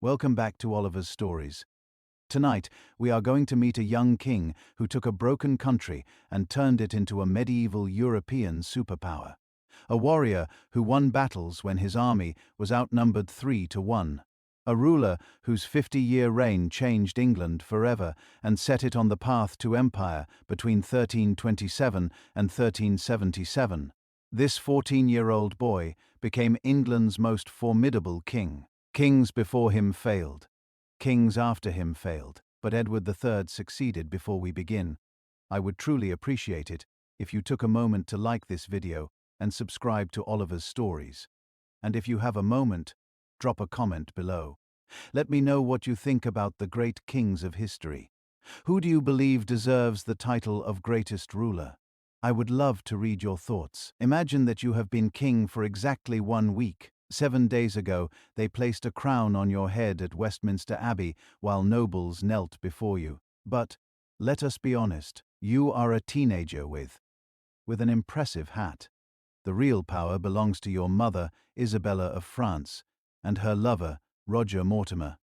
Welcome back to Oliver's Stories. Tonight, we are going to meet a young king who took a broken country and turned it into a medieval European superpower. A warrior who won battles when his army was outnumbered 3-1. A ruler whose 50-year reign changed England forever and set it on the path to empire between 1327 and 1377. This 14-year-old boy became England's most formidable king. Kings before him failed. Kings after him failed, but Edward III succeeded. Before we begin, I would truly appreciate it if you took a moment to like this video and subscribe to Oliver's Stories. And if you have a moment, drop a comment below. Let me know what you think about the great kings of history. Who do you believe deserves the title of greatest ruler? I would love to read your thoughts. Imagine that you have been king for exactly 1 week. 7 days ago, they placed a crown on your head at Westminster Abbey while nobles knelt before you. But, let us be honest, you are a teenager with an impressive hat. The real power belongs to your mother, Isabella of France, and her lover, Roger Mortimer.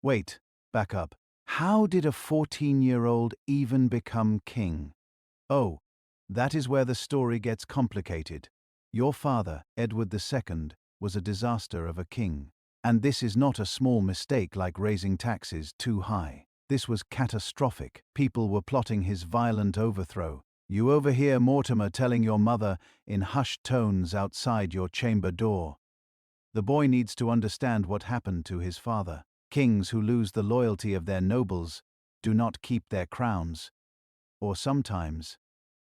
Wait, back up. How did a 14-year-old even become king? Oh, that is where the story gets complicated. Your father, Edward II, was a disaster of a king. And this is not a small mistake like raising taxes too high. This was catastrophic. People were plotting his violent overthrow. You overhear Mortimer telling your mother in hushed tones outside your chamber door. The boy needs to understand what happened to his father. Kings who lose the loyalty of their nobles do not keep their crowns, or sometimes,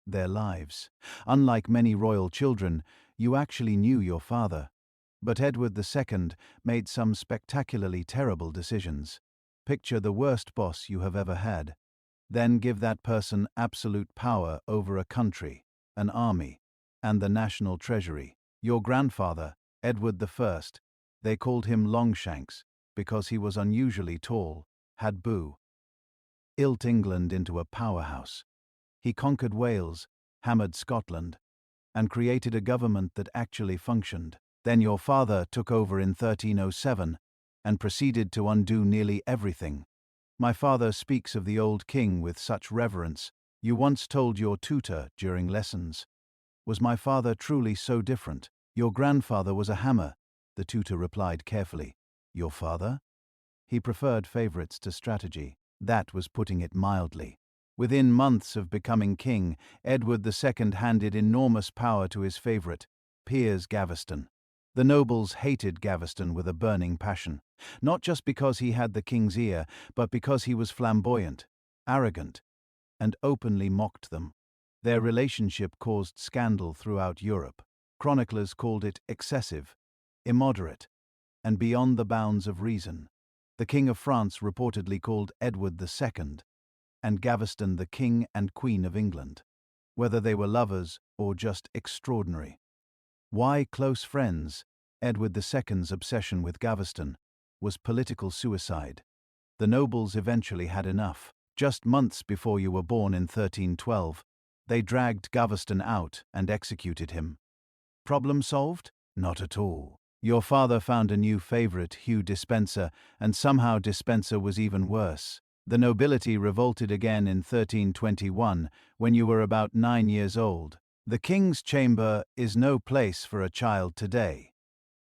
their lives. Unlike many royal children, you actually knew your father. But Edward II made some spectacularly terrible decisions. Picture the worst boss you have ever had. Then give that person absolute power over a country, an army, and the national treasury. Your grandfather, Edward I, they called him Longshanks because he was unusually tall, had built England into a powerhouse. He conquered Wales, hammered Scotland, and created a government that actually functioned. Then your father took over in 1307 and proceeded to undo nearly everything. My father speaks of the old king with such reverence. You once told your tutor during lessons, "Was my father truly so different?" "Your grandfather was a hammer," the tutor replied carefully. "Your father?" "He preferred favorites to strategy." That was putting it mildly. Within months of becoming king, Edward II handed enormous power to his favorite, Piers Gaveston. The nobles hated Gaveston with a burning passion, not just because he had the king's ear, but because he was flamboyant, arrogant, and openly mocked them. Their relationship caused scandal throughout Europe. Chroniclers called it excessive, immoderate, and beyond the bounds of reason. The King of France reportedly called Edward II and Gaveston the King and Queen of England, whether they were lovers or just extraordinary. Why close friends? Edward II's obsession with Gaveston was political suicide. The nobles eventually had enough. Just months before you were born in 1312, they dragged Gaveston out and executed him. Problem solved? Not at all. Your father found a new favorite, Hugh Despenser, and somehow Despenser was even worse. The nobility revolted again in 1321, when you were about 9 years old. The king's chamber is no place for a child today,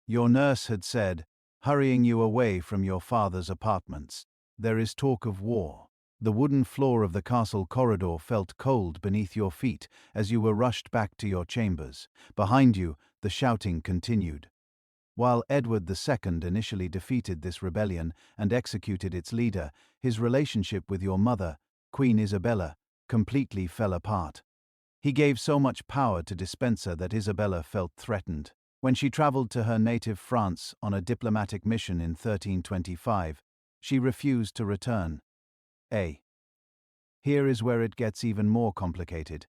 your nurse had said, hurrying you away from your father's apartments. There is talk of war. The wooden floor of the castle corridor felt cold beneath your feet as you were rushed back to your chambers. Behind you, the shouting continued. While Edward II initially defeated this rebellion and executed its leader, his relationship with your mother, Queen Isabella, completely fell apart. He gave so much power to Despenser that Isabella felt threatened. When she traveled to her native France on a diplomatic mission in 1325, she refused to return. Here is where it gets even more complicated.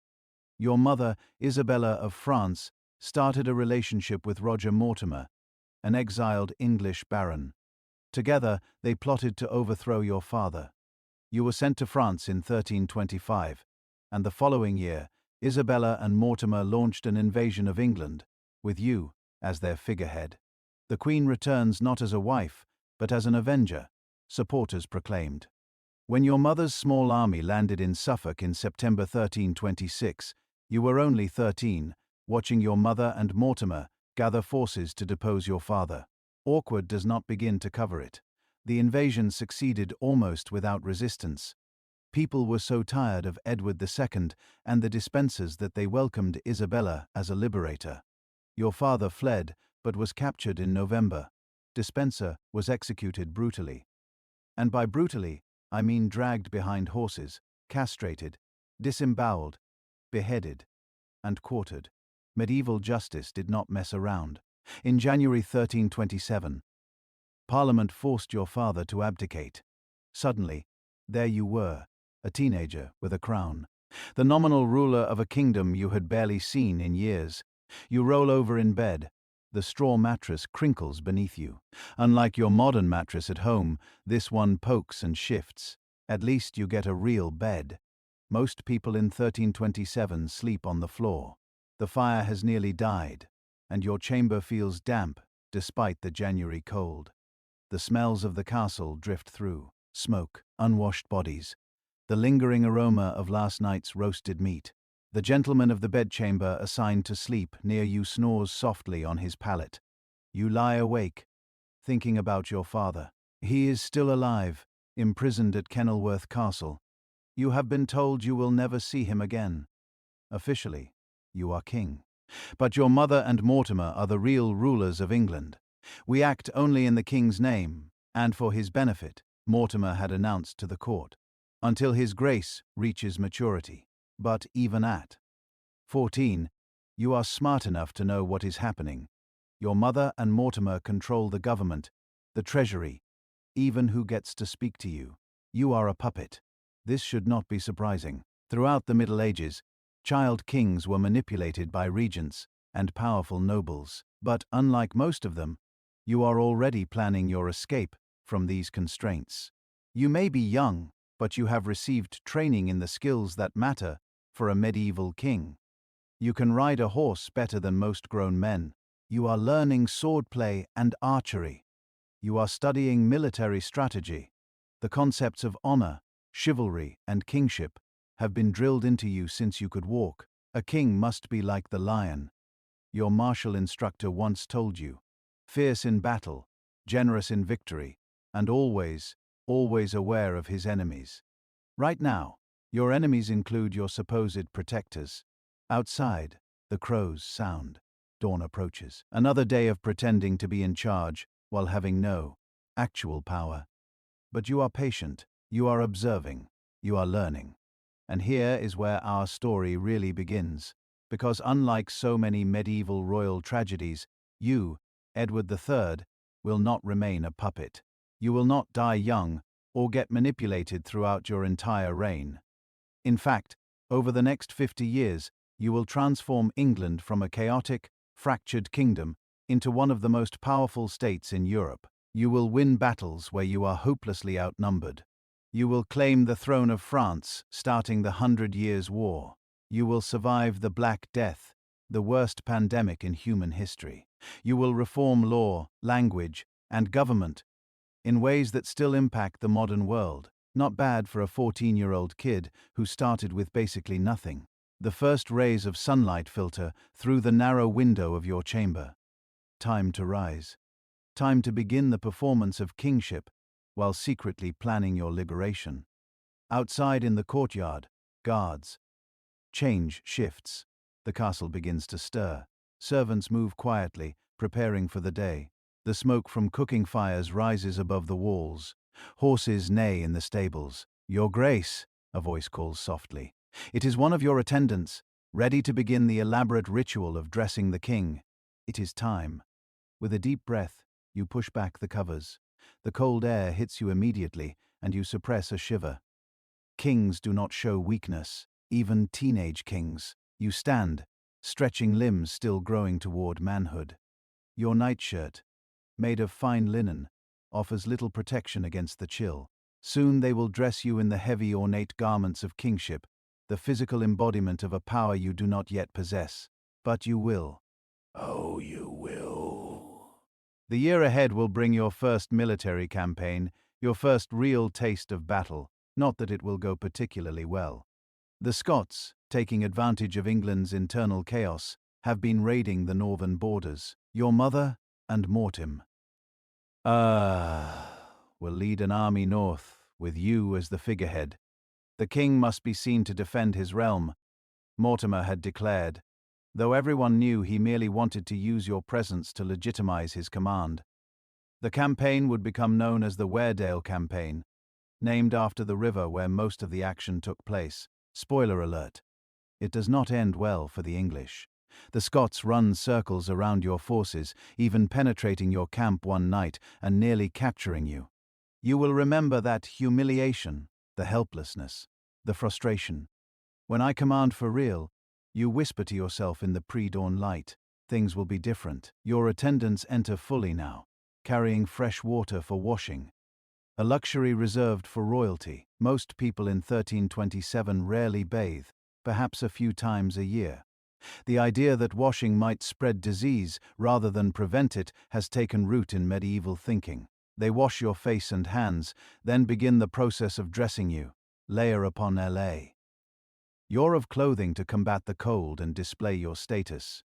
Your mother, Isabella of France, started a relationship with Roger Mortimer, an exiled English baron. Together, they plotted to overthrow your father. You were sent to France in 1325, and the following year, Isabella and Mortimer launched an invasion of England, with you as their figurehead. The Queen returns not as a wife, but as an avenger, supporters proclaimed. When your mother's small army landed in Suffolk in September 1326, you were only 13, watching your mother and Mortimer gather forces to depose your father. Awkward does not begin to cover it. The invasion succeeded almost without resistance. People were so tired of Edward II and the Despensers that they welcomed Isabella as a liberator. Your father fled, but was captured in November. Despenser was executed brutally. And by brutally, I mean dragged behind horses, castrated, disemboweled, beheaded, and quartered. Medieval justice did not mess around. In January 1327, Parliament forced your father to abdicate. Suddenly, there you were, a teenager with a crown, the nominal ruler of a kingdom you had barely seen in years. You roll over in bed. The straw mattress crinkles beneath you. Unlike your modern mattress at home, this one pokes and shifts. At least you get a real bed. Most people in 1327 sleep on the floor. The fire has nearly died, and your chamber feels damp despite the January cold. The smells of the castle drift through: smoke, unwashed bodies, the lingering aroma of last night's roasted meat. The gentleman of the bedchamber assigned to sleep near you snores softly on his pallet. You lie awake, thinking about your father. He is still alive, imprisoned at Kenilworth Castle. You have been told you will never see him again. Officially, you are king. But your mother and Mortimer are the real rulers of England. We act only in the king's name, and for his benefit, Mortimer had announced to the court, until his grace reaches maturity. But even at 14, you are smart enough to know what is happening. Your mother and Mortimer control the government, the treasury, even who gets to speak to you. You are a puppet. This should not be surprising. Throughout the Middle Ages, child kings were manipulated by regents and powerful nobles. But unlike most of them, you are already planning your escape from these constraints. You may be young, but you have received training in the skills that matter for a medieval king. You can ride a horse better than most grown men. You are learning swordplay and archery. You are studying military strategy. The concepts of honor, chivalry, and kingship have been drilled into you since you could walk. A king must be like the lion. Your martial instructor once told you. Fierce in battle, generous in victory, and always aware of his enemies. Right now, your enemies include your supposed protectors. Outside, the crows sound. Dawn approaches. Another day of pretending to be in charge while having no actual power. But you are patient, you are observing, you are learning. And here is where our story really begins. Because unlike so many medieval royal tragedies, you, Edward III, will not remain a puppet. You will not die young or get manipulated throughout your entire reign. In fact, over the next 50 years, you will transform England from a chaotic, fractured kingdom into one of the most powerful states in Europe. You will win battles where you are hopelessly outnumbered. You will claim the throne of France, starting the 100 Years' War. You will survive the Black Death, the worst pandemic in human history. You will reform law, language, and government in ways that still impact the modern world. Not bad for a 14-year-old kid who started with basically nothing. The first rays of sunlight filter through the narrow window of your chamber. Time to rise. Time to begin the performance of kingship while secretly planning your liberation. Outside in the courtyard, guards. Change shifts. The castle begins to stir. Servants move quietly, preparing for the day. The smoke from cooking fires rises above the walls. Horses neigh in the stables. "Your Grace," a voice calls softly. It is one of your attendants, ready to begin the elaborate ritual of dressing the king. It is time. With a deep breath, you push back the covers. The cold air hits you immediately, and you suppress a shiver. Kings do not show weakness, even teenage kings. You stand, stretching limbs still growing toward manhood. Your nightshirt, made of fine linen, offers little protection against the chill. Soon they will dress you in the heavy ornate garments of kingship, the physical embodiment of a power you do not yet possess. But you will. Oh, you will. The year ahead will bring your first military campaign, your first real taste of battle, not that it will go particularly well. The Scots, taking advantage of England's internal chaos, have been raiding the northern borders. Your mother and Mortim will lead an army north, with you as the figurehead. The king must be seen to defend his realm, Mortimer had declared, though everyone knew he merely wanted to use your presence to legitimize his command. The campaign would become known as the Weardale Campaign, named after the river where most of the action took place. Spoiler alert. It does not end well for the English. The Scots run circles around your forces, even penetrating your camp one night and nearly capturing you. You will remember that humiliation, the helplessness, the frustration. When I command for real, you whisper to yourself in the pre-dawn light, things will be different. Your attendants enter fully now, carrying fresh water for washing, a luxury reserved for royalty. Most people in 1327 rarely bathe, perhaps a few times a year. The idea that washing might spread disease rather than prevent it has taken root in medieval thinking. They wash your face and hands, then begin the process of dressing you, layer upon layer. You're of clothing to combat the cold and display your status.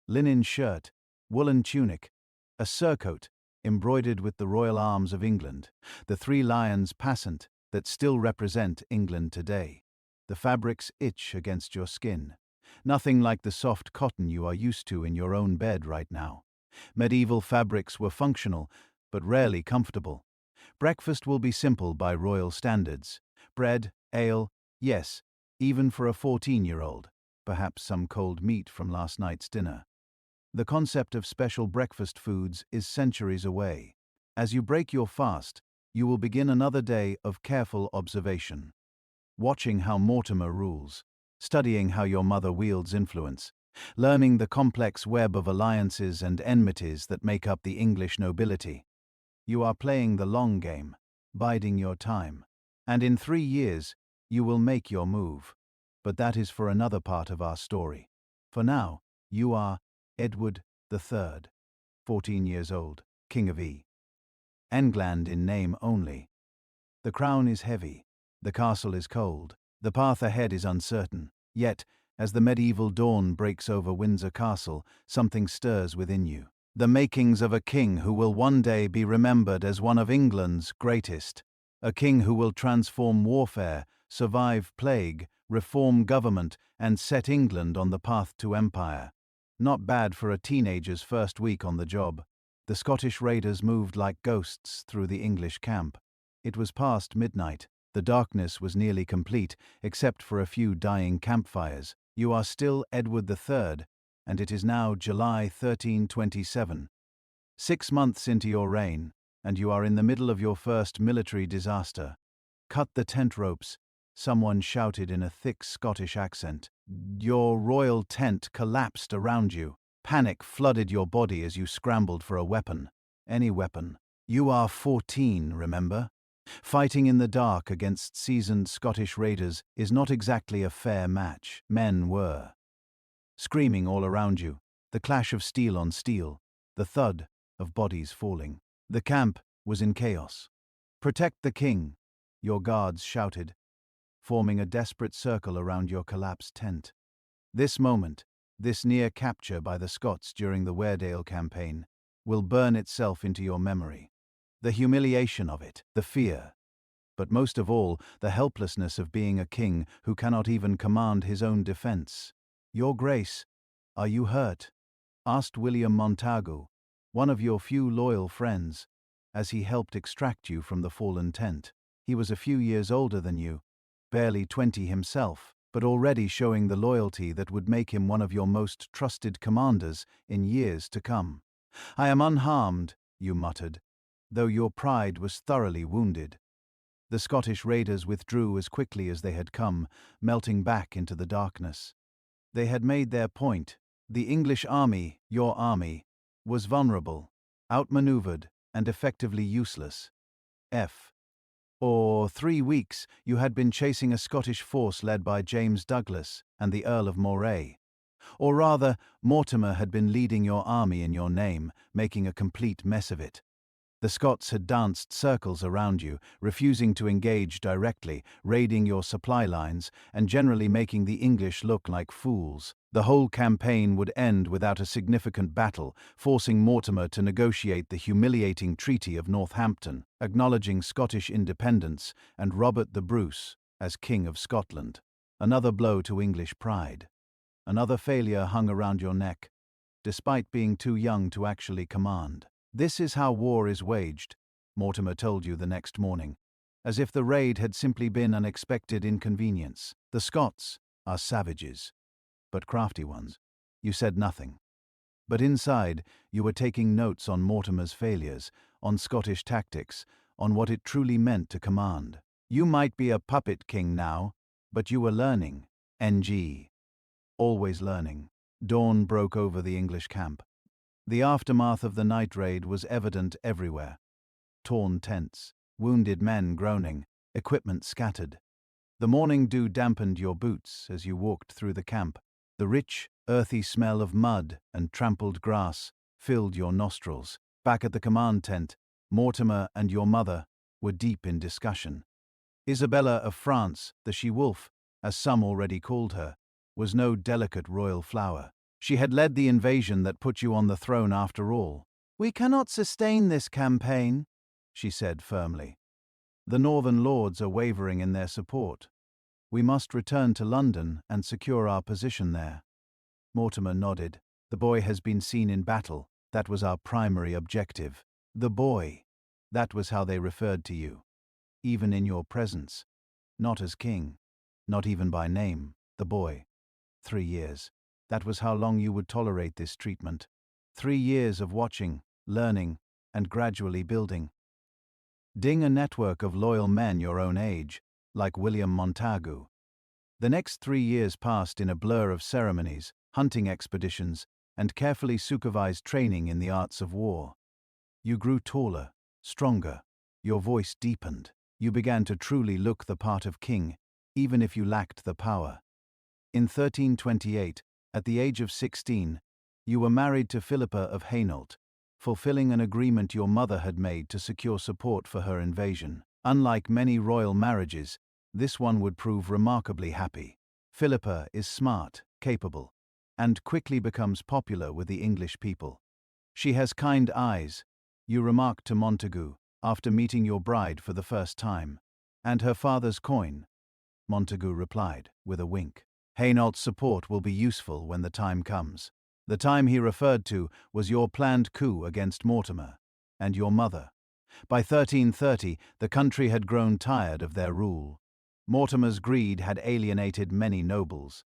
Linen shirt, woolen tunic, a surcoat, embroidered with the royal arms of England, the three lions passant that still represent England today. The fabrics itch against your skin. Nothing like the soft cotton you are used to in your own bed right now. Medieval fabrics were functional, but rarely comfortable. Breakfast will be simple by royal standards. Bread, ale, yes, even for a 14-year-old, perhaps some cold meat from last night's dinner. The concept of special breakfast foods is centuries away. As you break your fast, you will begin another day of careful observation. Watching how Mortimer rules, studying how your mother wields influence, learning the complex web of alliances and enmities that make up the English nobility. You are playing the long game, biding your time, and in 3 years, you will make your move. But that is for another part of our story. For now, you are Edward III, 14 years old, King of England in name only. The crown is heavy, the castle is cold, the path ahead is uncertain. Yet, as the medieval dawn breaks over Windsor Castle, something stirs within you. The makings of a king who will one day be remembered as one of England's greatest. A king who will transform warfare, survive plague, reform government, and set England on the path to empire. Not bad for a teenager's first week on the job. The Scottish raiders moved like ghosts through the English camp. It was past midnight. The darkness was nearly complete, except for a few dying campfires. You are still Edward III, and it is now July 1327. 6 months into your reign, and you are in the middle of your first military disaster. Cut the tent ropes, someone shouted in a thick Scottish accent. Your royal tent collapsed around you. Panic flooded your body as you scrambled for a weapon. Any weapon. You are 14, remember? Fighting in the dark against seasoned Scottish raiders is not exactly a fair match. Men were screaming all around you, the clash of steel on steel, the thud of bodies falling. The camp was in chaos. Protect the king, your guards shouted, forming a desperate circle around your collapsed tent. This moment, this near capture by the Scots during the Weardale campaign, will burn itself into your memory. The humiliation of it, the fear, but most of all, the helplessness of being a king who cannot even command his own defense. Your Grace, are you hurt? Asked William Montagu, one of your few loyal friends, as he helped extract you from the fallen tent. He was a few years older than you, barely 20 himself, but already showing the loyalty that would make him one of your most trusted commanders in years to come. I am unharmed, you muttered, though your pride was thoroughly wounded. The Scottish raiders withdrew as quickly as they had come, melting back into the darkness. They had made their point. The English army, your army, was vulnerable, outmaneuvered, and effectively useless. For 3 weeks, you had been chasing a Scottish force led by James Douglas and the Earl of Moray. Or rather, Mortimer had been leading your army in your name, making a complete mess of it. The Scots had danced circles around you, refusing to engage directly, raiding your supply lines, and generally making the English look like fools. The whole campaign would end without a significant battle, forcing Mortimer to negotiate the humiliating Treaty of Northampton, acknowledging Scottish independence and Robert the Bruce as King of Scotland. Another blow to English pride. Another failure hung around your neck, despite being too young to actually command. "This is how war is waged," Mortimer told you the next morning, as if the raid had simply been an unexpected inconvenience. "The Scots are savages, but crafty ones." You said nothing. But inside, you were taking notes on Mortimer's failures, on Scottish tactics, on what it truly meant to command. You might be a puppet king now, but you were learning. NG. Always learning. Dawn broke over the English camp. The aftermath of the night raid was evident everywhere. Torn tents, wounded men groaning, equipment scattered. The morning dew dampened your boots as you walked through the camp. The rich, earthy smell of mud and trampled grass filled your nostrils. Back at the command tent, Mortimer and your mother were deep in discussion. Isabella of France, the she-wolf, as some already called her, was no delicate royal flower. She had led the invasion that put you on the throne after all. "We cannot sustain this campaign," she said firmly. "The northern lords are wavering in their support. We must return to London and secure our position there." Mortimer nodded. "The boy has been seen in battle. That was our primary objective." The boy. That was how they referred to you. Even in your presence. Not as king. Not even by name. The boy. 3 years. That was how long you would tolerate this treatment. 3 years of watching, learning, and gradually building. Ding a network of loyal men your own age, like William Montagu. The next 3 years passed in a blur of ceremonies, hunting expeditions, and carefully supervised training in the arts of war. You grew taller, stronger, your voice deepened. You began to truly look the part of king, even if you lacked the power. In 1328, at the age of 16, you were married to Philippa of Hainault, fulfilling an agreement your mother had made to secure support for her invasion. Unlike many royal marriages, this one would prove remarkably happy. Philippa is smart, capable, and quickly becomes popular with the English people. "She has kind eyes," you remarked to Montagu after meeting your bride for the first time. "And her father's coin," Montagu replied, with a wink. "Hainault's support will be useful when the time comes." The time he referred to was your planned coup against Mortimer and your mother. By 1330, the country had grown tired of their rule. Mortimer's greed had alienated many nobles.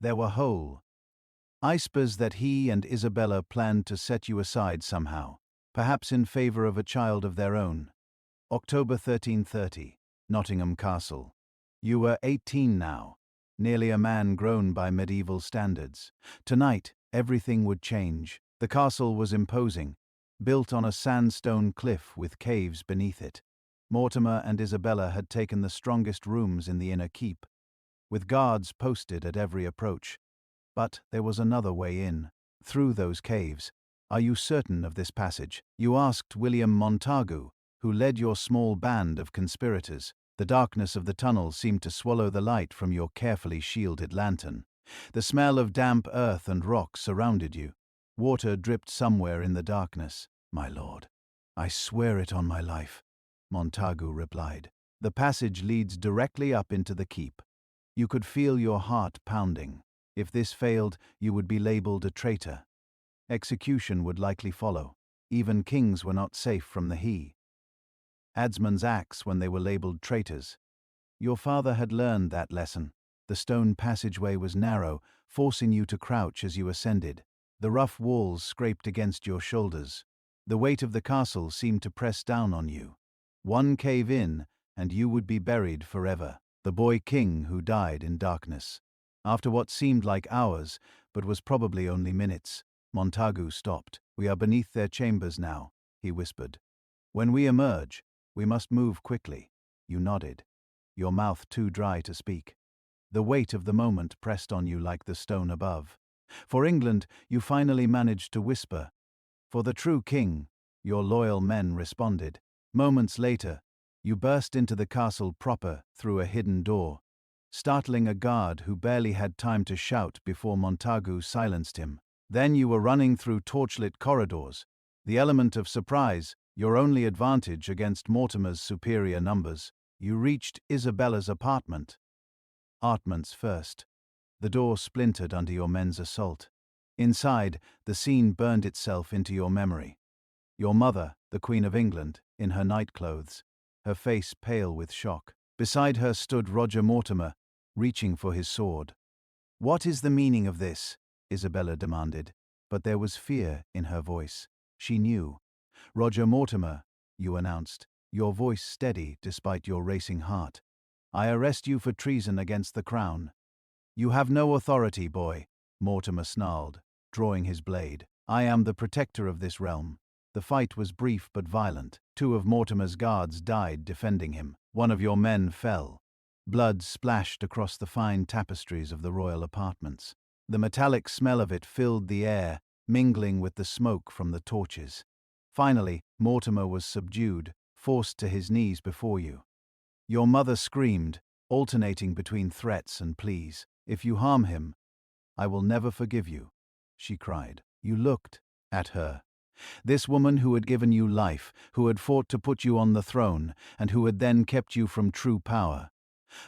There were whole ispers that he and Isabella planned to set you aside somehow, perhaps in favor of a child of their own. October 1330, Nottingham Castle. You were 18 now, nearly a man grown by medieval standards. Tonight, everything would change. The castle was imposing, built on a sandstone cliff with caves beneath it. Mortimer and Isabella had taken the strongest rooms in the inner keep, with guards posted at every approach. But there was another way in, through those caves. "Are you certain of this passage?" you asked William Montagu, who led your small band of conspirators. The darkness of the tunnel seemed to swallow the light from your carefully shielded lantern. The smell of damp earth and rock surrounded you. Water dripped somewhere in the darkness. "My lord, I swear it on my life," Montagu replied. "The passage leads directly up into the keep." You could feel your heart pounding. If this failed, you would be labeled a traitor. Execution would likely follow. Even kings were not safe from the Adsman's axe when they were labeled traitors. Your father had learned that lesson. The stone passageway was narrow, forcing you to crouch as you ascended. The rough walls scraped against your shoulders. The weight of the castle seemed to press down on you. One cave in, and you would be buried forever. The boy king who died in darkness. After what seemed like hours, but was probably only minutes, Montagu stopped. "We are beneath their chambers now," he whispered. "When we emerge, we must move quickly." You nodded, your mouth too dry to speak. The weight of the moment pressed on you like the stone above. For England, you finally managed to whisper. For the true king, your loyal men responded. Moments later, you burst into the castle proper through a hidden door, startling a guard who barely had time to shout before Montagu silenced him. Then you were running through torchlit corridors, the element of surprise, your only advantage against Mortimer's superior numbers. You reached Isabella's apartment. Artments first. The door splintered under your men's assault. Inside, the scene burned itself into your memory. Your mother, the Queen of England, in her nightclothes, her face pale with shock. Beside her stood Roger Mortimer, reaching for his sword. "What is the meaning of this?" Isabella demanded, but there was fear in her voice. She knew. "Roger Mortimer," you announced, your voice steady despite your racing heart. "I arrest you for treason against the crown." "You have no authority, boy," Mortimer snarled, drawing his blade. "I am the protector of this realm." The fight was brief but violent. 2 of Mortimer's guards died defending him. 1 of your men fell. Blood splashed across the fine tapestries of the royal apartments. The metallic smell of it filled the air, mingling with the smoke from the torches. Finally, Mortimer was subdued, forced to his knees before you. Your mother screamed, alternating between threats and pleas. "If you harm him, I will never forgive you," she cried. You looked at her. This woman who had given you life, who had fought to put you on the throne, and who had then kept you from true power.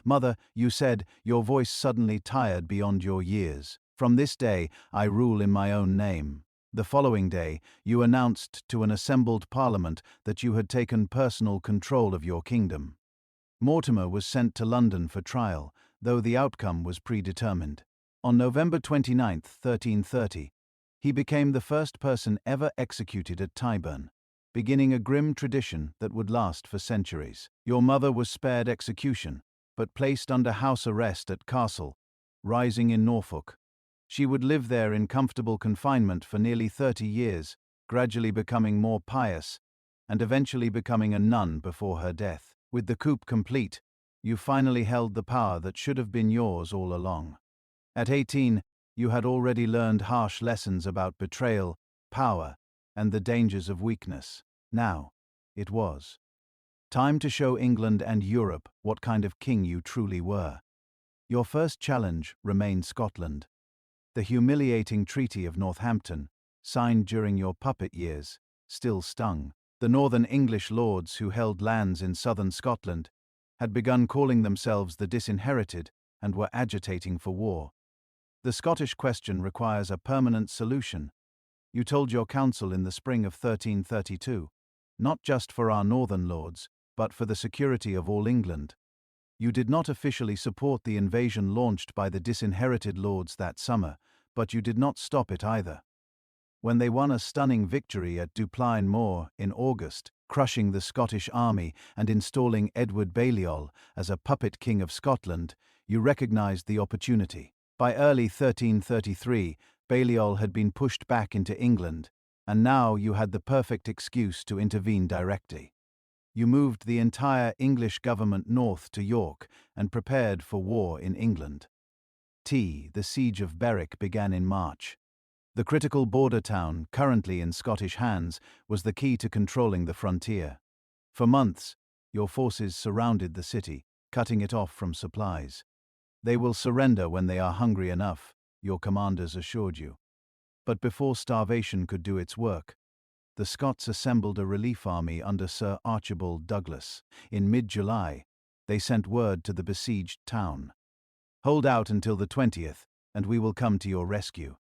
"Mother," you said, your voice suddenly tired beyond your years. "From this day, I rule in my own name." The following day, you announced to an assembled parliament that you had taken personal control of your kingdom. Mortimer was sent to London for trial, though the outcome was predetermined. On November 29, 1330, he became the first person ever executed at Tyburn, beginning a grim tradition that would last for centuries. Your mother was spared execution, but placed under house arrest at Castle, Rising in Norfolk. She would live there in comfortable confinement for nearly 30 years, gradually becoming more pious, and eventually becoming a nun before her death. With the coup complete, you finally held the power that should have been yours all along. At 18, you had already learned harsh lessons about betrayal, power, and the dangers of weakness. Now, it was time to show England and Europe what kind of king you truly were. Your first challenge remained Scotland. The humiliating Treaty of Northampton, signed during your puppet years, still stung. The northern English lords who held lands in southern Scotland had begun calling themselves the Disinherited and were agitating for war. The Scottish question requires a permanent solution, you told your council in the spring of 1332, not just for our northern lords, but for the security of all England. You did not officially support the invasion launched by the Disinherited lords that summer, but you did not stop it either. When they won a stunning victory at Duplain Moor in August, crushing the Scottish army and installing Edward Balliol as a puppet king of Scotland, you recognized the opportunity. By early 1333, Balliol had been pushed back into England, and now you had the perfect excuse to intervene directly. You moved the entire English government north to York and prepared for war in England. The siege of Berwick began in March. The critical border town, currently in Scottish hands, was the key to controlling the frontier. For months, your forces surrounded the city, cutting it off from supplies. They will surrender when they are hungry enough, your commanders assured you. But before starvation could do its work, the Scots assembled a relief army under Sir Archibald Douglas. In mid-July, they sent word to the besieged town. "Hold out until the 20th, and we will come to your rescue."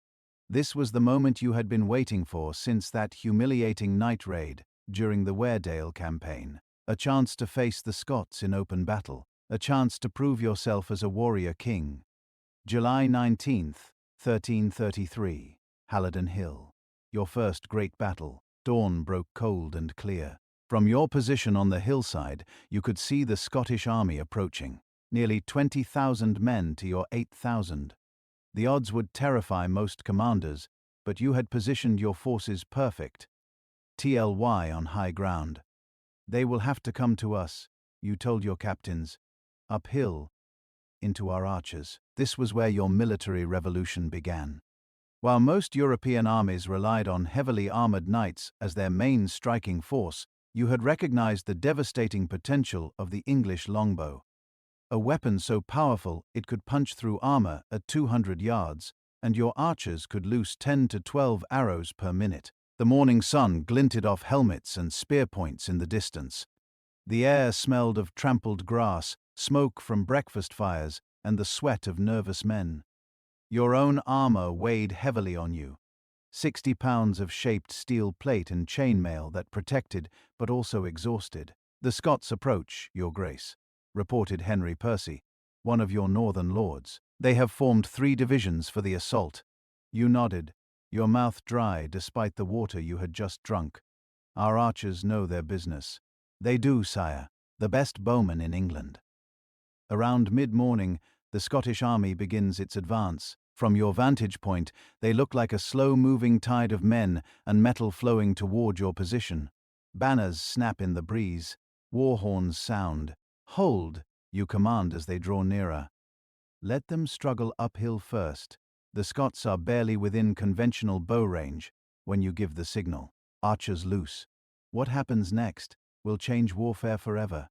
This was the moment you had been waiting for since that humiliating night raid during the Weardale campaign. A chance to face the Scots in open battle. A chance to prove yourself as a warrior king. July 19th, 1333. Halidon Hill. Your first great battle. Dawn broke cold and clear. From your position on the hillside, you could see the Scottish army approaching. Nearly 20,000 men to your 8,000. The odds would terrify most commanders, but you had positioned your forces perfect. On high ground. "They will have to come to us," you told your captains. "Uphill, into our archers." This was where your military revolution began. While most European armies relied on heavily armored knights as their main striking force, you had recognized the devastating potential of the English longbow. A weapon so powerful it could punch through armor at 200 yards, and your archers could loose 10 to 12 arrows per minute. The morning sun glinted off helmets and spear points in the distance. The air smelled of trampled grass, smoke from breakfast fires, and the sweat of nervous men. Your own armor weighed heavily on you. 60 pounds of shaped steel plate and chainmail that protected but also exhausted. "The Scots approach, Your Grace," reported Henry Percy, one of your northern lords. "They have formed 3 divisions for the assault." You nodded, your mouth dry despite the water you had just drunk. "Our archers know their business." "They do, sire, the best bowmen in England." Around mid-morning, the Scottish army begins its advance. From your vantage point, they look like a slow-moving tide of men and metal flowing toward your position. Banners snap in the breeze. War horns sound. "Hold," you command as they draw nearer. Let them struggle uphill first. The Scots are barely within conventional bow range when you give the signal. Archers loose. What happens next will change warfare forever.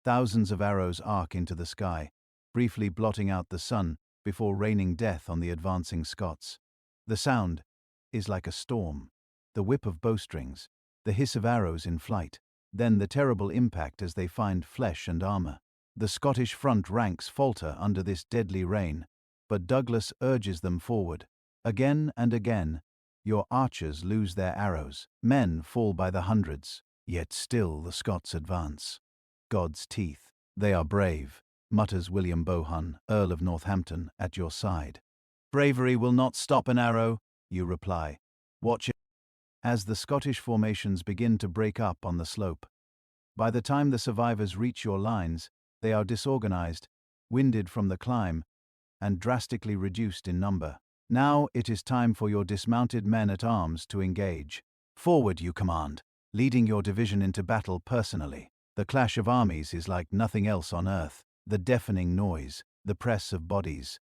Thousands of arrows arc into the sky, briefly blotting out the sun before raining death on the advancing Scots. The sound is like a storm, the whip of bowstrings, the hiss of arrows in flight, then the terrible impact as they find flesh and armor. The Scottish front ranks falter under this deadly rain, but Douglas urges them forward. Again and again, your archers lose their arrows. Men fall by the hundreds, yet still the Scots advance. "God's teeth. They are brave," mutters William Bohun, Earl of Northampton, at your side. "Bravery will not stop an arrow," you reply. "Watch it." As the Scottish formations begin to break up on the slope. By the time the survivors reach your lines, they are disorganized, winded from the climb, and drastically reduced in number. Now it is time for your dismounted men-at-arms to engage. "Forward," you command, leading your division into battle personally. The clash of armies is like nothing else on earth. The deafening noise, the press of bodies,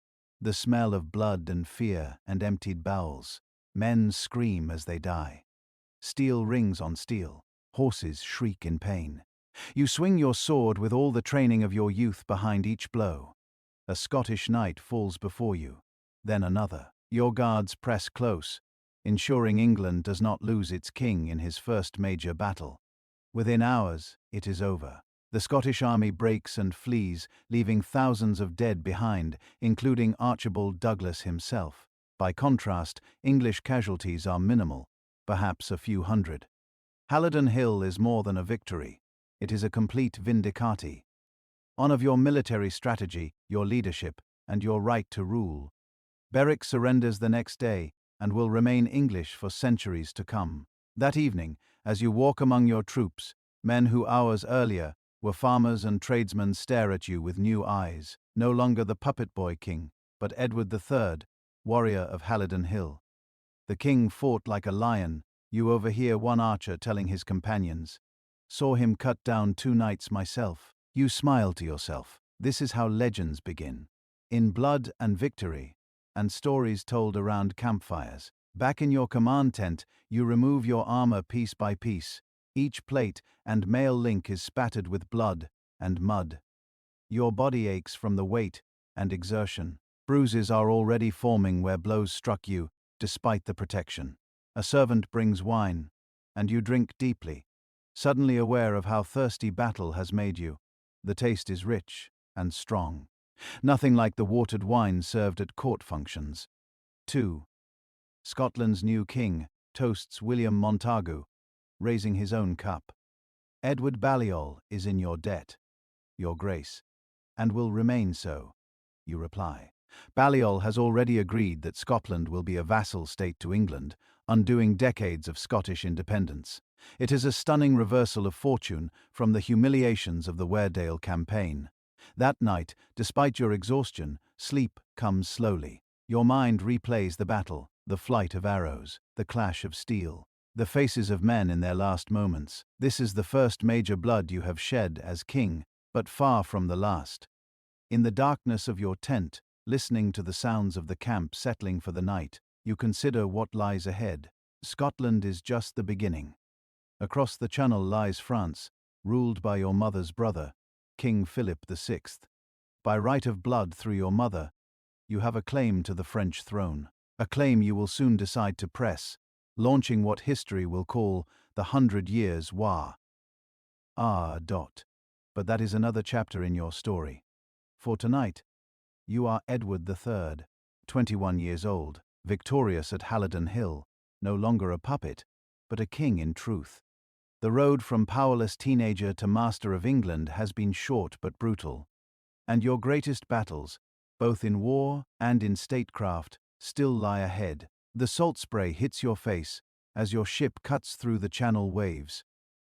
the smell of blood and fear and emptied bowels. Men scream as they die. Steel rings on steel. Horses shriek in pain. You swing your sword with all the training of your youth behind each blow. A Scottish knight falls before you, then another. Your guards press close, ensuring England does not lose its king in his first major battle. Within hours, it is over. The Scottish army breaks and flees, leaving thousands of dead behind, including Archibald Douglas himself. By contrast, English casualties are minimal, perhaps a few hundred. Halidon Hill is more than a victory. It is a complete vindicati. On of your military strategy, your leadership, and your right to rule. Berwick surrenders the next day and will remain English for centuries to come. That evening, as you walk among your troops, men who hours earlier were farmers and tradesmen stare at you with new eyes. No longer the puppet boy king, but Edward III, warrior of Halidon Hill. The king fought like a lion. You overhear one archer telling his companions, "Saw him cut down 2 knights myself." You smile to yourself. This is how legends begin. In blood and victory, and stories told around campfires. Back in your command tent, you remove your armor piece by piece. Each plate and mail link is spattered with blood and mud. Your body aches from the weight and exertion. Bruises are already forming where blows struck you, despite the protection. A servant brings wine, and you drink deeply, suddenly aware of how thirsty battle has made you. The taste is rich and strong. Nothing like the watered wine served at court functions. 2. Scotland's new king toasts William Montagu, raising his own cup. "Edward Balliol is in your debt, Your Grace, and will remain so," you reply. Balliol has already agreed that Scotland will be a vassal state to England, undoing decades of Scottish independence. It is a stunning reversal of fortune from the humiliations of the Weardale campaign. That night, despite your exhaustion, sleep comes slowly. Your mind replays the battle, the flight of arrows, the clash of steel, the faces of men in their last moments. This is the first major blood you have shed as king, but far from the last. In the darkness of your tent, listening to the sounds of the camp settling for the night, you consider what lies ahead. Scotland is just the beginning. Across the Channel lies France, ruled by your mother's brother, King Philip VI. By right of blood through your mother, you have a claim to the French throne, a claim you will soon decide to press, launching what history will call the 100 Years' War. But that is another chapter in your story. For tonight, you are Edward III, 21 years old, victorious at Halidon Hill, no longer a puppet, but a king in truth. The road from powerless teenager to master of England has been short but brutal. And your greatest battles, both in war and in statecraft, still lie ahead. The salt spray hits your face as your ship cuts through the Channel waves.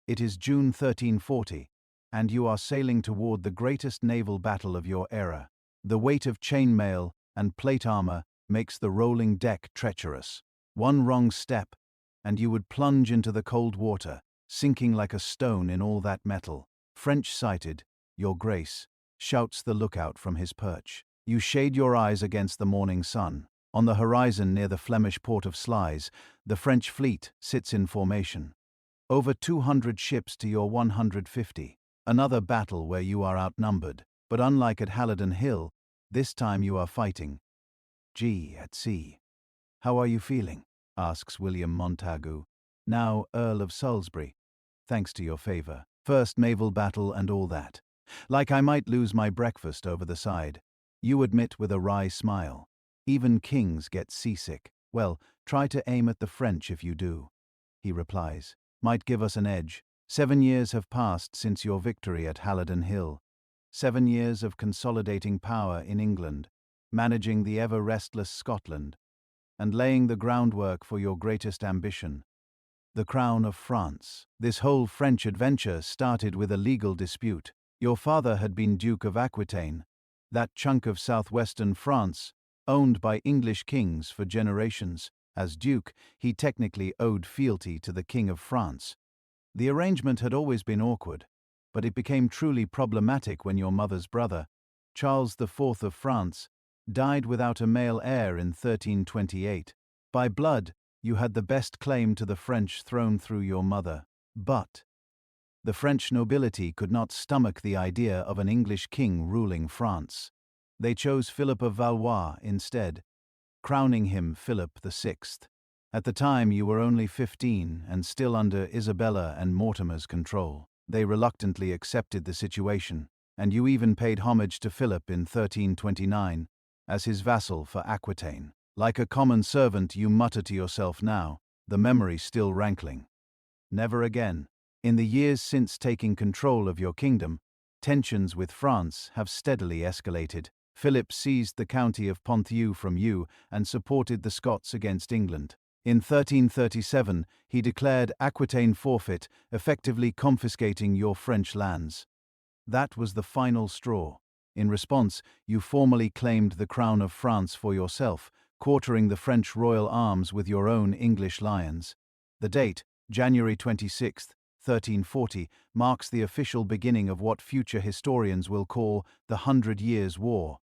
It is June 1340, and you are sailing toward the greatest naval battle of your era. The weight of chainmail and plate armor makes the rolling deck treacherous. One wrong step, and you would plunge into the cold water, sinking like a stone in all that metal. French-sighted, Your Grace, shouts the lookout from his perch. You shade your eyes against the morning sun. On the horizon near the Flemish port of Sluys, the French fleet sits in formation. Over 200 ships to your 150. Another battle where you are outnumbered. But unlike at Halidon Hill, this time you are fighting at sea. How are you feeling? Asks William Montagu, now Earl of Salisbury. Thanks to your favor. First naval battle and all that. Like I might lose my breakfast over the side. You admit with a wry smile. Even kings get seasick. Well, try to aim at the French if you do. He replies. Might give us an edge. 7 years have passed since your victory at Halidon Hill. 7 years of consolidating power in England, managing the ever-restless Scotland, and laying the groundwork for your greatest ambition, the crown of France. This whole French adventure started with a legal dispute. Your father had been Duke of Aquitaine, that chunk of southwestern France, owned by English kings for generations. As Duke, he technically owed fealty to the King of France. The arrangement had always been awkward, but it became truly problematic when your mother's brother, Charles IV of France, died without a male heir in 1328. By blood, you had the best claim to the French throne through your mother. But the French nobility could not stomach the idea of an English king ruling France. They chose Philip of Valois instead, crowning him Philip VI. At the time you were only 15 and still under Isabella and Mortimer's control. They reluctantly accepted the situation, and you even paid homage to Philip in 1329 as his vassal for Aquitaine. Like a common servant, you mutter to yourself now, the memory still rankling. Never again. In the years since taking control of your kingdom, tensions with France have steadily escalated. Philip seized the county of Poitiers from you and supported the Scots against England. In 1337, he declared Aquitaine forfeit, effectively confiscating your French lands. That was the final straw. In response, you formally claimed the crown of France for yourself, quartering the French royal arms with your own English lions. The date, January 26, 1340, marks the official beginning of what future historians will call the 100 Years' War.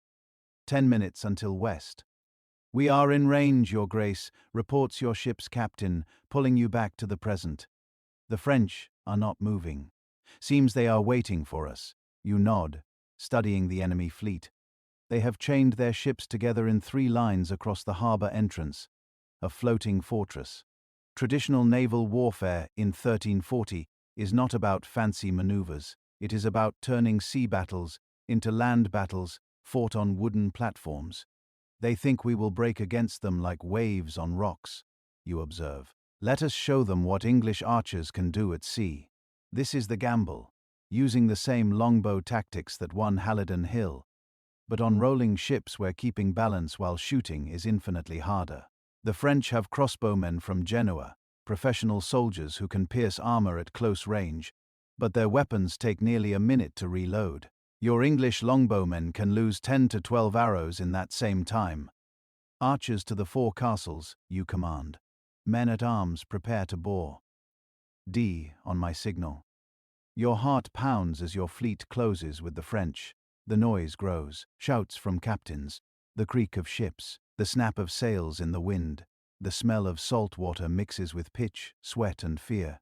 10 minutes until west. We are in range, Your Grace, reports your ship's captain, pulling you back to the present. The French are not moving. Seems they are waiting for us. You nod, studying the enemy fleet. They have chained their ships together in 3 lines across the harbor entrance, a floating fortress. Traditional naval warfare in 1340 is not about fancy maneuvers. It is about turning sea battles into land battles fought on wooden platforms. They think we will break against them like waves on rocks, you observe. Let us show them what English archers can do at sea. This is the gamble, using the same longbow tactics that won Halidon Hill, but on rolling ships where keeping balance while shooting is infinitely harder. The French have crossbowmen from Genoa, professional soldiers who can pierce armor at close range, but their weapons take nearly a minute to reload. Your English longbowmen can lose 10 to 12 arrows in that same time. Archers to the 4 castles, you command. Men-at-arms prepare to bore. D on my signal. Your heart pounds as your fleet closes with the French. The noise grows, shouts from captains, the creak of ships, the snap of sails in the wind. The smell of salt water mixes with pitch, sweat, and fear.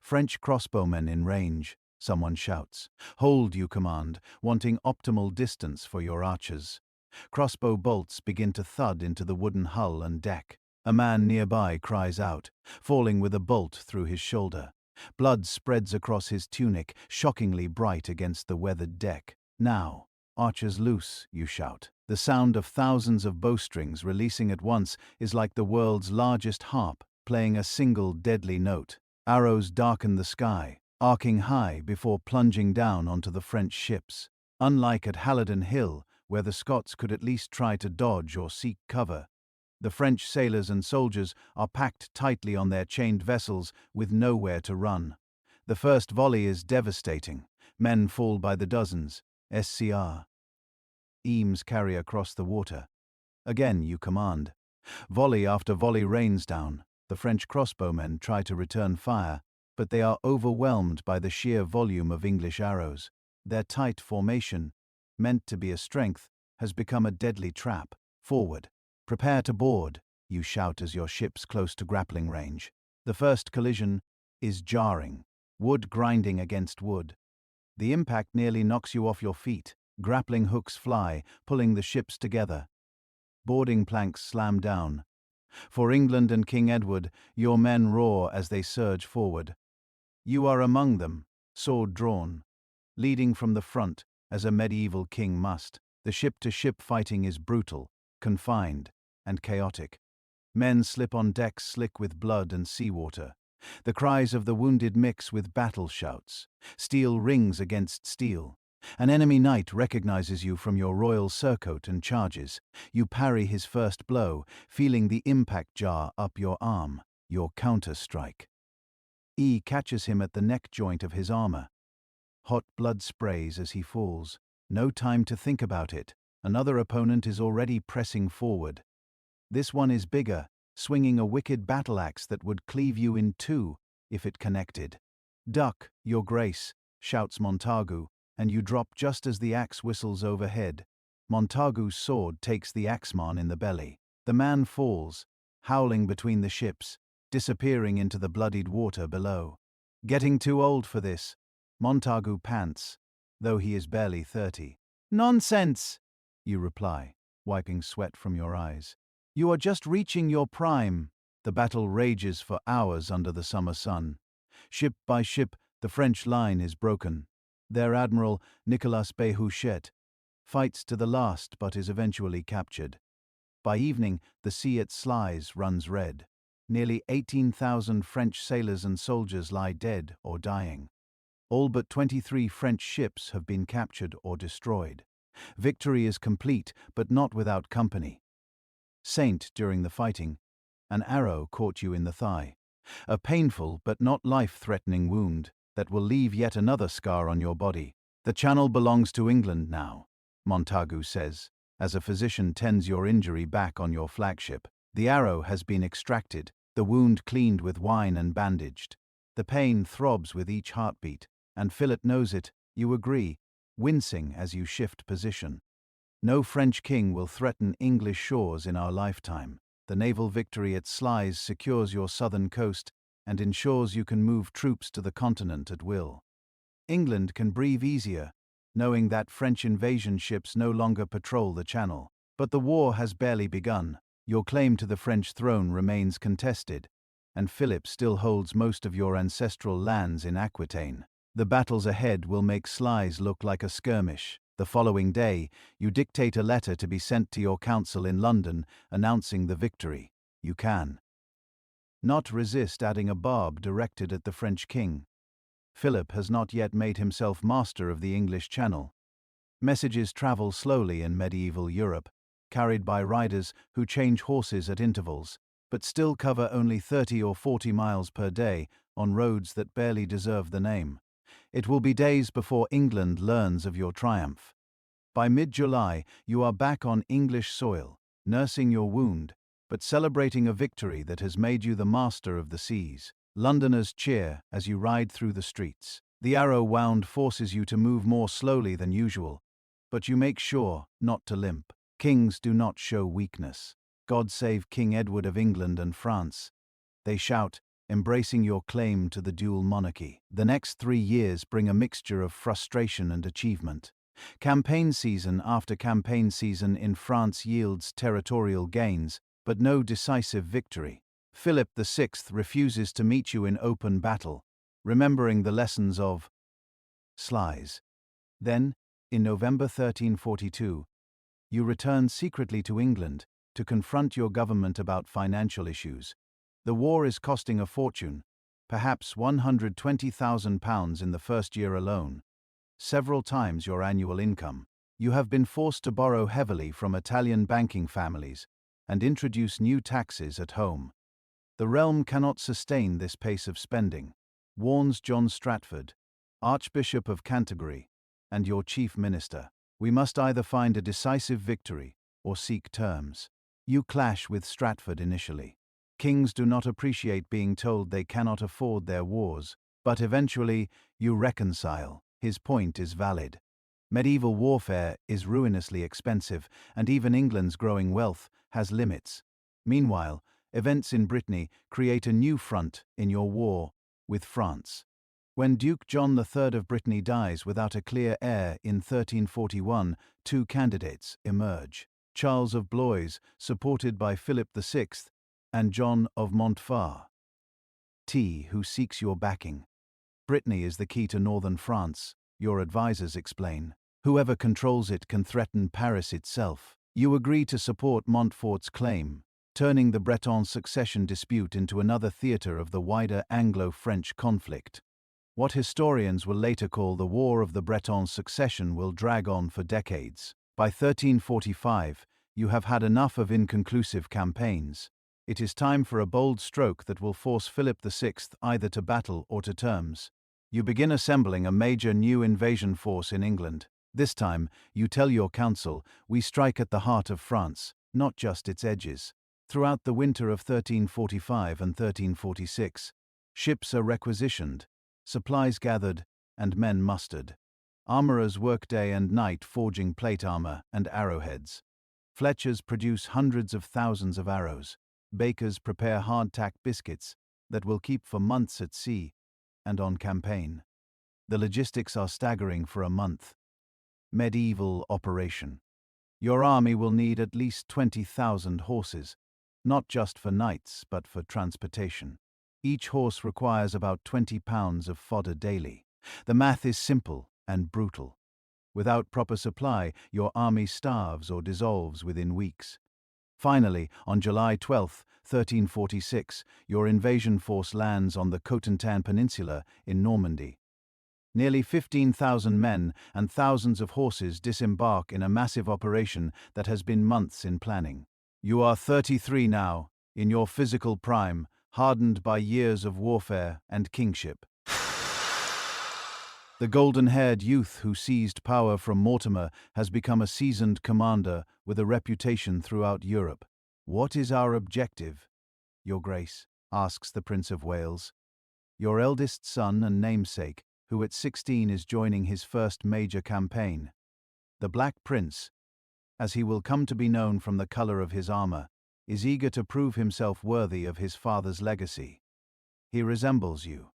French crossbowmen in range, someone shouts. Hold, you command, wanting optimal distance for your archers. Crossbow bolts begin to thud into the wooden hull and deck. A man nearby cries out, falling with a bolt through his shoulder. Blood spreads across his tunic, shockingly bright against the weathered deck. Now, archers loose, you shout. The sound of thousands of bowstrings releasing at once is like the world's largest harp, playing a single deadly note. Arrows darken the sky, arcing high before plunging down onto the French ships. Unlike at Halidon Hill, where the Scots could at least try to dodge or seek cover, the French sailors and soldiers are packed tightly on their chained vessels with nowhere to run. The first volley is devastating. Men fall by the dozens. SCR. Eames carry across the water. Again you command. Volley after volley rains down. The French crossbowmen try to return fire, but they are overwhelmed by the sheer volume of English arrows. Their tight formation, meant to be a strength, has become a deadly trap. Forward. Prepare to board, you shout as your ship's close to grappling range. The first collision is jarring, wood grinding against wood. The impact nearly knocks you off your feet. Grappling hooks fly, pulling the ships together. Boarding planks slam down. For England and King Edward, your men roar as they surge forward. You are among them, sword drawn, leading from the front, as a medieval king must. The ship-to-ship fighting is brutal, confined, and chaotic. Men slip on decks slick with blood and seawater. The cries of the wounded mix with battle shouts. Steel rings against steel. An enemy knight recognizes you from your royal surcoat and charges. You parry his first blow, feeling the impact jar up your arm, your counter-strike. E catches him at the neck joint of his armor. Hot blood sprays as he falls. No time to think about it. Another opponent is already pressing forward. This one is bigger, swinging a wicked battle axe that would cleave you in two if it connected. Duck, your grace, shouts Montagu, and you drop just as the axe whistles overhead. Montagu's sword takes the axeman in the belly. The man falls, howling between the ships, disappearing into the bloodied water below. Getting too old for this, Montagu pants, though he is barely 30. Nonsense, you reply, wiping sweat from your eyes. You are just reaching your prime. The battle rages for hours under the summer sun. Ship by ship, the French line is broken. Their admiral, Nicolas Béhuchet, fights to the last but is eventually captured. By evening, the sea at Sluys runs red. Nearly 18,000 French sailors and soldiers lie dead or dying. All but 23 French ships have been captured or destroyed. Victory is complete, but not without company. Saint, during the fighting, an arrow caught you in the thigh. A painful but not life-threatening wound that will leave yet another scar on your body. The channel belongs to England now, Montagu says, as a physician tends your injury back on your flagship. The arrow has been extracted, the wound cleaned with wine and bandaged. The pain throbs with each heartbeat, and Philip knows it, you agree, wincing as you shift position. No French king will threaten English shores in our lifetime. The naval victory at Sluys secures your southern coast and ensures you can move troops to the continent at will. England can breathe easier, knowing that French invasion ships no longer patrol the channel. But the war has barely begun. Your claim to the French throne remains contested, and Philip still holds most of your ancestral lands in Aquitaine. The battles ahead will make Sluys look like a skirmish. The following day, you dictate a letter to be sent to your council in London announcing the victory. You can not resist adding a barb directed at the French king. Philip has not yet made himself master of the English Channel. Messages travel slowly in medieval Europe, carried by riders who change horses at intervals, but still cover only 30 or 40 miles per day on roads that barely deserve the name. It will be days before England learns of your triumph. By mid-July, you are back on English soil, nursing your wound, but celebrating a victory that has made you the master of the seas. Londoners cheer as you ride through the streets. The arrow wound forces you to move more slowly than usual, but you make sure not to limp. Kings do not show weakness. God save King Edward of England and France. They shout, embracing your claim to the dual monarchy. The next 3 years bring a mixture of frustration and achievement. Campaign season after campaign season in France yields territorial gains, but no decisive victory. Philip VI refuses to meet you in open battle, remembering the lessons of Sluys. Then, in November 1342, you return secretly to England to confront your government about financial issues. The war is costing a fortune, perhaps £120,000 in the first year alone, several times your annual income. You have been forced to borrow heavily from Italian banking families and introduce new taxes at home. The realm cannot sustain this pace of spending, warns John Stratford, Archbishop of Canterbury, and your chief minister. We must either find a decisive victory or seek terms. You clash with Stratford initially. Kings do not appreciate being told they cannot afford their wars, but eventually you reconcile. His point is valid. Medieval warfare is ruinously expensive, and even England's growing wealth has limits. Meanwhile, events in Brittany create a new front in your war with France. When Duke John III of Brittany dies without a clear heir in 1341, two candidates emerge. Charles of Blois, supported by Philip VI, and John of Montfort, who seeks your backing. Brittany is the key to northern France, your advisors explain. Whoever controls it can threaten Paris itself. You agree to support Montfort's claim, turning the Breton succession dispute into another theatre of the wider Anglo-French conflict. What historians will later call the War of the Breton Succession will drag on for decades. By 1345, you have had enough of inconclusive campaigns. It is time for a bold stroke that will force Philip VI either to battle or to terms. You begin assembling a major new invasion force in England. This time, you tell your council, we strike at the heart of France, not just its edges. Throughout the winter of 1345 and 1346, ships are requisitioned, supplies gathered, and men mustered. Armorers work day and night forging plate armor and arrowheads. Fletchers produce hundreds of thousands of arrows. Bakers prepare hardtack biscuits that will keep for months at sea and on campaign. The logistics are staggering for a month. Medieval operation. Your army will need at least 20,000 horses, not just for knights but for transportation. Each horse requires about 20 pounds of fodder daily. The math is simple and brutal. Without proper supply, your army starves or dissolves within weeks. Finally, on July 12, 1346, your invasion force lands on the Cotentin Peninsula in Normandy. Nearly 15,000 men and thousands of horses disembark in a massive operation that has been months in planning. You are 33 now, in your physical prime, hardened by years of warfare and kingship. The golden-haired youth who seized power from Mortimer has become a seasoned commander with a reputation throughout Europe. What is our objective, Your Grace? Asks the Prince of Wales. Your eldest son and namesake, who at 16 is joining his first major campaign. The Black Prince, as he will come to be known from the color of his armor, is eager to prove himself worthy of his father's legacy. He resembles you,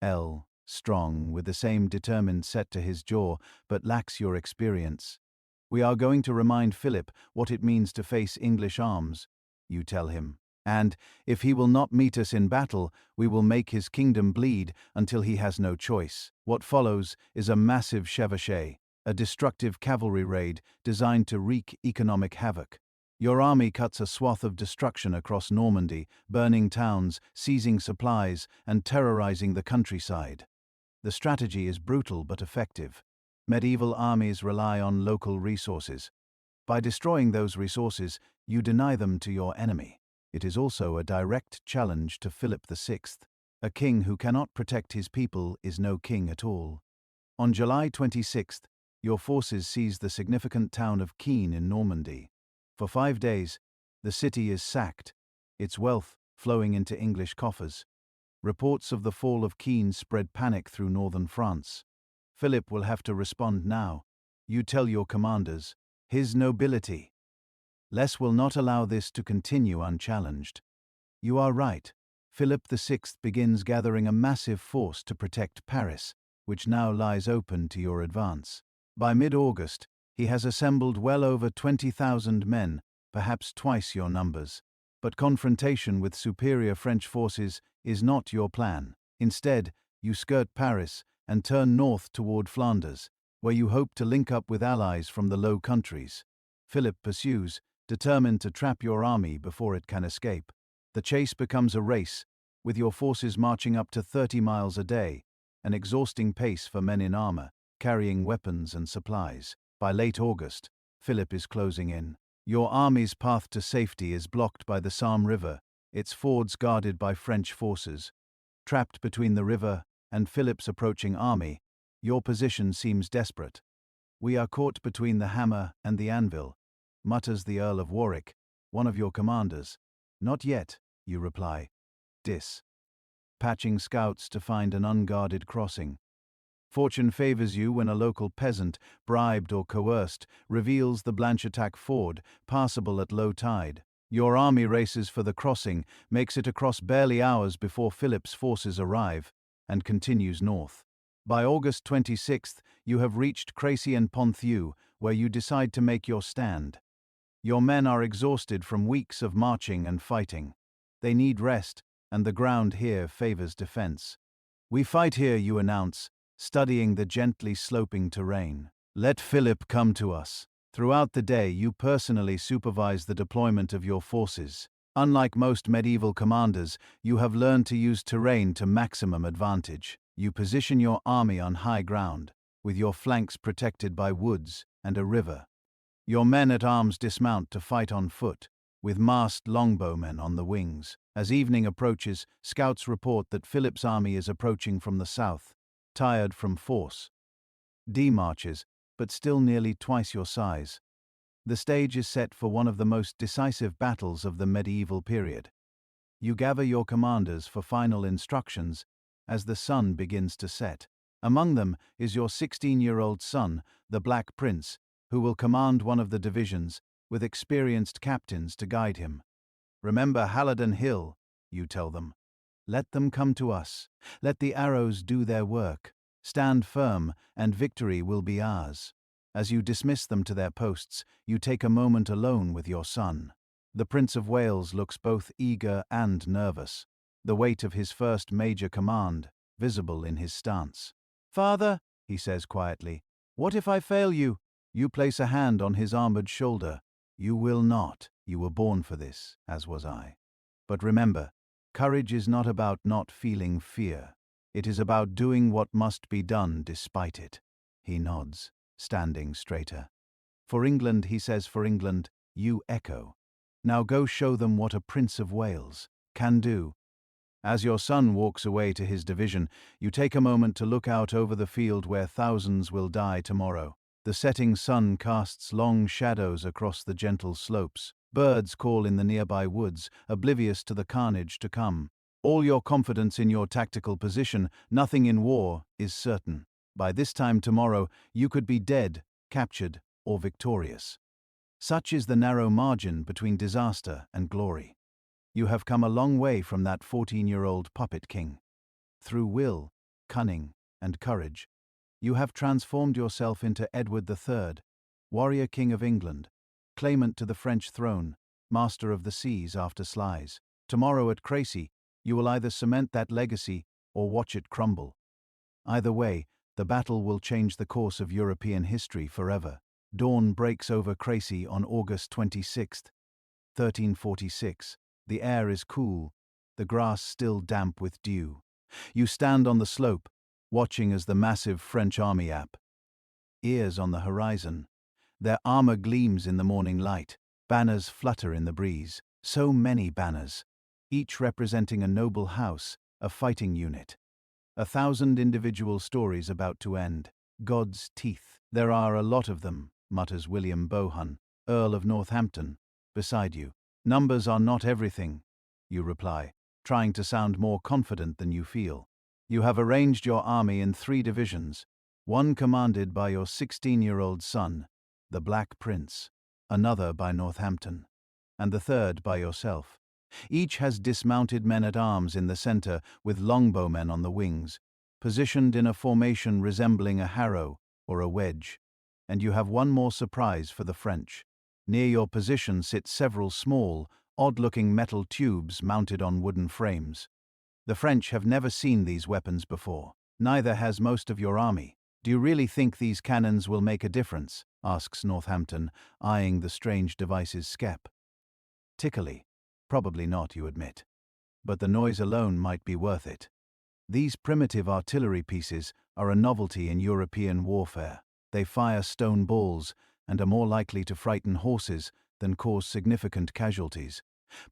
L. Strong, with the same determined set to his jaw, but lacks your experience. We are going to remind Philip what it means to face English arms, you tell him. And, if he will not meet us in battle, we will make his kingdom bleed until he has no choice. What follows is a massive chevauchée, a destructive cavalry raid designed to wreak economic havoc. Your army cuts a swath of destruction across Normandy, burning towns, seizing supplies, and terrorizing the countryside. The strategy is brutal but effective. Medieval armies rely on local resources. By destroying those resources, you deny them to your enemy. It is also a direct challenge to Philip VI. A king who cannot protect his people is no king at all. On July 26, your forces seize the significant town of Keene in Normandy. For 5 days, the city is sacked, its wealth flowing into English coffers. Reports of the fall of Keene spread panic through northern France. Philip will have to respond now. You tell your commanders, his nobility, Les will not allow this to continue unchallenged. You are right. Philip VI begins gathering a massive force to protect Paris, which now lies open to your advance. By mid-August, he has assembled well over 20,000 men, perhaps twice your numbers. But confrontation with superior French forces is not your plan. Instead, you skirt Paris and turn north toward Flanders, where you hope to link up with allies from the Low Countries. Philip pursues, determined to trap your army before it can escape. The chase becomes a race, with your forces marching up to 30 miles a day, an exhausting pace for men in armor, carrying weapons and supplies. By late August, Philip is closing in. Your army's path to safety is blocked by the Somme River, its fords guarded by French forces. Trapped between the river and Philip's approaching army, your position seems desperate. "We are caught between the hammer and the anvil," mutters the Earl of Warwick, one of your commanders. "Not yet," you reply. Patching scouts to find an unguarded crossing. Fortune favors you when a local peasant, bribed or coerced, reveals the Blanchetaque ford, passable at low tide. Your army races for the crossing, makes it across barely hours before Philip's forces arrive, and continues north. By August 26th, you have reached Crécy and Poitiers, where you decide to make your stand. Your men are exhausted from weeks of marching and fighting. They need rest, and the ground here favors defense. "We fight here," you announce, studying the gently sloping terrain. "Let Philip come to us." Throughout the day, you personally supervise the deployment of your forces. Unlike most medieval commanders, you have learned to use terrain to maximum advantage. You position your army on high ground, with your flanks protected by woods and a river. Your men-at-arms dismount to fight on foot, with masked longbowmen on the wings. As evening approaches, scouts report that Philip's army is approaching from the south, tired from force. Demarches, but still nearly twice your size. The stage is set for one of the most decisive battles of the medieval period. You gather your commanders for final instructions as the sun begins to set. Among them is your 16-year-old son, the Black Prince, who will command one of the divisions, with experienced captains to guide him. "Remember Halidon Hill," you tell them. "Let them come to us. Let the arrows do their work. Stand firm, and victory will be ours." As you dismiss them to their posts, you take a moment alone with your son. The Prince of Wales looks both eager and nervous, the weight of his first major command visible in his stance. "Father," he says quietly, "what if I fail you?" You place a hand on his armored shoulder. "You will not. You were born for this, as was I. But remember, courage is not about not feeling fear. It is about doing what must be done despite it." He nods, standing straighter. "For England," he says, "for England," you echo. "Now go show them what a Prince of Wales can do." As your son walks away to his division, you take a moment to look out over the field where thousands will die tomorrow. The setting sun casts long shadows across the gentle slopes. Birds call in the nearby woods, oblivious to the carnage to come. All your confidence in your tactical position, nothing in war, is certain. By this time tomorrow, you could be dead, captured, or victorious. Such is the narrow margin between disaster and glory. You have come a long way from that 14-year-old puppet king. Through will, cunning, and courage, you have transformed yourself into Edward III, warrior king of England, claimant to the French throne, master of the seas after Sluys. Tomorrow at Crécy, you will either cement that legacy or watch it crumble. Either way, the battle will change the course of European history forever. Dawn breaks over Crécy on August 26, 1346. The air is cool, the grass still damp with dew. You stand on the slope, watching as the massive French army appears on the horizon. Their armor gleams in the morning light. Banners flutter in the breeze. So many banners, each representing a noble house, a fighting unit. 1,000 individual stories about to end. God's teeth. "There are a lot of them," mutters William Bohun, Earl of Northampton, beside you. "Numbers are not everything," you reply, trying to sound more confident than you feel. You have arranged your army in 3 divisions, one commanded by your 16-year-old son, the Black Prince. another by Northampton, and the third by yourself. Each has dismounted men-at-arms in the center with longbowmen on the wings, positioned in a formation resembling a harrow or a wedge. And you have one more surprise for the French. Near your position sit several small, odd-looking metal tubes mounted on wooden frames. The French have never seen these weapons before. Neither has most of your army. Do you really think these cannons will make a difference? Asks Northampton, eyeing the strange devices skeptically. Probably not, you admit. But the noise alone might be worth it. These primitive artillery pieces are a novelty in European warfare. They fire stone balls and are more likely to frighten horses than cause significant casualties.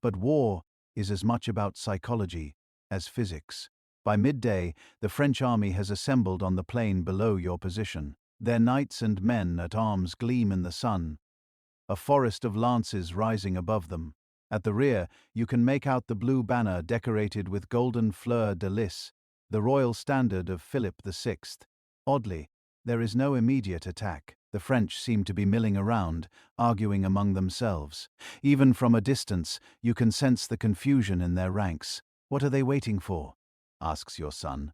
But war is as much about psychology as physics. By midday, the French army has assembled on the plain below your position. Their knights and men at arms gleam in the sun, a forest of lances rising above them. At the rear, you can make out the blue banner decorated with golden fleur-de-lis, the royal standard of Philip VI. Oddly, there is no immediate attack. The French seem to be milling around, arguing among themselves. Even from a distance, you can sense the confusion in their ranks. What are they waiting for? Asks your son,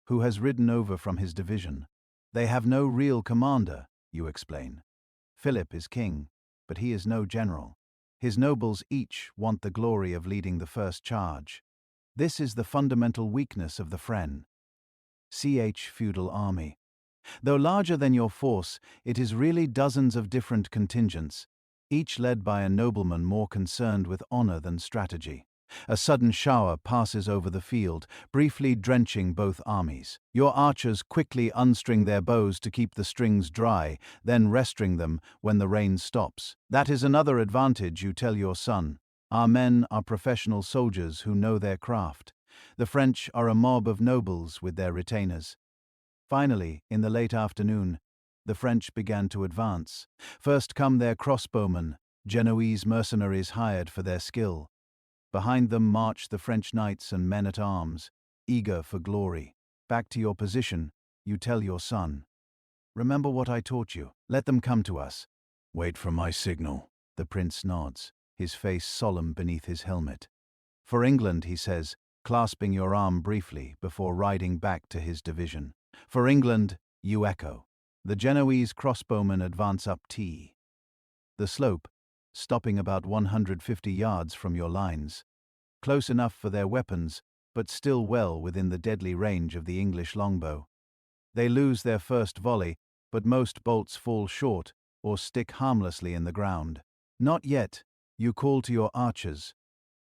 who has ridden over from his division. They have no real commander, you explain. Philip is king, but he is no general. His nobles each want the glory of leading the first charge. This is the fundamental weakness of the feudal army. Though larger than your force, it is really dozens of different contingents, each led by a nobleman more concerned with honor than strategy. A sudden shower passes over the field, briefly drenching both armies. Your archers quickly unstring their bows to keep the strings dry, then restring them when the rain stops. That is another advantage, you tell your son. Our men are professional soldiers who know their craft. The French are a mob of nobles with their retainers. Finally, in the late afternoon, the French began to advance. First come their crossbowmen, Genoese mercenaries hired for their skill. Behind them march the French knights and men-at-arms, eager for glory. Back to your position, you tell your son. Remember what I taught you. Let them come to us. Wait for my signal. The prince nods, his face solemn beneath his helmet. For England, he says, clasping your arm briefly before riding back to his division. For England, you echo. The Genoese crossbowmen advance up the slope, stopping about 150 yards from your lines. Close enough for their weapons, but still well within the deadly range of the English longbow. They lose their first volley, but most bolts fall short or stick harmlessly in the ground. Not yet, you call to your archers,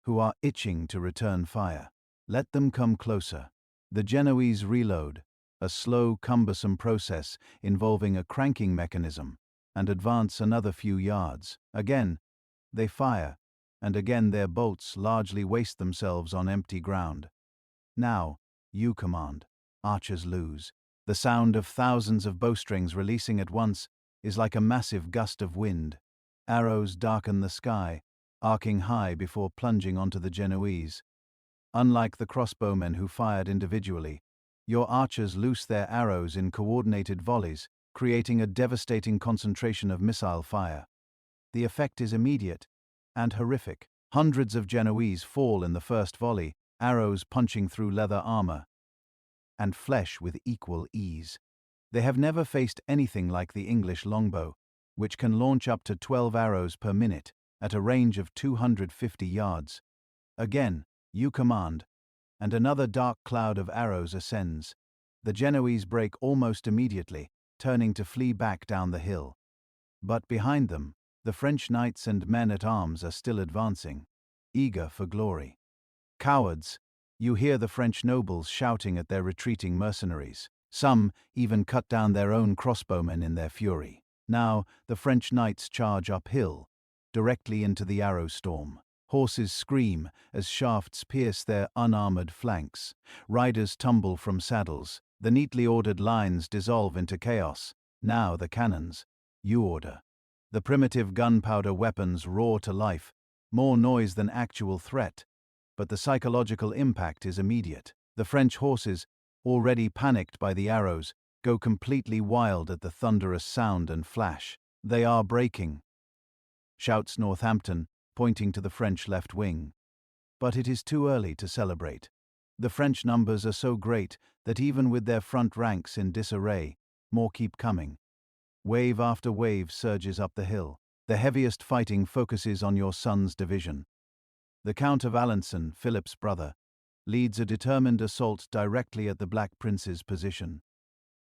who are itching to return fire. Let them come closer. The Genoese reload, a slow, cumbersome process involving a cranking mechanism, and advance another few yards. Again, they fire, and again their bolts largely waste themselves on empty ground. Now, you command. Archers lose. The sound of thousands of bowstrings releasing at once is like a massive gust of wind. Arrows darken the sky, arcing high before plunging onto the Genoese. Unlike the crossbowmen who fired individually, your archers loose their arrows in coordinated volleys, creating a devastating concentration of missile fire. The effect is immediate and horrific. Hundreds of Genoese fall in the first volley, arrows punching through leather armor and flesh with equal ease. They have never faced anything like the English longbow, which can launch up to 12 arrows per minute at a range of 250 yards. Again, you command, and another dark cloud of arrows ascends. The Genoese break almost immediately, turning to flee back down the hill. But behind them, the French knights and men-at-arms are still advancing, eager for glory. Cowards, you hear the French nobles shouting at their retreating mercenaries. Some even cut down their own crossbowmen in their fury. Now, the French knights charge uphill, directly into the arrow storm. Horses scream as shafts pierce their unarmored flanks. Riders tumble from saddles. The neatly ordered lines dissolve into chaos. Now the cannons. You order. The primitive gunpowder weapons roar to life, more noise than actual threat. But the psychological impact is immediate. The French horses, already panicked by the arrows, go completely wild at the thunderous sound and flash. They are breaking. shouts Northampton, pointing to the French left wing. But it is too early to celebrate. The French numbers are so great that even with their front ranks in disarray, more keep coming. Wave after wave surges up the hill. The heaviest fighting focuses on your son's division. The Count of Alençon, Philip's brother, leads a determined assault directly at the Black Prince's position.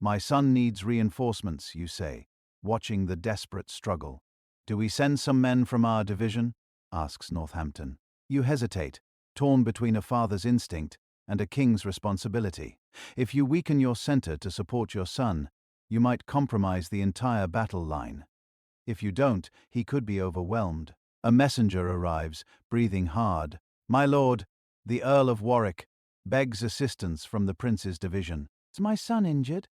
My son needs reinforcements, you say, watching the desperate struggle. Do we send some men from our division? Asks Northampton. You hesitate, torn between a father's instinct and a king's responsibility. If you weaken your center to support your son, you might compromise the entire battle line. If you don't, he could be overwhelmed. A messenger arrives, breathing hard. My lord, the Earl of Warwick, begs assistance from the prince's division. Is my son injured?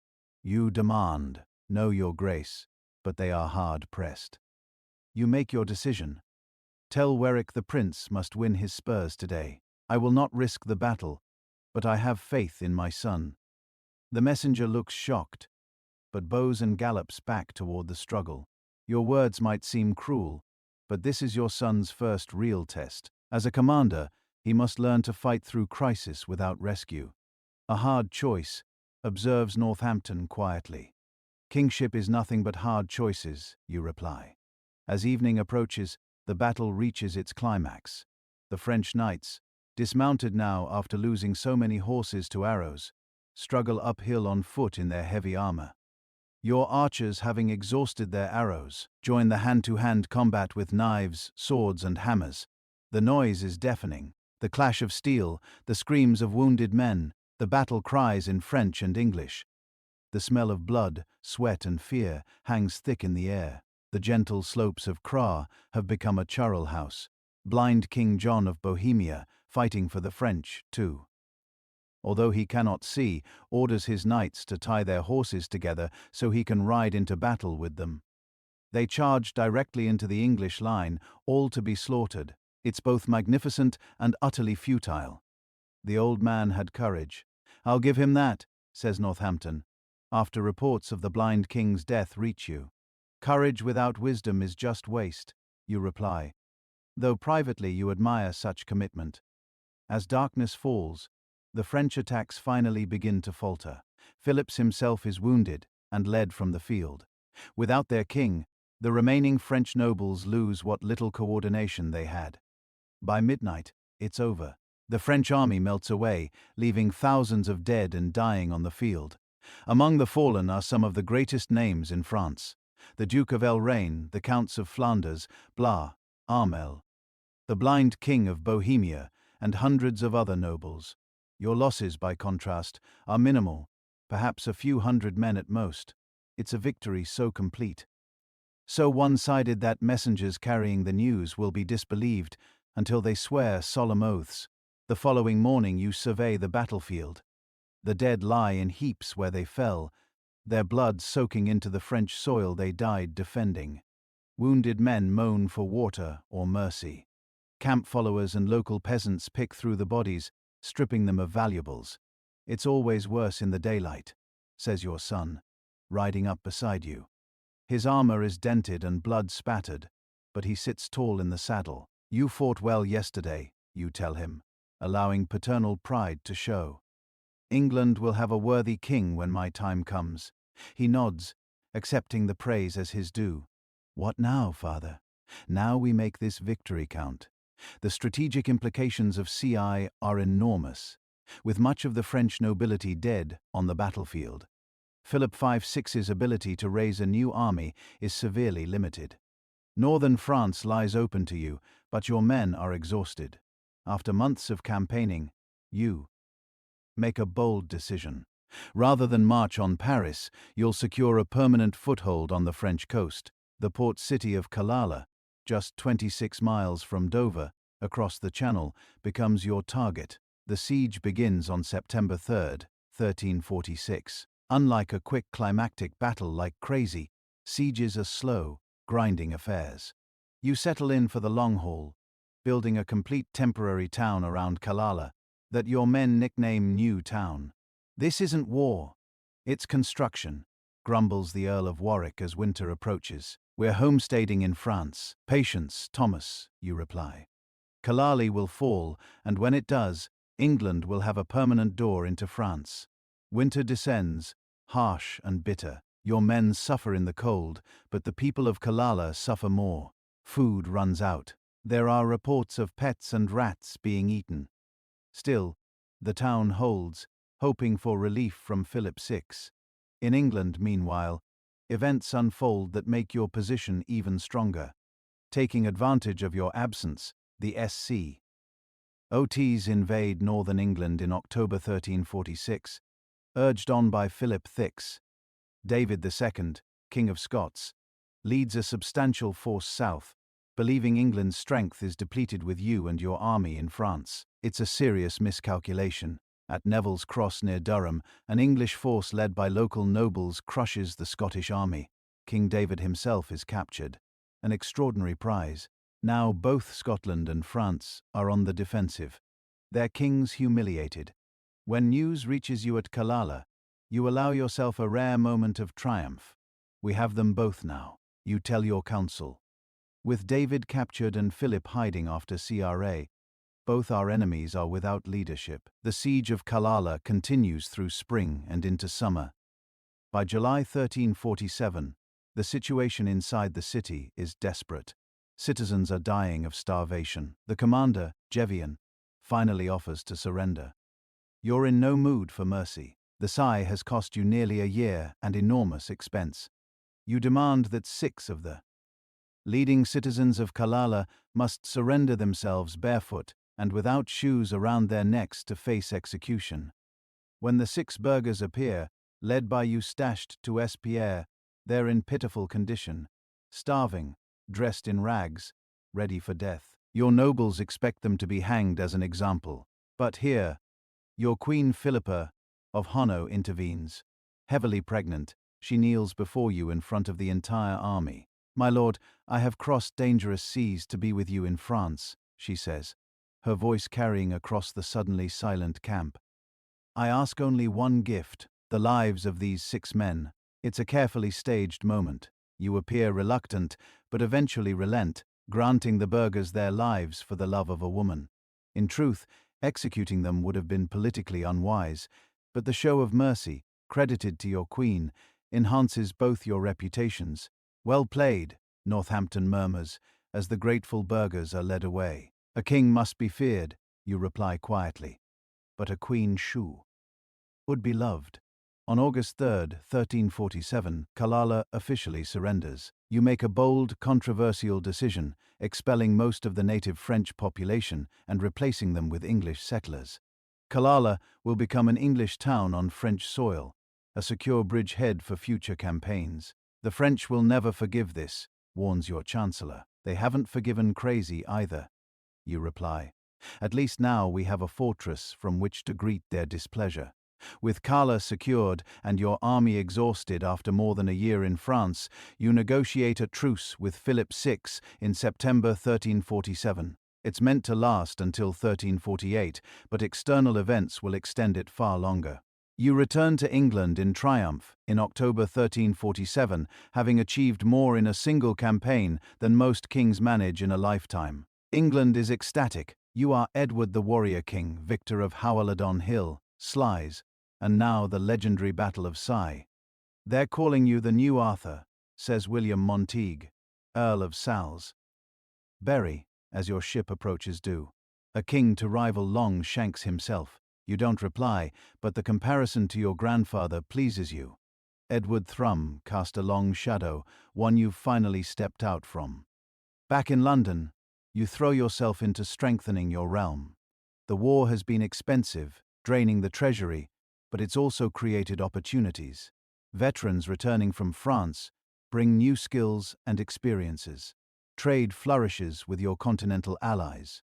You demand, no, your grace, but they are hard pressed. You make your decision. Tell Warwick the prince must win his spurs today. I will not risk the battle, but I have faith in my son. The messenger looks shocked, but bows and gallops back toward the struggle. Your words might seem cruel, but this is your son's first real test. As a commander, he must learn to fight through crisis without rescue. A hard choice, observes Northampton quietly. Kingship is nothing but hard choices, you reply. As evening approaches, the battle reaches its climax. The French knights, dismounted now after losing so many horses to arrows, struggle uphill on foot in their heavy armor. Your archers, having exhausted their arrows, join the hand-to-hand combat with knives, swords, and hammers. The noise is deafening. The clash of steel, the screams of wounded men, the battle cries in French and English. The smell of blood, sweat, and fear hangs thick in the air. The gentle slopes of Crécy have become a charnel house. Blind King John of Bohemia, fighting for the French, too. Although he cannot see, orders his knights to tie their horses together so he can ride into battle with them. They charge directly into the English line, all to be slaughtered. It's both magnificent and utterly futile. The old man had courage. I'll give him that, says Northampton, after reports of the blind king's death reach you. Courage without wisdom is just waste, you reply, though privately you admire such commitment. As darkness falls, the French attacks finally begin to falter. Philip himself is wounded and led from the field. Without their king, the remaining French nobles lose what little coordination they had. By midnight, it's over. The French army melts away, leaving thousands of dead and dying on the field. Among the fallen are some of the greatest names in France. The Duke of Lorraine, the Counts of Flanders, Blois, Armel, the blind King of Bohemia, and hundreds of other nobles. Your losses, by contrast, are minimal, perhaps a few hundred men at most. It's a victory so complete, so one-sided that messengers carrying the news will be disbelieved until they swear solemn oaths. The following morning you survey the battlefield. The dead lie in heaps where they fell, their blood soaking into the French soil they died defending. Wounded men moan for water or mercy. Camp followers and local peasants pick through the bodies, stripping them of valuables. It's always worse in the daylight, says your son, riding up beside you. His armor is dented and blood spattered, but he sits tall in the saddle. You fought well yesterday, you tell him, allowing paternal pride to show. England will have a worthy king when my time comes. He nods, accepting the praise as his due. What now, father? Now we make this victory count. The strategic implications of CI are enormous, with much of the French nobility dead on the battlefield. Philip V/6's ability to raise a new army is severely limited. Northern France lies open to you, but your men are exhausted. After months of campaigning, you make a bold decision. Rather than march on Paris, you'll secure a permanent foothold on the French coast. The port city of Calais, just 26 miles from Dover, across the Channel, becomes your target. The siege begins on September 3, 1346. Unlike a quick climactic battle like Crécy, sieges are slow, grinding affairs. You settle in for the long haul, building a complete temporary town around Calais that your men nickname New Town. This isn't war, it's construction, grumbles the Earl of Warwick as winter approaches. "We're homesteading in France." "Patience, Thomas," you reply. "Killala will fall, and when it does, England will have a permanent door into France." Winter descends, harsh and bitter. Your men suffer in the cold, but the people of Killala suffer more. Food runs out. There are reports of pets and rats being eaten. Still, the town holds, hoping for relief from Philip VI. In England, meanwhile, events unfold that make your position even stronger. Taking advantage of your absence, the SCOTs invade northern England in October 1346, urged on by Philip VI. David II, King of Scots, leads a substantial force south, believing England's strength is depleted with you and your army in France. It's a serious miscalculation. At Neville's Cross near Durham, an English force led by local nobles crushes the Scottish army. King David himself is captured. An extraordinary prize. Now both Scotland and France are on the defensive. Their kings humiliated. When news reaches you at Killala, you allow yourself a rare moment of triumph. "We have them both now," you tell your council. With David captured and Philip hiding after CRA, both our enemies are without leadership. The siege of Killala continues through spring and into summer. By July 1347, the situation inside the city is desperate. Citizens are dying of starvation. The commander, Jevian, finally offers to surrender. You're in no mood for mercy. The sigh has cost you nearly a year and enormous expense. You demand that 6 of the leading citizens of Killala must surrender themselves barefoot and without shoes around their necks to face execution. When the 6 burghers appear, led by Eustache to Espierre, they're in pitiful condition, starving, dressed in rags, ready for death. Your nobles expect them to be hanged as an example. But here, your Queen Philippa of Hanau intervenes. Heavily pregnant, she kneels before you in front of the entire army. "My lord, I have crossed dangerous seas to be with you in France," she says, her voice carrying across the suddenly silent camp. "I ask only one gift, the lives of these 6 men. It's a carefully staged moment. You appear reluctant, but eventually relent, granting the burghers their lives for the love of a woman. In truth, executing them would have been politically unwise, but the show of mercy, credited to your queen, enhances both your reputations. Well played," Northampton murmurs, as the grateful burghers are led away. "A king must be feared," you reply quietly, "but a queen would be loved." On August 3, 1347, Killala officially surrenders. You make a bold, controversial decision, expelling most of the native French population and replacing them with English settlers. Killala will become an English town on French soil, a secure bridgehead for future campaigns. "The French will never forgive this," warns your chancellor. "They haven't forgiven Crécy either," you reply. "At least now we have a fortress from which to greet their displeasure." With Killala secured and your army exhausted after more than a year in France, you negotiate a truce with Philip VI in September 1347. It's meant to last until 1348, but external events will extend it far longer. You return to England in triumph in October 1347, having achieved more in a single campaign than most kings manage in a lifetime. England is ecstatic. You are Edward the Warrior King, victor of Halidon Hill, Sluys, and now the legendary Battle of Sluys. "They're calling you the new Arthur," says William Montague, Earl of Salisbury, as your ship approaches due. A king to rival Longshanks himself. You don't reply, but the comparison to your grandfather pleases you. Edward Thrum cast a long shadow, one you've finally stepped out from. Back in London, you throw yourself into strengthening your realm. The war has been expensive, draining the treasury, but it's also created opportunities. Veterans returning from France bring new skills and experiences. Trade flourishes with your continental allies.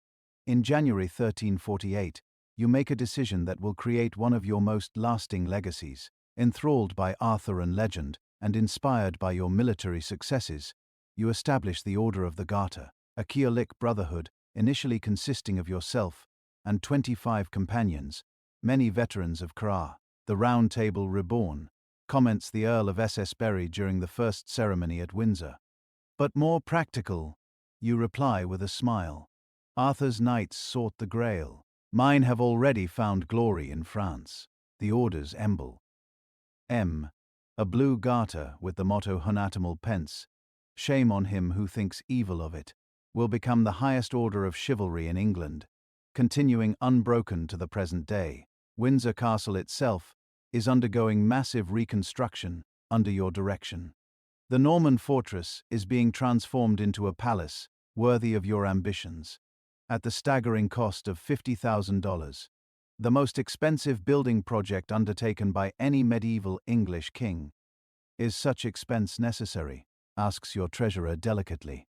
In January 1348, you make a decision that will create one of your most lasting legacies. Enthralled by Arthur and legend, and inspired by your military successes, you establish the Order of the Garter, a Catholic brotherhood initially consisting of yourself and 25 companions, many veterans of Crécy. "The Round Table reborn," comments the Earl of Salisbury during the first ceremony at Windsor. But more practical, you reply with a smile. Arthur's knights sought the Grail. Mine have already found glory in France. The order's emblem. M. A blue garter with the motto Honatimal Pence. Shame on him who thinks evil of it. Will become the highest order of chivalry in England, continuing unbroken to the present day. Windsor Castle itself is undergoing massive reconstruction under your direction. The Norman fortress is being transformed into a palace worthy of your ambitions, at the staggering cost of $50,000. The most expensive building project undertaken by any medieval English king. Is such expense necessary? Asks your treasurer delicately.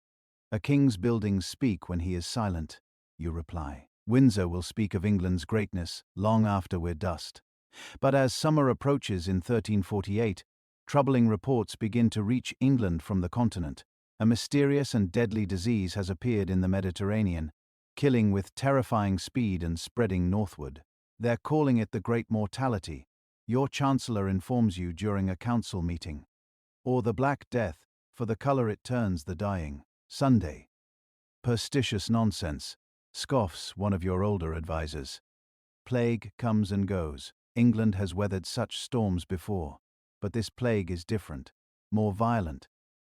A king's buildings speak when he is silent, you reply. Windsor will speak of England's greatness long after we're dust. But as summer approaches in 1348, troubling reports begin to reach England from the continent. A mysterious and deadly disease has appeared in the Mediterranean, killing with terrifying speed and spreading northward. They're calling it the Great Mortality. Your chancellor informs you during a council meeting. Or the Black Death, for the color it turns the dying. Sunday. Superstitious nonsense, scoffs one of your older advisers. Plague comes and goes. England has weathered such storms before, but this plague is different, more violent,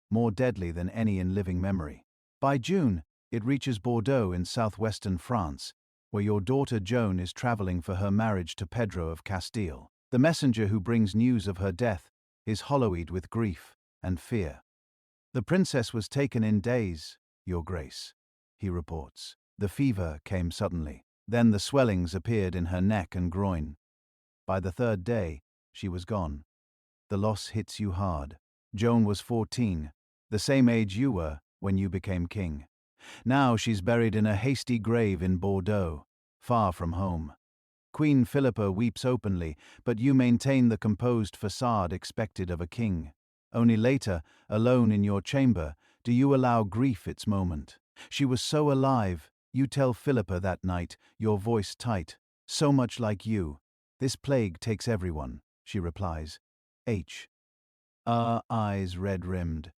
more deadly than any in living memory. By June, it reaches Bordeaux in southwestern France, where your daughter Joan is traveling for her marriage to Pedro of Castile. The messenger who brings news of her death is hollow-eyed with grief and fear. The princess was taken in days, Your Grace, he reports. The fever came suddenly. Then the swellings appeared in her neck and groin. By the third day, she was gone. The loss hits you hard. Joan was 14, the same age you were when you became king. Now she's buried in a hasty grave in Bordeaux, far from home. Queen Philippa weeps openly, but you maintain the composed facade expected of a king. Only later, alone in your chamber, do you allow grief its moment. She was so alive, you tell Philippa that night, your voice tight. So much like you. This plague takes everyone, she replies. Eyes red-rimmed.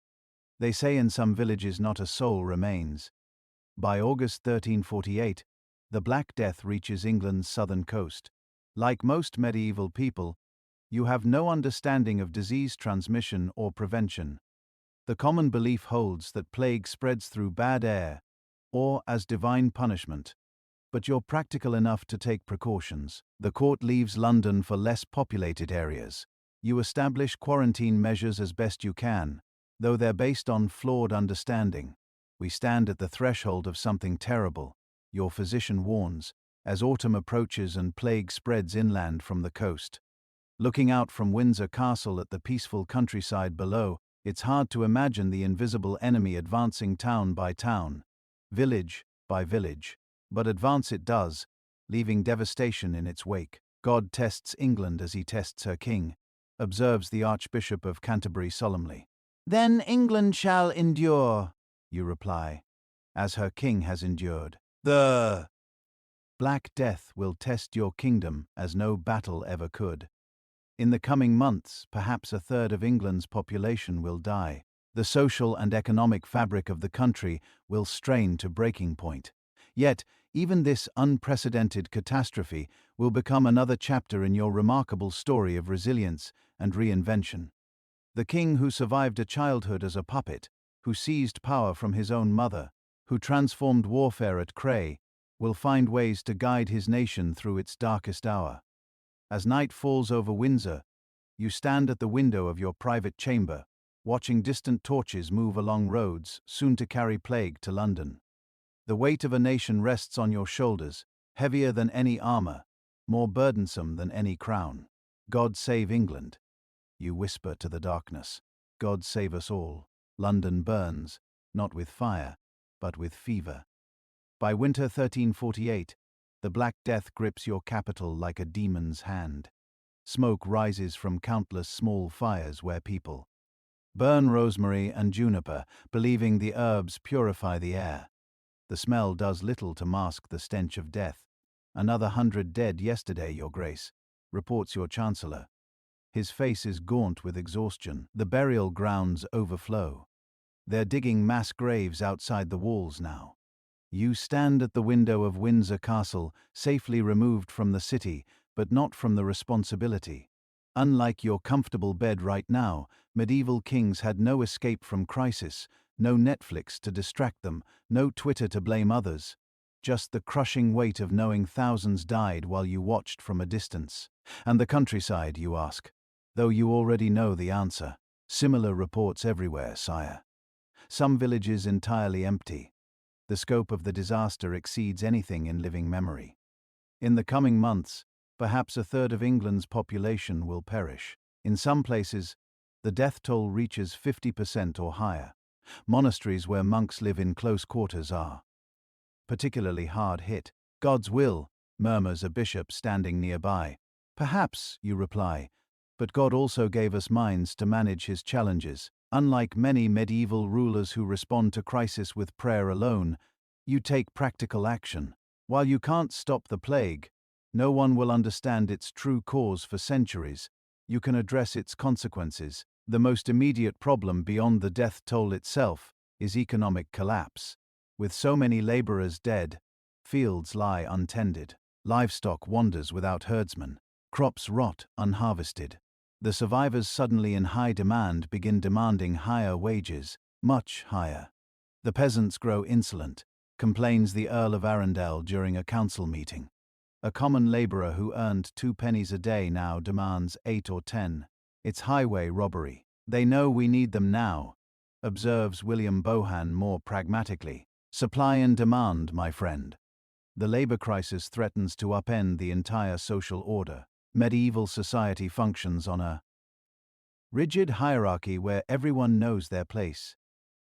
They say in some villages not a soul remains. By August 1348, the Black Death reaches England's southern coast. Like most medieval people, you have no understanding of disease transmission or prevention. The common belief holds that plague spreads through bad air, or as divine punishment. But you're practical enough to take precautions. The court leaves London for less populated areas. You establish quarantine measures as best you can, though they're based on flawed understanding. We stand at the threshold of something terrible, your physician warns, as autumn approaches and plague spreads inland from the coast. Looking out from Windsor Castle at the peaceful countryside below, it's hard to imagine the invisible enemy advancing town by town, village by village. But advance it does, leaving devastation in its wake. God tests England as he tests her king, observes the Archbishop of Canterbury solemnly. Then England shall endure, you reply, as her king has endured. The Black Death will test your kingdom as no battle ever could. In the coming months, perhaps a third of England's population will die. The social and economic fabric of the country will strain to breaking point. Yet, even this unprecedented catastrophe will become another chapter in your remarkable story of resilience and reinvention. The king who survived a childhood as a puppet, who seized power from his own mother, who transformed warfare at Crécy, will find ways to guide his nation through its darkest hour. As night falls over Windsor, you stand at the window of your private chamber, watching distant torches move along roads soon to carry plague to London. The weight of a nation rests on your shoulders, heavier than any armor, more burdensome than any crown. God save England, you whisper to the darkness. God save us all. London burns, not with fire, but with fever. By winter 1348, the Black Death grips your capital like a demon's hand. Smoke rises from countless small fires where people burn rosemary and juniper, believing the herbs purify the air. The smell does little to mask the stench of death. Another 100 dead yesterday, Your Grace, reports your chancellor. His face is gaunt with exhaustion. The burial grounds overflow. They're digging mass graves outside the walls now. You stand at the window of Windsor Castle, safely removed from the city, but not from the responsibility. Unlike your comfortable bed right now, medieval kings had no escape from crisis, no Netflix to distract them, no Twitter to blame others. Just the crushing weight of knowing thousands died while you watched from a distance. And the countryside, you ask? Though you already know the answer. Similar reports everywhere, sire. Some villages entirely empty. The scope of the disaster exceeds anything in living memory. In the coming months, perhaps a third of England's population will perish. In some places, the death toll reaches 50% or higher. Monasteries where monks live in close quarters are particularly hard hit. God's will, murmurs a bishop standing nearby. Perhaps, you reply, but God also gave us minds to manage his challenges. Unlike many medieval rulers who respond to crisis with prayer alone, you take practical action. While you can't stop the plague, no one will understand its true cause for centuries. You can address its consequences. The most immediate problem beyond the death toll itself is economic collapse. With so many laborers dead, fields lie untended. Livestock wanders without herdsmen. Crops rot unharvested. The survivors, suddenly in high demand, begin demanding higher wages, much higher. The peasants grow insolent, complains the Earl of Arundel during a council meeting. A common laborer who earned 2 pennies a day now demands 8 or 10. It's highway robbery. They know we need them now, observes William Bohan more pragmatically. Supply and demand, my friend. The labor crisis threatens to upend the entire social order. Medieval society functions on a rigid hierarchy where everyone knows their place.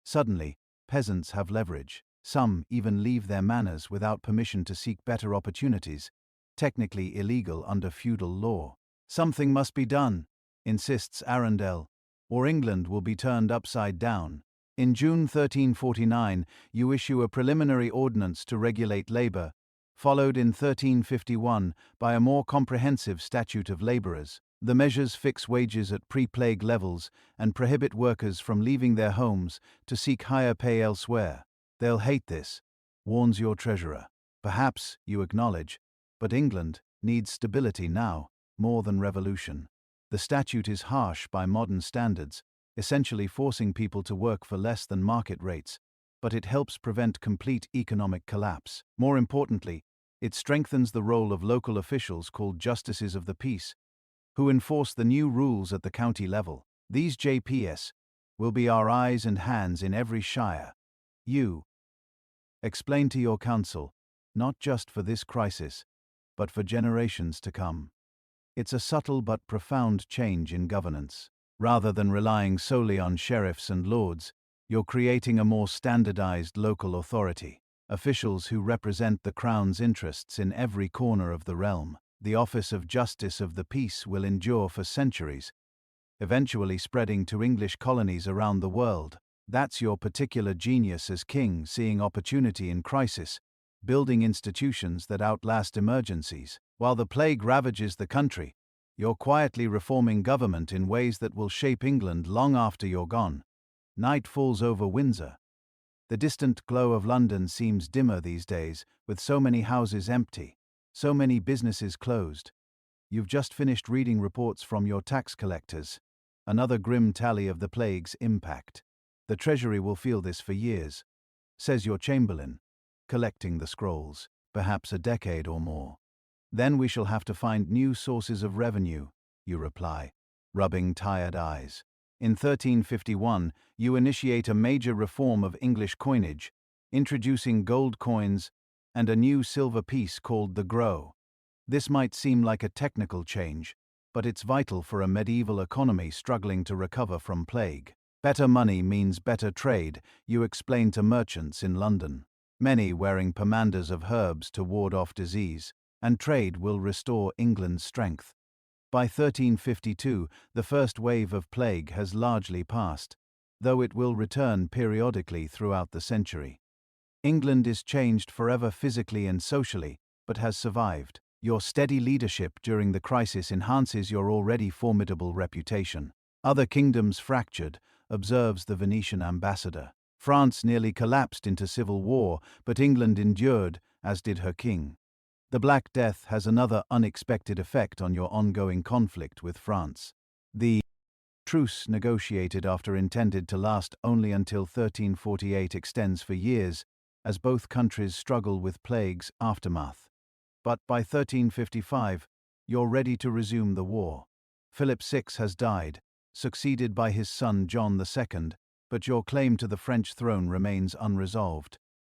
Suddenly, peasants have leverage. Some even leave their manors without permission to seek better opportunities, technically illegal under feudal law. Something must be done, insists Arundel, or England will be turned upside down. In June 1349, you issue a preliminary ordinance to regulate labor, followed in 1351 by a more comprehensive statute of laborers. The measures fix wages at pre-plague levels and prohibit workers from leaving their homes to seek higher pay elsewhere. They'll hate this, warns your treasurer. Perhaps, you acknowledge, but England needs stability now, more than revolution. The statute is harsh by modern standards, essentially forcing people to work for less than market rates, but it helps prevent complete economic collapse. More importantly, it strengthens the role of local officials called justices of the peace, who enforce the new rules at the county level. These JPS will be our eyes and hands in every shire. You explain to your council, not just for this crisis, but for generations to come. It's a subtle but profound change in governance. Rather than relying solely on sheriffs and lords, you're creating a more standardized local authority. Officials who represent the Crown's interests in every corner of the realm. The office of Justice of the Peace will endure for centuries, eventually spreading to English colonies around the world. That's your particular genius as king, seeing opportunity in crisis, building institutions that outlast emergencies. While the plague ravages the country, you're quietly reforming government in ways that will shape England long after you're gone. Night falls over Windsor. The distant glow of London seems dimmer these days, with so many houses empty, so many businesses closed. You've just finished reading reports from your tax collectors. Another grim tally of the plague's impact. The Treasury will feel this for years, says your Chamberlain, collecting the scrolls, perhaps a decade or more. Then we shall have to find new sources of revenue, you reply, rubbing tired eyes. In 1351, you initiate a major reform of English coinage, introducing gold coins and a new silver piece called the grow. This might seem like a technical change, but it's vital for a medieval economy struggling to recover from plague. Better money means better trade, you explain to merchants in London. Many wearing pomanders of herbs to ward off disease, and trade will restore England's strength. By 1352, the first wave of plague has largely passed, though it will return periodically throughout the century. England is changed forever physically and socially, but has survived. Your steady leadership during the crisis enhances your already formidable reputation. Other kingdoms fractured, observes the Venetian ambassador. France nearly collapsed into civil war, but England endured, as did her king. The Black Death has another unexpected effect on your ongoing conflict with France. The truce negotiated after intended to last only until 1348 extends for years, as both countries struggle with plague's aftermath. But by 1355, you're ready to resume the war. Philip VI has died, succeeded by his son John II, but your claim to the French throne remains unresolved.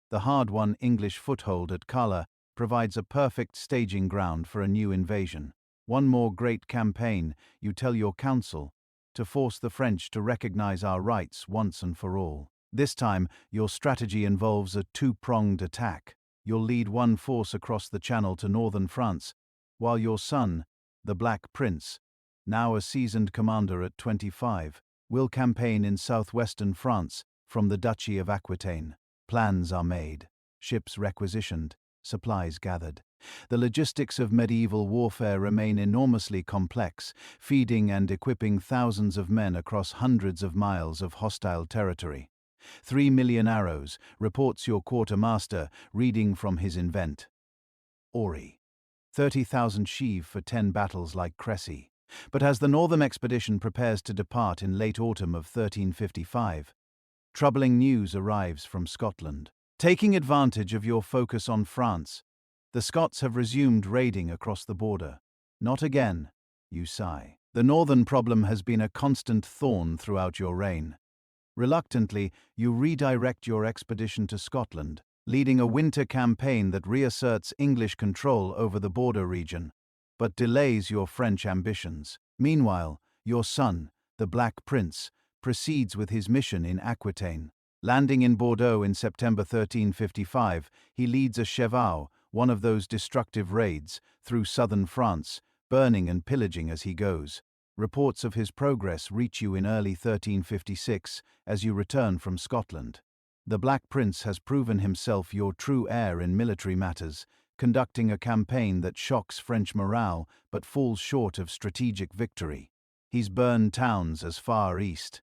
The hard-won English foothold at Calais provides a perfect staging ground for a new invasion. One more great campaign, you tell your council, to force the French to recognize our rights once and for all. This time, your strategy involves a two-pronged attack. You'll lead one force across the Channel to northern France, while your son, the Black Prince, now a seasoned commander at 25, will campaign in southwestern France from the Duchy of Aquitaine. Plans are made, ships requisitioned, supplies gathered. The logistics of medieval warfare remain enormously complex, feeding and equipping thousands of men across hundreds of miles of hostile territory. 3 million arrows, reports your quartermaster, reading from his invent. Ori. 30,000 sheave for 10 battles like Crécy. But as the northern expedition prepares to depart in late autumn of 1355, troubling news arrives from Scotland. Taking advantage of your focus on France, the Scots have resumed raiding across the border. Not again, you sigh. The northern problem has been a constant thorn throughout your reign. Reluctantly, you redirect your expedition to Scotland, leading a winter campaign that reasserts English control over the border region, but delays your French ambitions. Meanwhile, your son, the Black Prince, proceeds with his mission in Aquitaine. Landing in Bordeaux in September 1355, he leads a chevauchée, one of those destructive raids, through southern France, burning and pillaging as he goes. Reports of his progress reach you in early 1356 as you return from Scotland. The Black Prince has proven himself your true heir in military matters, conducting a campaign that shocks French morale but falls short of strategic victory. He's burned towns as far east.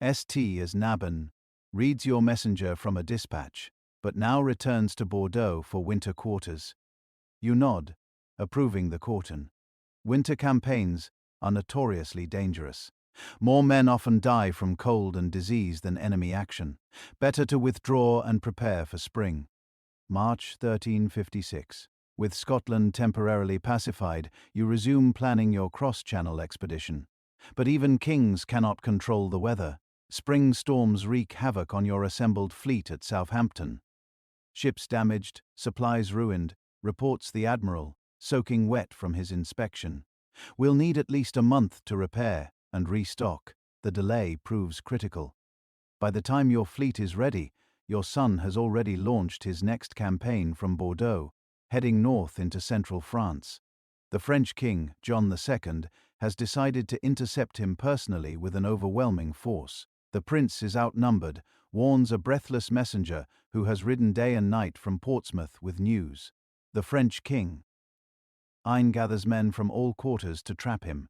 St. as Narbonne, reads your messenger from a dispatch, but now returns to Bordeaux for winter quarters. You nod, approving the caution. Winter campaigns are notoriously dangerous. More men often die from cold and disease than enemy action. Better to withdraw and prepare for spring. March 1356. With Scotland temporarily pacified, you resume planning your cross-channel expedition. But even kings cannot control the weather. Spring storms wreak havoc on your assembled fleet at Southampton. Ships damaged, supplies ruined, reports the admiral, soaking wet from his inspection. We'll need at least a month to repair and restock. The delay proves critical. By the time your fleet is ready, your son has already launched his next campaign from Bordeaux, heading north into central France. The French king, John II, has decided to intercept him personally with an overwhelming force. The prince is outnumbered, warns a breathless messenger who has ridden day and night from Portsmouth with news. The French king gathers men from all quarters to trap him.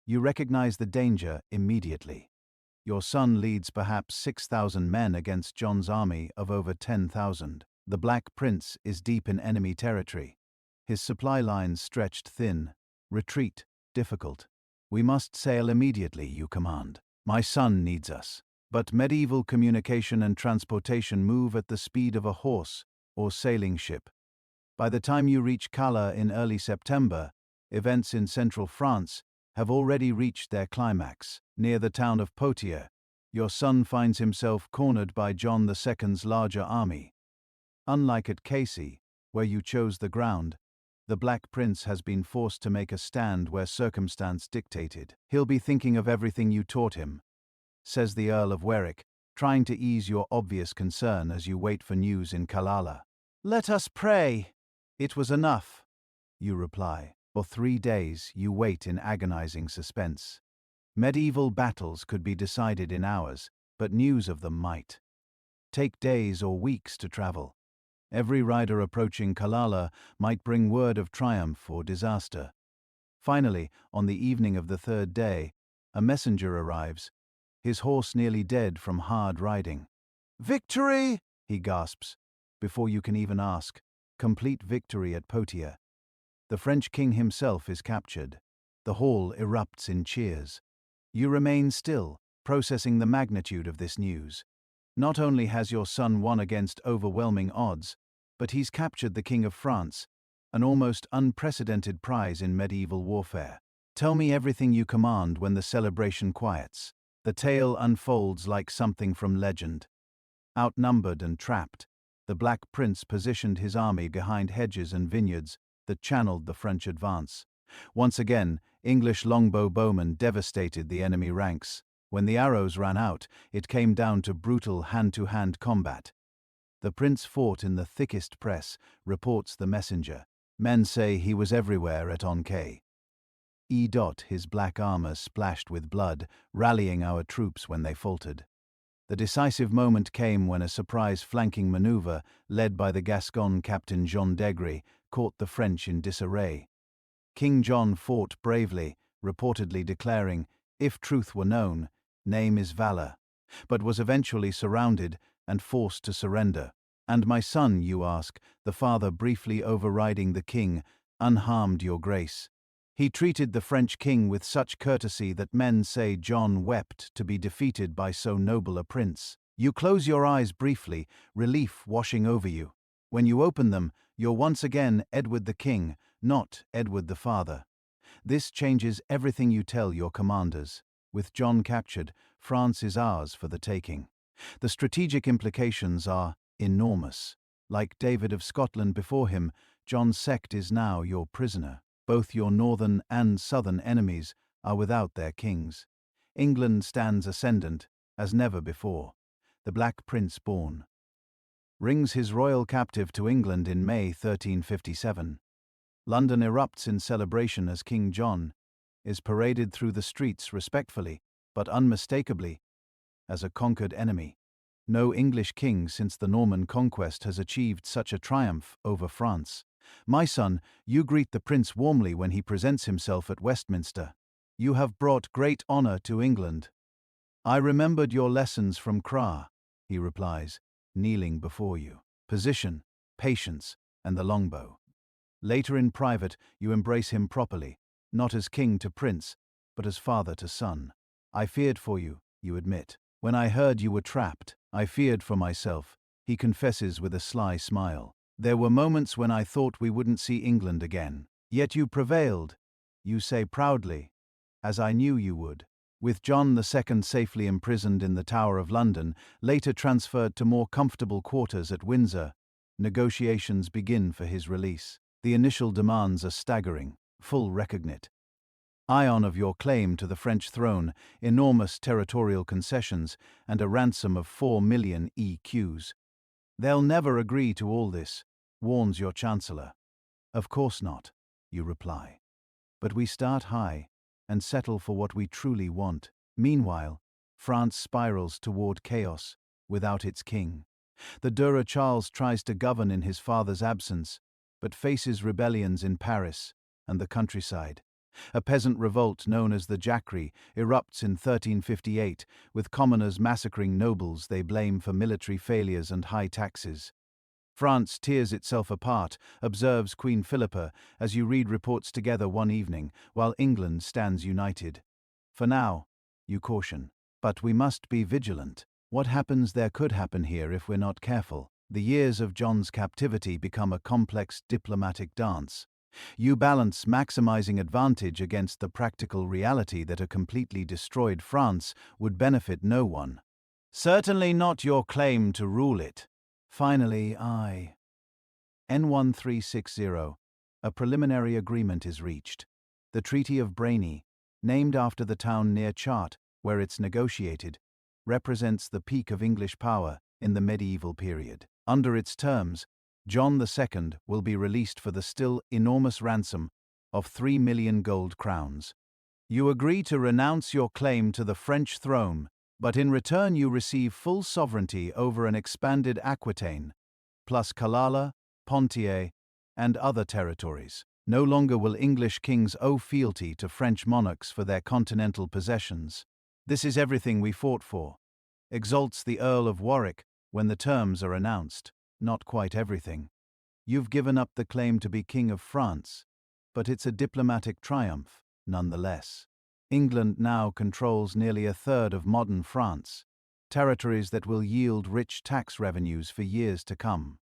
You recognize the danger immediately. Your son leads perhaps 6,000 men against John's army of over 10,000. The Black Prince is deep in enemy territory. His supply lines stretched thin, retreat difficult. We must sail immediately, you command. My son needs us. But medieval communication and transportation move at the speed of a horse or sailing ship. By the time you reach Calais in early September, events in central France have already reached their climax. Near the town of Poitiers, your son finds himself cornered by John II's larger army. Unlike at Crécy, where you chose the ground, the Black Prince has been forced to make a stand where circumstance dictated. He'll be thinking of everything you taught him, says the Earl of Warwick, trying to ease your obvious concern as you wait for news in Calais. Let us pray. It was enough, you reply. For 3 days you wait in agonizing suspense. Medieval battles could be decided in hours, but news of them might take days or weeks to travel. Every rider approaching Calais might bring word of triumph or disaster. Finally, on the evening of the third day, a messenger arrives, his horse nearly dead from hard riding. "Victory!" he gasps, before you can even ask. Complete victory at Poitiers. The French king himself is captured. The hall erupts in cheers. You remain still, processing the magnitude of this news. Not only has your son won against overwhelming odds, but he's captured the King of France, an almost unprecedented prize in medieval warfare. Tell me everything you command when the celebration quiets. The tale unfolds like something from legend. Outnumbered and trapped, the Black Prince positioned his army behind hedges and vineyards that channeled the French advance. Once again, English longbow bowmen devastated the enemy ranks. When the arrows ran out, it came down to brutal hand-to-hand combat. The prince fought in the thickest press, reports the messenger. Men say he was everywhere at Oncay. His black armor splashed with blood, rallying our troops when they faltered. The decisive moment came when a surprise flanking maneuver, led by the Gascon captain Jean d'Aigre, caught the French in disarray. King John fought bravely, reportedly declaring, "If truth were known, name is valor," but was eventually surrounded and forced to surrender. And my son, you ask, the father briefly overriding the king, unharmed, your grace. He treated the French king with such courtesy that men say John wept to be defeated by so noble a prince. You close your eyes briefly, relief washing over you. When you open them, you're once again Edward the king, not Edward the father. This changes everything you tell your commanders. With John captured, France is ours for the taking. The strategic implications are enormous. Like David of Scotland before him, John's sect is now your prisoner. Both your northern and southern enemies are without their kings. England stands ascendant, as never before. The Black Prince born brings his royal captive to England in May 1357. London erupts in celebration as King John is paraded through the streets respectfully, but unmistakably, as a conquered enemy. No English king since the Norman conquest has achieved such a triumph over France. My son, you greet the prince warmly when he presents himself at Westminster. You have brought great honor to England. I remembered your lessons from Crécy, he replies, kneeling before you. Position, patience, and the longbow. Later in private, you embrace him properly, not as king to prince, but as father to son. I feared for you, you admit. When I heard you were trapped, I feared for myself, he confesses with a sly smile. There were moments when I thought we wouldn't see England again. Yet you prevailed, you say proudly, as I knew you would. With John II safely imprisoned in the Tower of London, later transferred to more comfortable quarters at Windsor, negotiations begin for his release. The initial demands are staggering: full recognite ion of your claim to the French throne, enormous territorial concessions, and a ransom of 4 million EQs. They'll never agree to all this, warns your chancellor. Of course not, you reply. But we start high and settle for what we truly want. Meanwhile, France spirals toward chaos without its king. The Durer Charles tries to govern in his father's absence, but faces rebellions in Paris and the countryside. A peasant revolt known as the Jacquerie erupts in 1358, with commoners massacring nobles they blame for military failures and high taxes. France tears itself apart, observes Queen Philippa, as you read reports together one evening, while England stands united. For now, you caution. But we must be vigilant. What happens there could happen here if we're not careful. The years of John's captivity become a complex diplomatic dance. You balance maximizing advantage against the practical reality that a completely destroyed France would benefit no one. Certainly not your claim to rule it. Finally, N1360, a preliminary agreement is reached. The Treaty of Brainy, named after the town near Chartres, where it's negotiated, represents the peak of English power in the medieval period. Under its terms, John II will be released for the still enormous ransom of 3 million gold crowns. You agree to renounce your claim to the French throne, but in return you receive full sovereignty over an expanded Aquitaine, plus Killala, Poitiers, and other territories. No longer will English kings owe fealty to French monarchs for their continental possessions. "This is everything we fought for," exults the Earl of Warwick when the terms are announced. "Not quite everything. You've given up the claim to be King of France, but it's a diplomatic triumph, nonetheless. England now controls nearly a third of modern France, territories that will yield rich tax revenues for years to come.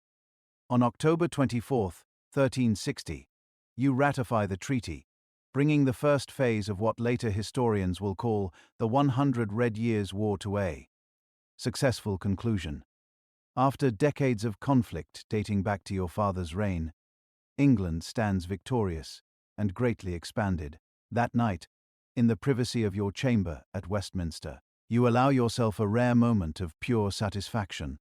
On October 24, 1360, you ratify the treaty, bringing the first phase of what later historians will call the 100 Red Years' War to a successful conclusion. After decades of conflict dating back to your father's reign, England stands victorious and greatly expanded. That night, in the privacy of your chamber at Westminster, you allow yourself a rare moment of pure satisfaction.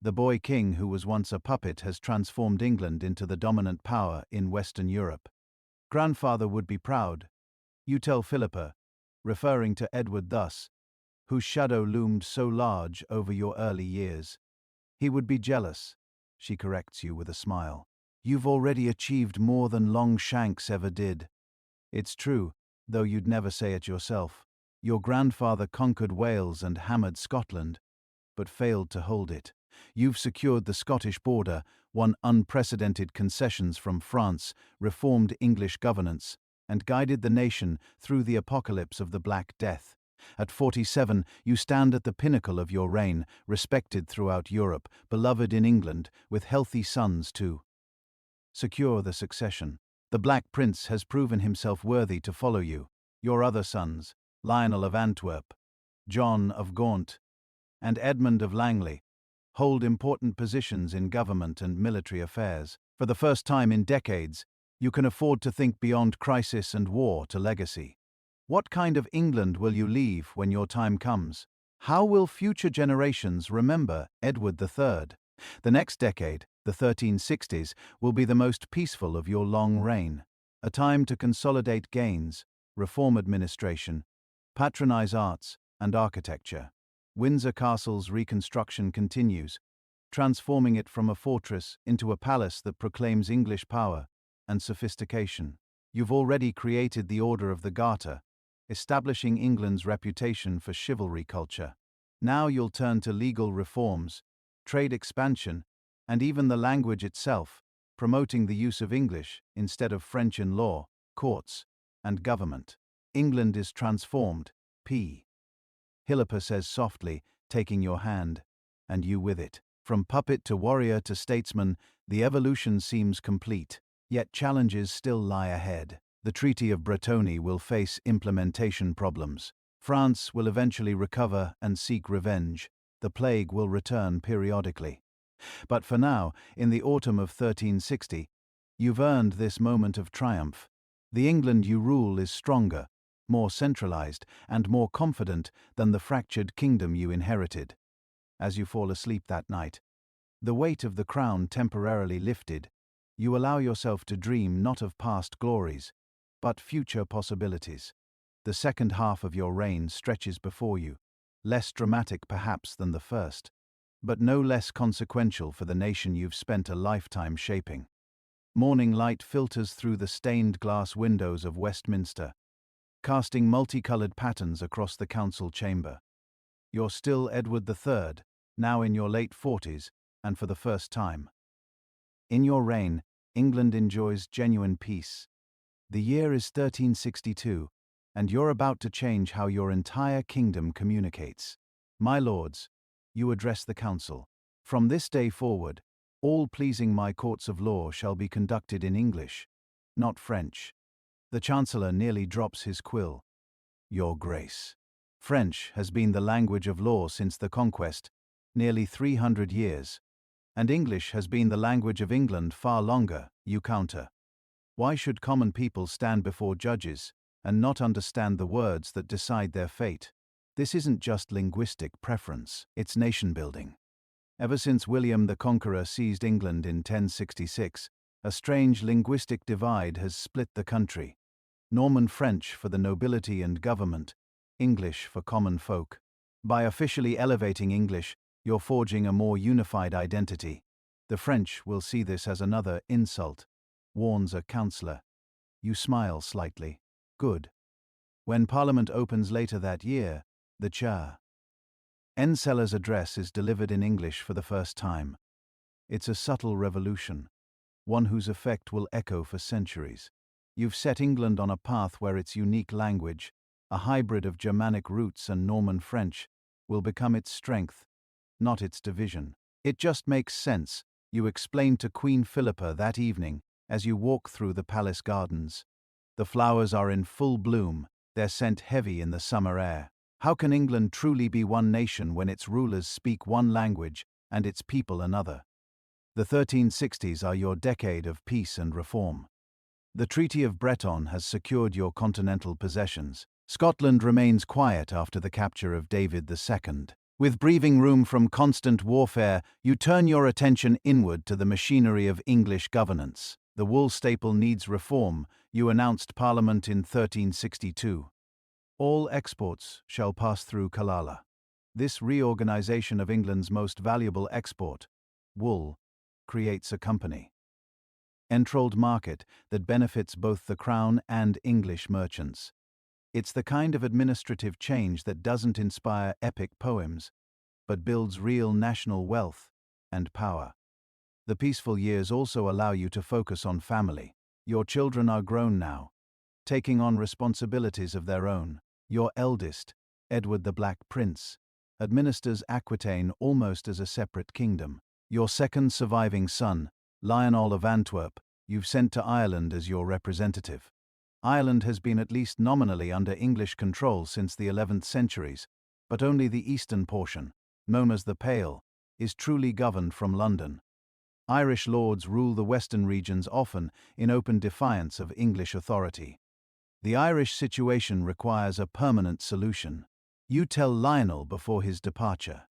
The boy king who was once a puppet has transformed England into the dominant power in Western Europe. Grandfather would be proud, you tell Philippa, referring to Edward thus, whose shadow loomed so large over your early years. He would be jealous, she corrects you with a smile. You've already achieved more than Longshanks ever did. It's true, though you'd never say it yourself. Your grandfather conquered Wales and hammered Scotland, but failed to hold it. You've secured the Scottish border, won unprecedented concessions from France, reformed English governance, and guided the nation through the apocalypse of the Black Death. At 47, you stand at the pinnacle of your reign, respected throughout Europe, beloved in England, with healthy sons to secure the succession. The Black Prince has proven himself worthy to follow you. Your other sons, Lionel of Antwerp, John of Gaunt, and Edmund of Langley, hold important positions in government and military affairs. For the first time in decades, you can afford to think beyond crisis and war to legacy. What kind of England will you leave when your time comes? How will future generations remember Edward III? The next decade, the 1360s, will be the most peaceful of your long reign, a time to consolidate gains, reform administration, patronize arts and architecture. Windsor Castle's reconstruction continues, transforming it from a fortress into a palace that proclaims English power and sophistication. You've already created the Order of the Garter, establishing England's reputation for chivalry culture. Now you'll turn to legal reforms, trade expansion, and even the language itself, promoting the use of English instead of French in law, courts, and government. England is transformed, P. Philippa says softly, taking your hand, and you with it. From puppet to warrior to statesman, the evolution seems complete, yet challenges still lie ahead. The Treaty of Bretonnie will face implementation problems. France will eventually recover and seek revenge. The plague will return periodically. But for now, in the autumn of 1360, you've earned this moment of triumph. The England you rule is stronger, more centralized, and more confident than the fractured kingdom you inherited. As you fall asleep that night, the weight of the crown temporarily lifted, you allow yourself to dream not of past glories, but future possibilities. The second half of your reign stretches before you, less dramatic perhaps than the first, but no less consequential for the nation you've spent a lifetime shaping. Morning light filters through the stained glass windows of Westminster, casting multicolored patterns across the council chamber. You're still Edward III, now in your late 40s, and for the first time. In your reign, England enjoys genuine peace. The year is 1362, and you're about to change how your entire kingdom communicates. My lords, you address the council. From this day forward, all pleasing my courts of law shall be conducted in English, not French. The Chancellor nearly drops his quill. Your Grace. French has been the language of law since the conquest, nearly 300 years, and English has been the language of England far longer, you counter. Why should common people stand before judges and not understand the words that decide their fate? This isn't just linguistic preference, it's nation-building. Ever since William the Conqueror seized England in 1066, a strange linguistic divide has split the country. Norman French for the nobility and government, English for common folk. By officially elevating English, you're forging a more unified identity. The French will see this as another insult, warns a councillor. You smile slightly. Good. When Parliament opens later that year, The Cha. Enseller's address is delivered in English for the first time. It's a subtle revolution, one whose effect will echo for centuries. You've set England on a path where its unique language, a hybrid of Germanic roots and Norman French, will become its strength, not its division. It just makes sense, you explained to Queen Philippa that evening as you walk through the palace gardens. The flowers are in full bloom, their scent heavy in the summer air. How can England truly be one nation when its rulers speak one language and its people another? The 1360s are your decade of peace and reform. The Treaty of Breton has secured your continental possessions. Scotland remains quiet after the capture of David II. With breathing room from constant warfare, you turn your attention inward to the machinery of English governance. The wool staple needs reform, you announced Parliament in 1362. All exports shall pass through Killala. This reorganization of England's most valuable export, wool, creates a company. Enrolled market that benefits both the Crown and English merchants. It's the kind of administrative change that doesn't inspire epic poems, but builds real national wealth and power. The peaceful years also allow you to focus on family. Your children are grown now, taking on responsibilities of their own. Your eldest, Edward the Black Prince, administers Aquitaine almost as a separate kingdom. Your second surviving son, Lionel of Antwerp, you've sent to Ireland as your representative. Ireland has been at least nominally under English control since the 11th centuries, but only the eastern portion, known as the Pale, is truly governed from London. Irish lords rule the western regions often in open defiance of English authority. The Irish situation requires a permanent solution. You tell Lionel before his departure.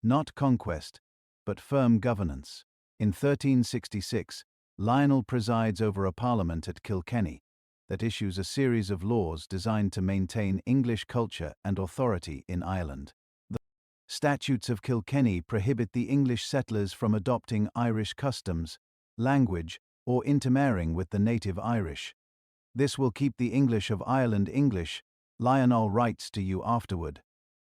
Not conquest, but firm governance. In 1366, Lionel presides over a parliament at Kilkenny that issues a series of laws designed to maintain English culture and authority in Ireland. The Statutes of Kilkenny prohibit the English settlers from adopting Irish customs, language, or intermarrying with the native Irish. This will keep the English of Ireland English, Lionel writes to you afterward.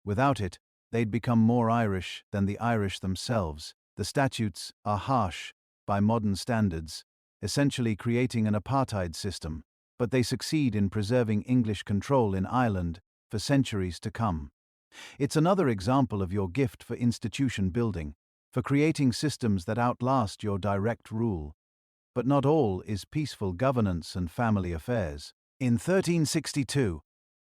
Without it, they'd become more Irish than the Irish themselves. The statutes are harsh by modern standards, essentially creating an apartheid system, but they succeed in preserving English control in Ireland for centuries to come. It's another example of your gift for institution building, for creating systems that outlast your direct rule. But not all is peaceful governance and family affairs. In 1362,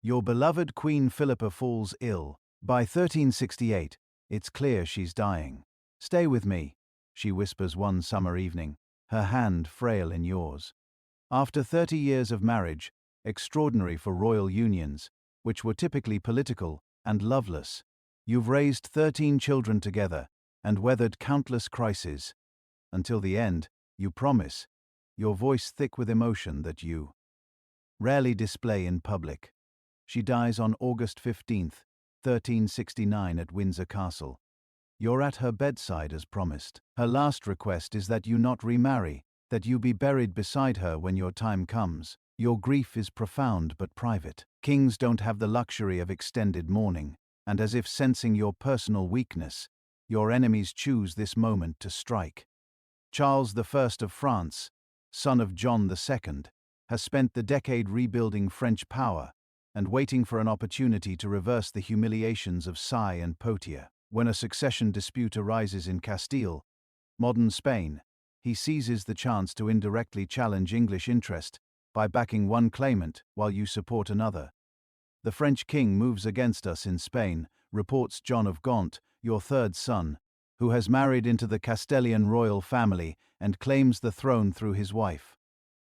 your beloved Queen Philippa falls ill. By 1368, it's clear she's dying. "Stay with me," she whispers one summer evening, her hand frail in yours. After 30 years of marriage, extraordinary for royal unions, which were typically political and loveless, you've raised 13 children together and weathered countless crises. Until the end, you promise, your voice thick with emotion that you rarely display in public. She dies on August 15, 1369 at Windsor Castle. You're at her bedside as promised. Her last request is that you not remarry, that you be buried beside her when your time comes. Your grief is profound but private. Kings don't have the luxury of extended mourning, and as if sensing your personal weakness, your enemies choose this moment to strike. Charles I of France, son of John II, has spent the decade rebuilding French power and waiting for an opportunity to reverse the humiliations of Sluys and Poitiers. When a succession dispute arises in Castile, modern Spain, he seizes the chance to indirectly challenge English interest by backing one claimant while you support another. "The French king moves against us in Spain," reports John of Gaunt, your third son, who has married into the Castilian royal family and claims the throne through his wife.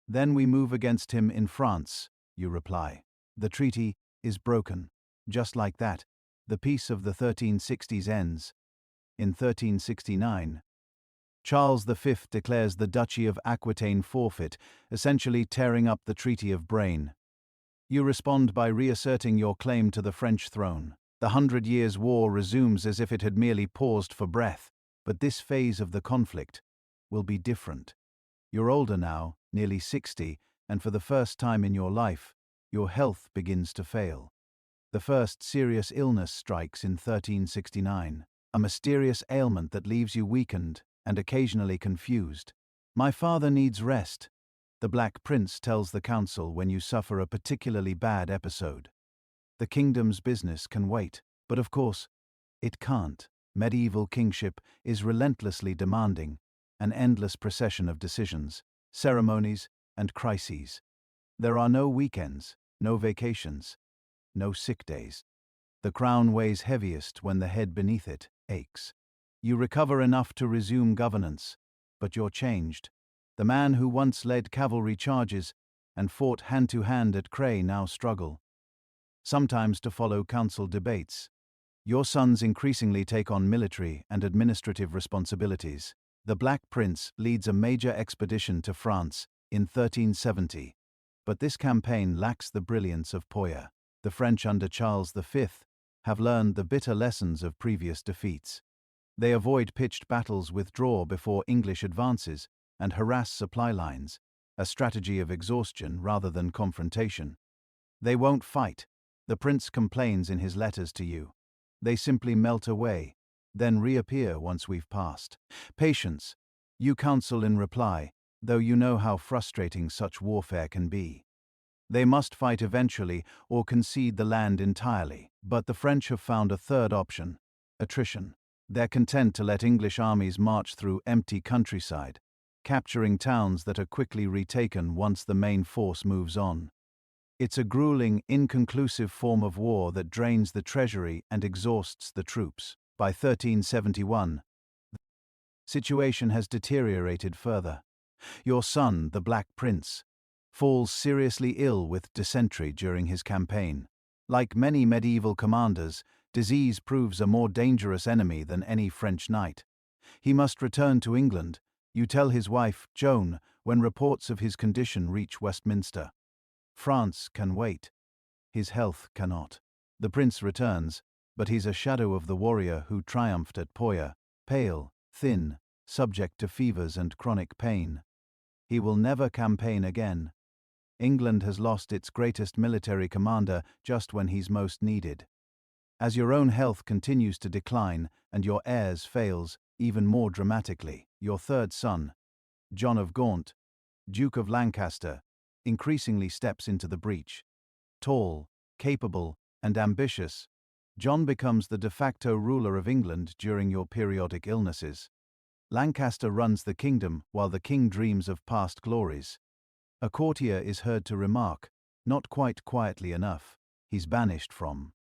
"Then we move against him in France," you reply. The treaty is broken. Just like that, the peace of the 1360s ends. In 1369, Charles V declares the Duchy of Aquitaine forfeit, essentially tearing up the Treaty of Braine. You respond by reasserting your claim to the French throne. The 100 Years' War resumes as if it had merely paused for breath, but this phase of the conflict will be different. You're older now, nearly 60, and for the first time in your life, your health begins to fail. The first serious illness strikes in 1369, a mysterious ailment that leaves you weakened and occasionally confused. My father needs rest, the Black Prince tells the council when you suffer a particularly bad episode. The kingdom's business can wait, but of course, it can't. Medieval kingship is relentlessly demanding, an endless procession of decisions, ceremonies, and crises. There are no weekends, no vacations, no sick days. The crown weighs heaviest when the head beneath it aches. You recover enough to resume governance, but you're changed. The man who once led cavalry charges and fought hand-to-hand at Crécy now struggle, sometimes to follow council debates. Your sons increasingly take on military and administrative responsibilities. The Black Prince leads a major expedition to France in 1370, but this campaign lacks the brilliance of Poitiers. The French under Charles V have learned the bitter lessons of previous defeats. They avoid pitched battles, withdraw before English advances, and harass supply lines, a strategy of exhaustion rather than confrontation. They won't fight, the prince complains in his letters to you. They simply melt away, then reappear once we've passed. Patience, you counsel in reply, though you know how frustrating such warfare can be. They must fight eventually or concede the land entirely. But the French have found a third option: attrition. They're content to let English armies march through empty countryside, capturing towns that are quickly retaken once the main force moves on. It's a grueling, inconclusive form of war that drains the treasury and exhausts the troops. By 1371, the situation has deteriorated further. Your son, the Black Prince, falls seriously ill with dysentery during his campaign. Like many medieval commanders, disease proves a more dangerous enemy than any French knight. He must return to England, you tell his wife, Joan, when reports of his condition reach Westminster. France can wait. His health cannot. The prince returns, but he's a shadow of the warrior who triumphed at Poitiers, pale, thin, subject to fevers and chronic pain. He will never campaign again. England has lost its greatest military commander just when he's most needed. As your own health continues to decline and your heirs fails even more dramatically, your third son, John of Gaunt, Duke of Lancaster, increasingly steps into the breach. Tall, capable, and ambitious, John becomes the de facto ruler of England during your periodic illnesses. Lancaster runs the kingdom while the king dreams of past glories. A courtier is heard to remark, not quite quietly enough, he's banished from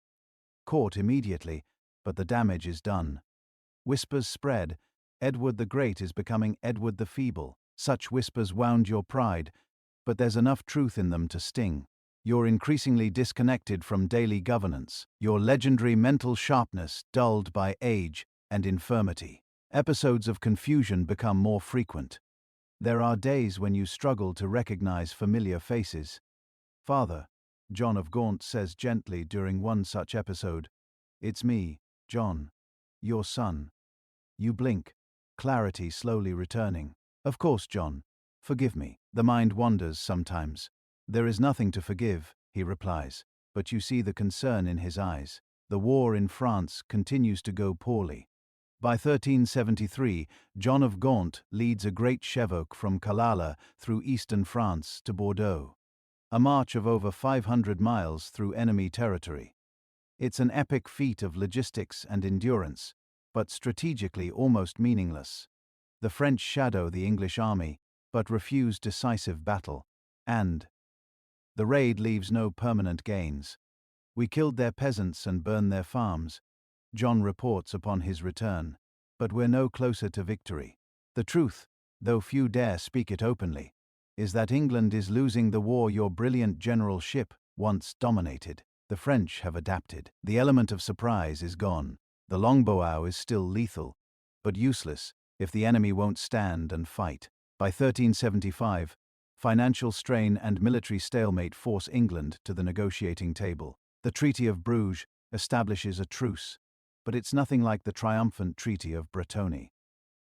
court immediately, but the damage is done. Whispers spread, Edward the Great is becoming Edward the Feeble. Such whispers wound your pride, but there's enough truth in them to sting. You're increasingly disconnected from daily governance, your legendary mental sharpness dulled by age and infirmity. Episodes of confusion become more frequent. There are days when you struggle to recognize familiar faces. Father, John of Gaunt says gently during one such episode, "It's me, John, your son." You blink, clarity slowly returning. "Of course, John. Forgive me." The mind wanders sometimes. "There is nothing to forgive," he replies, but you see the concern in his eyes. The war in France continues to go poorly. By 1373, John of Gaunt leads a great chevauche from Calala through eastern France to Bordeaux, a march of over 500 miles through enemy territory. It's an epic feat of logistics and endurance, but strategically almost meaningless. The French shadow the English army, but refuse decisive battle, and the raid leaves no permanent gains. "We killed their peasants and burned their farms," John reports upon his return, "but we're no closer to victory." The truth, though few dare speak it openly, is that England is losing the war your brilliant generalship once dominated. The French have adapted. The element of surprise is gone. The longbow is still lethal, but useless if the enemy won't stand and fight. By 1375, financial strain and military stalemate force England to the negotiating table. The Treaty of Bruges establishes a truce, but it's nothing like the triumphant Treaty of Bretonnie.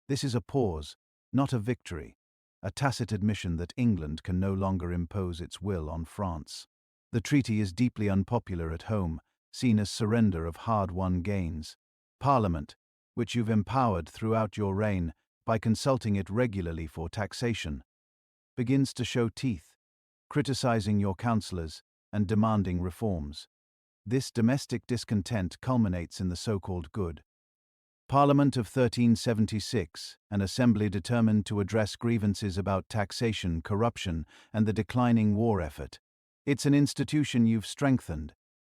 This is a pause, not a victory, a tacit admission that England can no longer impose its will on France. The treaty is deeply unpopular at home, seen as surrender of hard-won gains. Parliament, which you've empowered throughout your reign by consulting it regularly for taxation, begins to show teeth, criticizing your councillors and demanding reforms. This domestic discontent culminates in the so-called Good Parliament of 1376, an assembly determined to address grievances about taxation, corruption, and the declining war effort. It's an institution you've strengthened,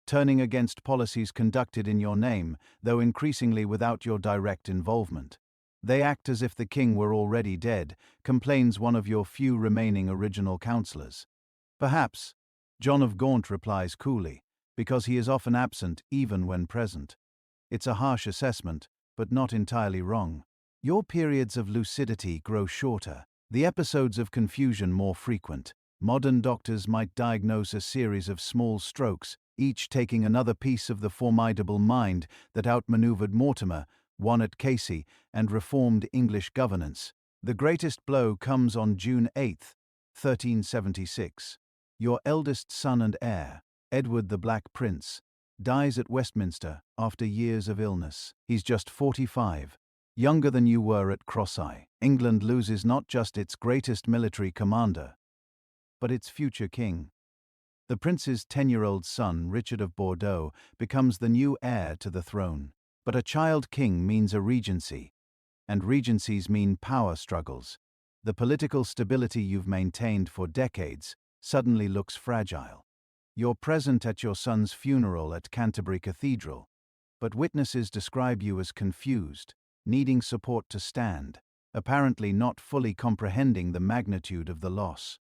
turning against policies conducted in your name, though increasingly without your direct involvement. They act as if the king were already dead, complains one of your few remaining original councillors. Perhaps, John of Gaunt replies coolly, because he is often absent even when present. It's a harsh assessment, but not entirely wrong. Your periods of lucidity grow shorter, the episodes of confusion more frequent. Modern doctors might diagnose a series of small strokes, each taking another piece of the formidable mind that outmaneuvered Mortimer, won at Crécy, and reformed English governance. The greatest blow comes on June 8, 1376. Your eldest son and heir, Edward the Black Prince, dies at Westminster after years of illness. He's just 45, younger than you were at Crécy. England loses not just its greatest military commander, but its future king. The prince's 10-year-old son, Richard of Bordeaux, becomes the new heir to the throne. But a child king means a regency, and regencies mean power struggles. The political stability you've maintained for decades suddenly looks fragile. You're present at your son's funeral at Canterbury Cathedral, but witnesses describe you as confused, needing support to stand, apparently not fully comprehending the magnitude of the loss.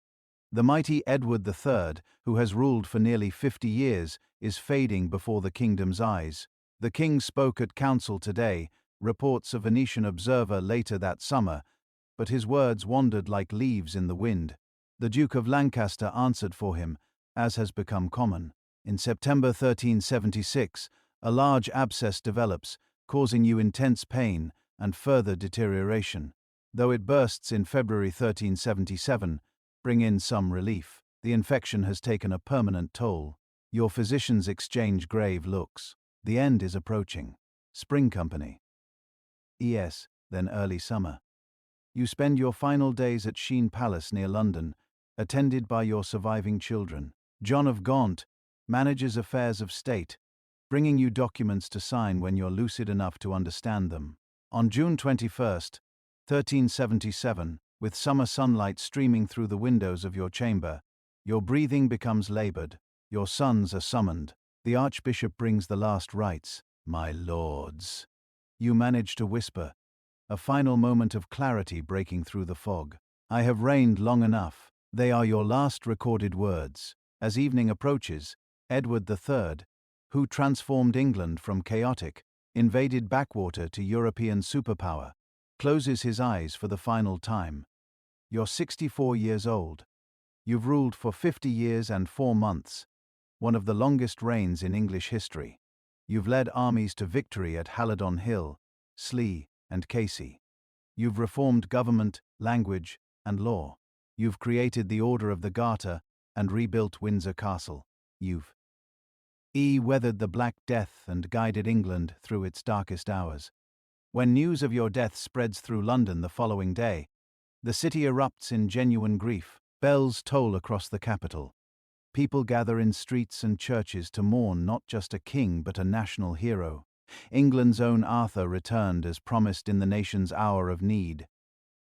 The mighty Edward III, who has ruled for nearly 50 years, is fading before the kingdom's eyes. The king spoke at council today, reports a Venetian observer later that summer, but his words wandered like leaves in the wind. The Duke of Lancaster answered for him, as has become common. In September 1376, a large abscess develops, causing you intense pain and further deterioration. Though it bursts in February 1377, bring in some relief. The infection has taken a permanent toll. Your physicians exchange grave looks. The end is approaching. Spring company. Then early summer. You spend your final days at Sheen Palace near London, attended by your surviving children. John of Gaunt manages affairs of state, bringing you documents to sign when you're lucid enough to understand them. On June 21st, 1377, with summer sunlight streaming through the windows of your chamber, your breathing becomes labored, your sons are summoned. The archbishop brings the last rites. My lords. You manage to whisper, a final moment of clarity breaking through the fog. I have reigned long enough. They are your last recorded words. As evening approaches, Edward III, who transformed England from chaotic, invaded backwater to European superpower, closes his eyes for the final time. You're 64 years old. You've ruled for 50 years and 4 months, one of the longest reigns in English history. You've led armies to victory at Halidon Hill, Sluys, and Crécy. You've reformed government, language, and law. You've created the Order of the Garter and rebuilt Windsor Castle. You've weathered the Black Death and guided England through its darkest hours. When news of your death spreads through London the following day, the city erupts in genuine grief. Bells toll across the capital. People gather in streets and churches to mourn not just a king but a national hero. England's own Arthur returned as promised in the nation's hour of need.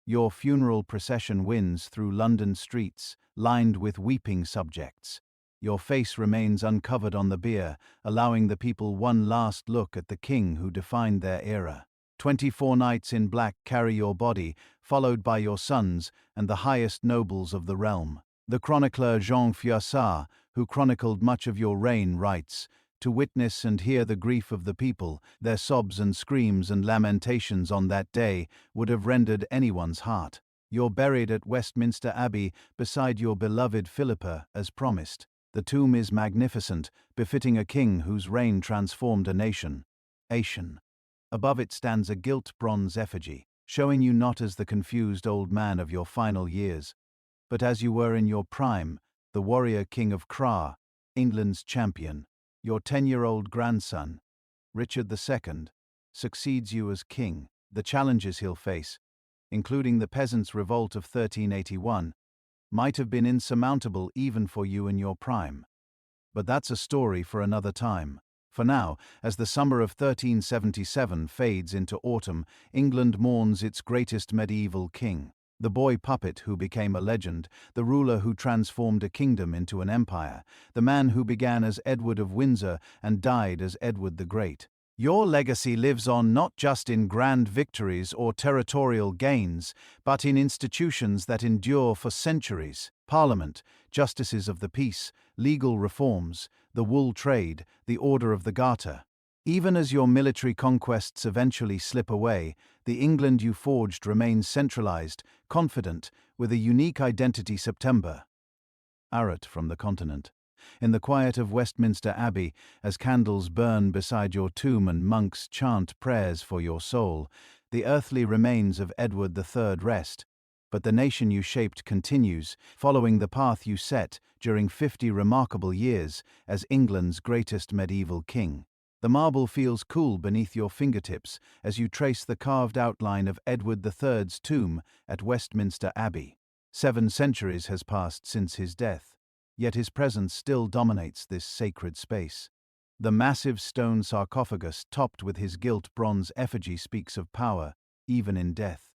Your funeral procession winds through London streets, lined with weeping subjects. Your face remains uncovered on the bier, allowing the people one last look at the king who defined their era. 24 knights in black carry your body, followed by your sons and the highest nobles of the realm. The chronicler Jean Froissart, who chronicled much of your reign, writes, "To witness and hear the grief of the people, their sobs and screams and lamentations on that day would have rendered anyone's heart. You're buried at Westminster Abbey beside your beloved Philippa, as promised. The tomb is magnificent, befitting a king whose reign transformed a nation. Above it stands a gilt bronze effigy, showing you not as the confused old man of your final years, but as you were in your prime, the warrior king of Crécy, England's champion. Your 10-year-old grandson, Richard II, succeeds you as king. The challenges he'll face, including the peasants' revolt of 1381, might have been insurmountable even for you in your prime. But that's a story for another time. For now, as the summer of 1377 fades into autumn, England mourns its greatest medieval king. The boy puppet who became a legend, the ruler who transformed a kingdom into an empire, the man who began as Edward of Windsor and died as Edward the Great. Your legacy lives on not just in grand victories or territorial gains, but in institutions that endure for centuries: Parliament, justices of the peace, legal reforms, the wool trade, the Order of the Garter. Even as your military conquests eventually slip away, the England you forged remains centralized, confident, with a unique identity. September. Arrot from the continent. In the quiet of Westminster Abbey, as candles burn beside your tomb and monks chant prayers for your soul, the earthly remains of Edward III rest. But the nation you shaped continues, following the path you set during 50 remarkable years as England's greatest medieval king. The marble feels cool beneath your fingertips as you trace the carved outline of Edward III's tomb at Westminster Abbey. 7 centuries has passed since his death, yet his presence still dominates this sacred space. The massive stone sarcophagus topped with his gilt bronze effigy speaks of power, even in death.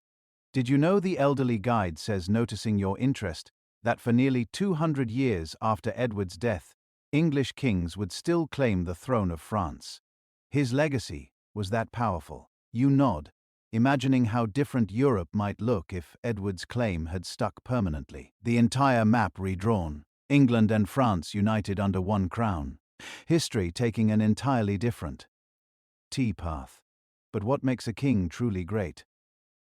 Did you know, the elderly guide says, noticing your interest, that for nearly 200 years after Edward's death, English kings would still claim the throne of France? His legacy was that powerful. You nod, imagining how different Europe might look if Edward's claim had stuck permanently. The entire map redrawn, England and France united under one crown. History taking an entirely different path. But what makes a king truly great?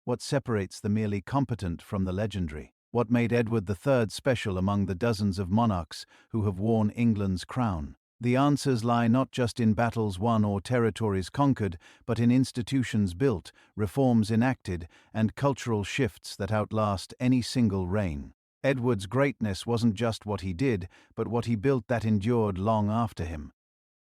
What separates the merely competent from the legendary? What made Edward III special among the dozens of monarchs who have worn England's crown? The answers lie not just in battles won or territories conquered, but in institutions built, reforms enacted, and cultural shifts that outlast any single reign. Edward's greatness wasn't just what he did, but what he built that endured long after him.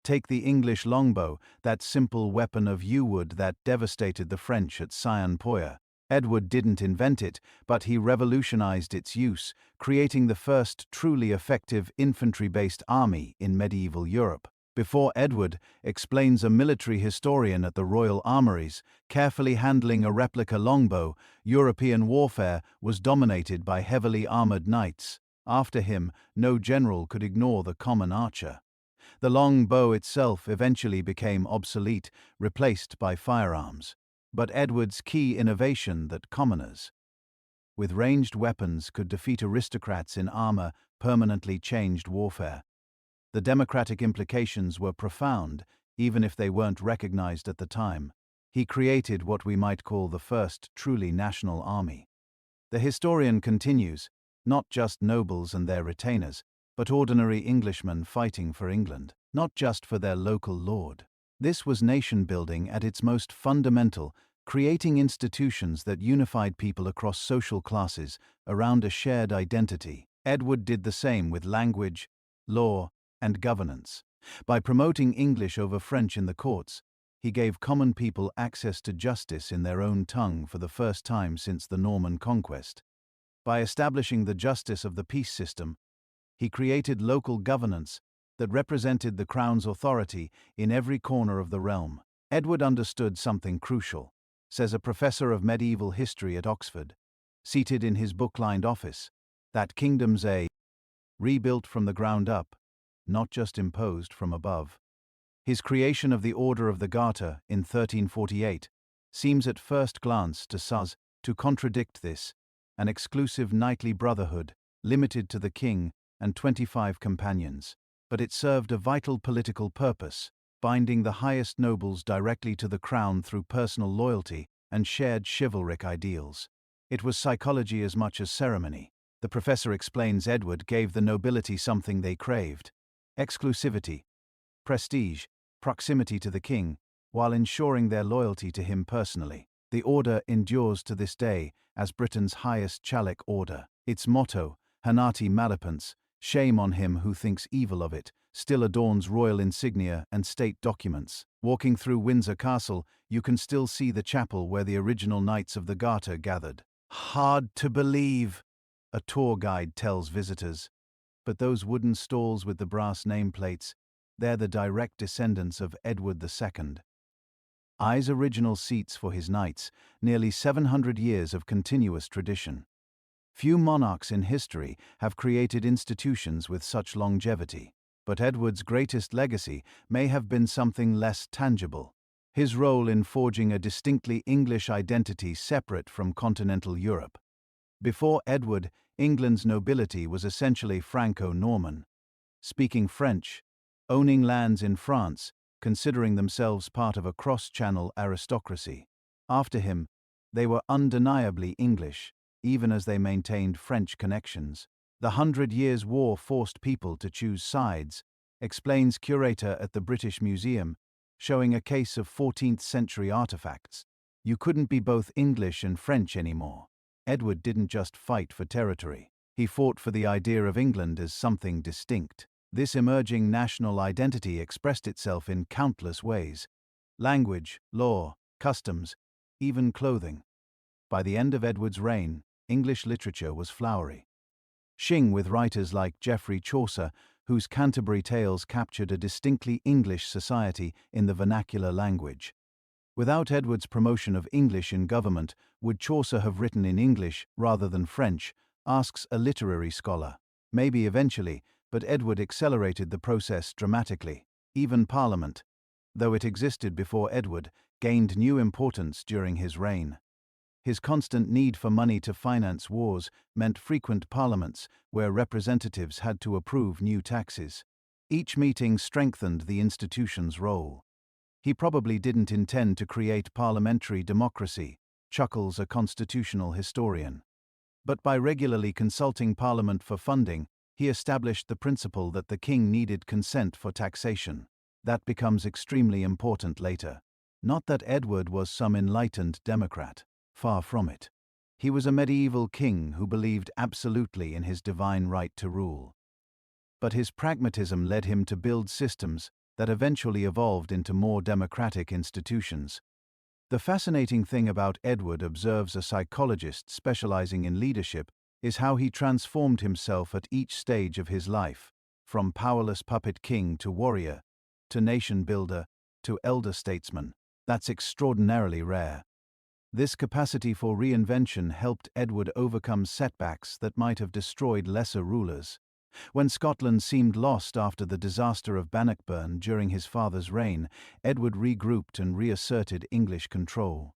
Take the English longbow, that simple weapon of yew wood that devastated the French at Sion-Poyer. Edward didn't invent it, but he revolutionized its use, creating the first truly effective infantry-based army in medieval Europe. Before Edward, explains a military historian at the Royal Armouries, carefully handling a replica longbow, European warfare was dominated by heavily armored knights. After him, no general could ignore the common archer. The long bow itself eventually became obsolete, replaced by firearms. But Edward's key innovation, that commoners with ranged weapons could defeat aristocrats in armor, permanently changed warfare. The democratic implications were profound, even if they weren't recognized at the time. He created what we might call the first truly national army. The historian continues, not just nobles and their retainers, but ordinary Englishmen fighting for England, not just for their local lord. This was nation-building at its most fundamental, creating institutions that unified people across social classes around a shared identity. Edward did the same with language, law, and governance. By promoting English over French in the courts, he gave common people access to justice in their own tongue for the first time since the Norman conquest. By establishing the justice of the peace system, he created local governance that represented the crown's authority in every corner of the realm. Edward understood something crucial, says a professor of medieval history at Oxford, seated in his book-lined office, that kingdoms are rebuilt from the ground up, not just imposed from above. His creation of the Order of the Garter in 1348 seems at first glance to contradict this, an exclusive knightly brotherhood, limited to the king and 25 companions. But it served a vital political purpose, binding the highest nobles directly to the crown through personal loyalty and shared chivalric ideals. It was psychology as much as ceremony. The professor explains Edward gave the nobility something they craved: exclusivity, prestige, proximity to the king, while ensuring their loyalty to him personally. The order endures to this day as Britain's highest Chalic order. Its motto, Hanati Malapence, shame on him who thinks evil of it, still adorns royal insignia and state documents. Walking through Windsor Castle, you can still see the chapel where the original Knights of the Garter gathered. Hard to believe, a tour guide tells visitors. But those wooden stalls with the brass nameplates, they're the direct descendants of Edward II. I's original seats for his knights, nearly 700 years of continuous tradition. Few monarchs in history have created institutions with such longevity, but Edward's greatest legacy may have been something less tangible: his role in forging a distinctly English identity separate from continental Europe. Before Edward, England's nobility was essentially Franco-Norman, speaking French, owning lands in France, considering themselves part of a cross-channel aristocracy. After him, they were undeniably English, even as they maintained French connections. The 100 Years' War forced people to choose sides, explains curator at the British Museum, showing a case of 14th-century artifacts. You couldn't be both English and French anymore. Edward didn't just fight for territory. He fought for the idea of England as something distinct. This emerging national identity expressed itself in countless ways: language, law, customs, even clothing. By the end of Edward's reign, English literature was flowery, shing with writers like Geoffrey Chaucer, whose Canterbury Tales captured a distinctly English society in the vernacular language. Without Edward's promotion of English in government, would Chaucer have written in English rather than French, asks a literary scholar. Maybe eventually, but Edward accelerated the process dramatically. Even Parliament, though it existed before Edward, gained new importance during his reign. His constant need for money to finance wars meant frequent parliaments where representatives had to approve new taxes. Each meeting strengthened the institution's role. He probably didn't intend to create parliamentary democracy, chuckles a constitutional historian. But by regularly consulting Parliament for funding, he established the principle that the king needed consent for taxation. That becomes extremely important later. Not that Edward was some enlightened democrat. Far from it. He was a medieval king who believed absolutely in his divine right to rule. But his pragmatism led him to build systems that eventually evolved into more democratic institutions. The fascinating thing about Edward, observes a psychologist specializing in leadership, is how he transformed himself at each stage of his life, from powerless puppet king to warrior, to nation builder, to elder statesman. That's extraordinarily rare. This capacity for reinvention helped Edward overcome setbacks that might have destroyed lesser rulers. When Scotland seemed lost after the disaster of Bannockburn during his father's reign, Edward regrouped and reasserted English control.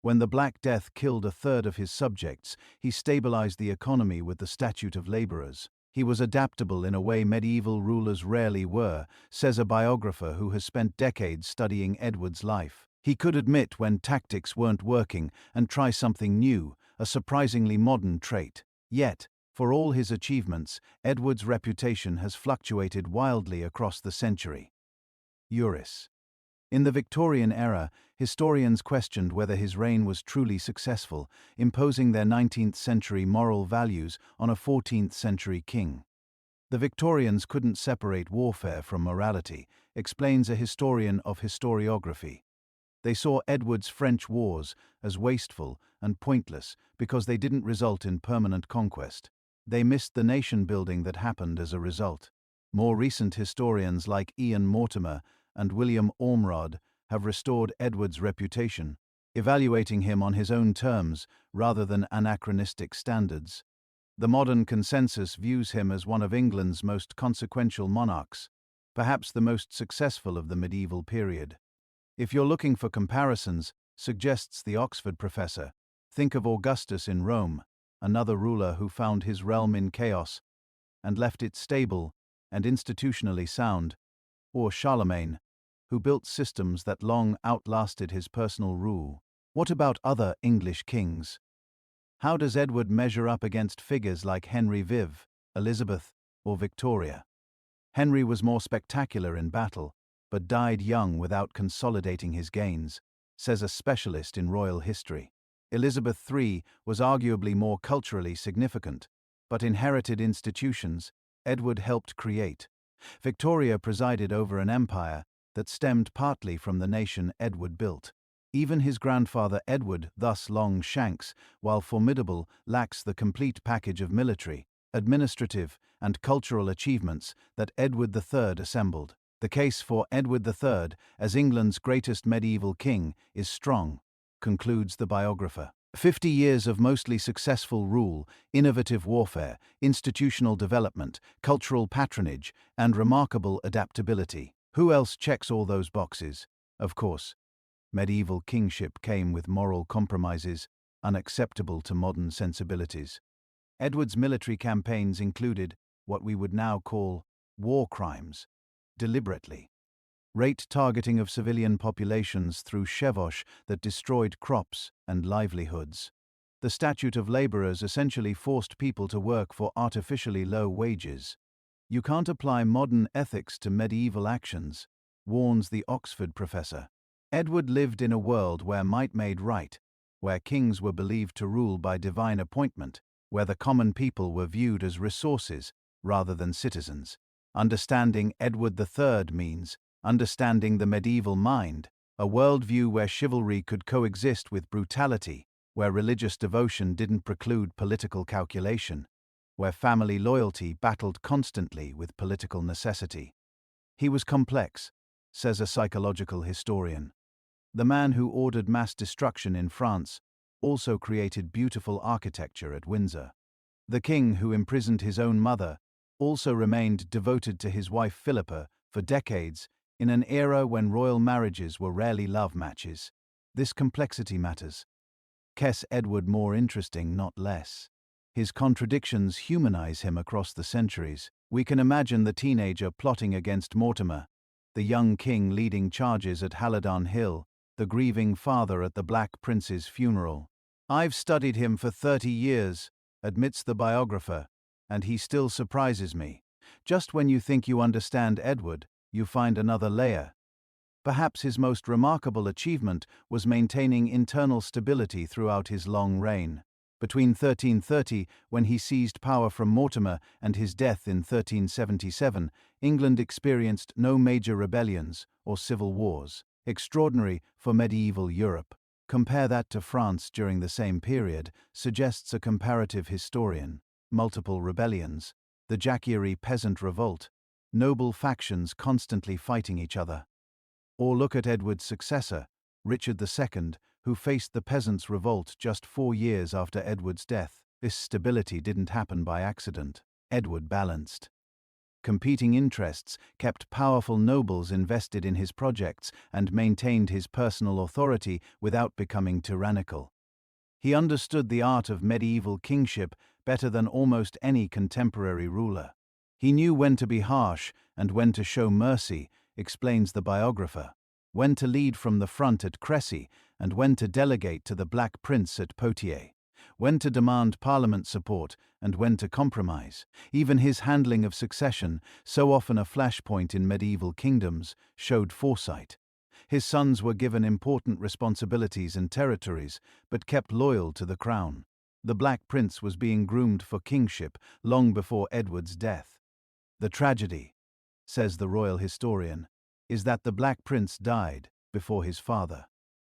When the Black Death killed a third of his subjects, he stabilized the economy with the Statute of Laborers. He was adaptable in a way medieval rulers rarely were, says a biographer who has spent decades studying Edward's life. He could admit when tactics weren't working and try something new, a surprisingly modern trait. Yet, for all his achievements, Edward's reputation has fluctuated wildly across the century. Uris. In the Victorian era, historians questioned whether his reign was truly successful, imposing their 19th-century moral values on a 14th-century king. The Victorians couldn't separate warfare from morality, explains a historian of historiography. They saw Edward's French wars as wasteful and pointless because they didn't result in permanent conquest. They missed the nation-building that happened as a result. More recent historians like Ian Mortimer and William Ormrod have restored Edward's reputation, evaluating him on his own terms rather than anachronistic standards. The modern consensus views him as one of England's most consequential monarchs, perhaps the most successful of the medieval period. If you're looking for comparisons, suggests the Oxford professor, think of Augustus in Rome, another ruler who found his realm in chaos and left it stable and institutionally sound, or Charlemagne, who built systems that long outlasted his personal rule. What about other English kings? How does Edward measure up against figures like Henry Viv, Elizabeth, or Victoria? Henry was more spectacular in battle, but died young without consolidating his gains, says a specialist in royal history. Elizabeth III was arguably more culturally significant, but inherited institutions Edward helped create. Victoria presided over an empire that stemmed partly from the nation Edward built. Even his grandfather Edward, thus Long Shanks, while formidable, lacks the complete package of military, administrative, and cultural achievements that Edward III assembled. The case for Edward III as England's greatest medieval king is strong, concludes the biographer. 50 years of mostly successful rule, innovative warfare, institutional development, cultural patronage, and remarkable adaptability. Who else checks all those boxes? Of course, medieval kingship came with moral compromises unacceptable to modern sensibilities. Edward's military campaigns included what we would now call war crimes, deliberately. Rate targeting of civilian populations through chevauche that destroyed crops and livelihoods. The Statute of Laborers essentially forced people to work for artificially low wages. You can't apply modern ethics to medieval actions, warns the Oxford professor. Edward lived in a world where might made right, where kings were believed to rule by divine appointment, where the common people were viewed as resources rather than citizens. Understanding Edward III means understanding the medieval mind, a worldview where chivalry could coexist with brutality, where religious devotion didn't preclude political calculation, where family loyalty battled constantly with political necessity. He was complex, says a psychological historian. The man who ordered mass destruction in France also created beautiful architecture at Windsor. The king who imprisoned his own mother also remained devoted to his wife Philippa for decades in an era when royal marriages were rarely love matches. This complexity matters. Kes Edward more interesting, not less. His contradictions humanize him across the centuries. We can imagine the teenager plotting against Mortimer, the young king leading charges at Halidon Hill, the grieving father at the Black Prince's funeral. I've studied him for 30 years, admits the biographer, and he still surprises me. Just when you think you understand Edward, you find another layer. Perhaps his most remarkable achievement was maintaining internal stability throughout his long reign. Between 1330, when he seized power from Mortimer, and his death in 1377, England experienced no major rebellions or civil wars. Extraordinary for medieval Europe. Compare that to France during the same period, suggests a comparative historian. Multiple rebellions, the Jacquerie peasant revolt, noble factions constantly fighting each other. Or look at Edward's successor, Richard II, who faced the peasants' revolt just 4 years after Edward's death. This stability didn't happen by accident. Edward balanced. Competing interests kept powerful nobles invested in his projects and maintained his personal authority without becoming tyrannical. He understood the art of medieval kingship better than almost any contemporary ruler. He knew when to be harsh and when to show mercy, explains the biographer, when to lead from the front at Crécy and when to delegate to the Black Prince at Poitiers, when to demand parliament support and when to compromise. Even his handling of succession, so often a flashpoint in medieval kingdoms, showed foresight. His sons were given important responsibilities and territories, but kept loyal to the crown. The Black Prince was being groomed for kingship long before Edward's death. The tragedy, says the royal historian, is that the Black Prince died before his father.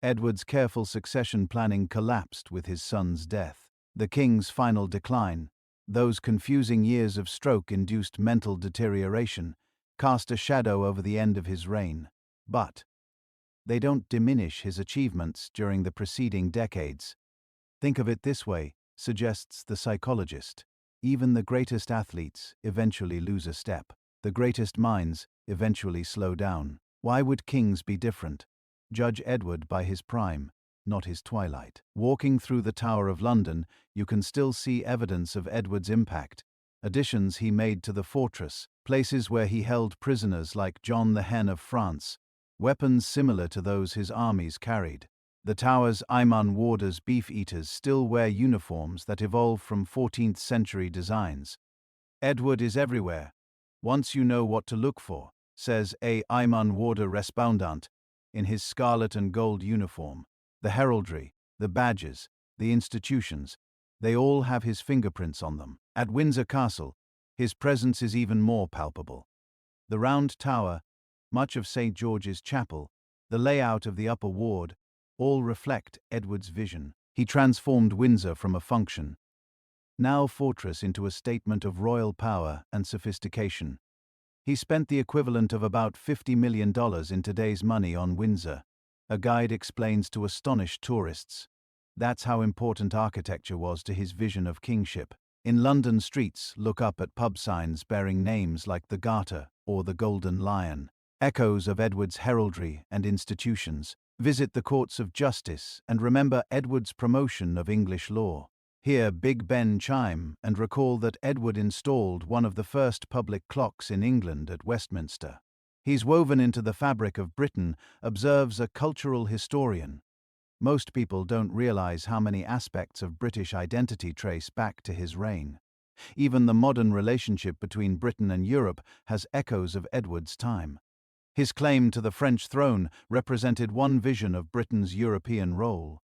Edward's careful succession planning collapsed with his son's death. The king's final decline, those confusing years of stroke-induced mental deterioration, cast a shadow over the end of his reign. But they don't diminish his achievements during the preceding decades. Think of it this way, suggests the psychologist. Even the greatest athletes eventually lose a step. The greatest minds eventually slow down. Why would kings be different? Judge Edward by his prime, not his twilight. Walking through the Tower of London, you can still see evidence of Edward's impact. Additions he made to the fortress, places where he held prisoners like John the Hen of France, weapons similar to those his armies carried. The tower's Ayman warders, beef-eaters, still wear uniforms that evolve from 14th century designs. Edward is everywhere, once you know what to look for, says a Ayman warder respondent, in his scarlet and gold uniform. The heraldry, the badges, the institutions, they all have his fingerprints on them. At Windsor Castle, his presence is even more palpable. The round tower, much of St. George's Chapel, the layout of the upper ward, all reflect Edward's vision. He transformed Windsor from a function, now fortress, into a statement of royal power and sophistication. He spent the equivalent of about $50 million in today's money on Windsor. A guide explains to astonished tourists. That's how important architecture was to his vision of kingship. In London streets, look up at pub signs bearing names like the Garter or the Golden Lion, echoes of Edward's heraldry and institutions. Visit the courts of justice and remember Edward's promotion of English law. Hear Big Ben chime and recall that Edward installed one of the first public clocks in England at Westminster. He's woven into the fabric of Britain, observes a cultural historian. Most people don't realize how many aspects of British identity trace back to his reign. Even the modern relationship between Britain and Europe has echoes of Edward's time. His claim to the French throne represented one vision of Britain's European role,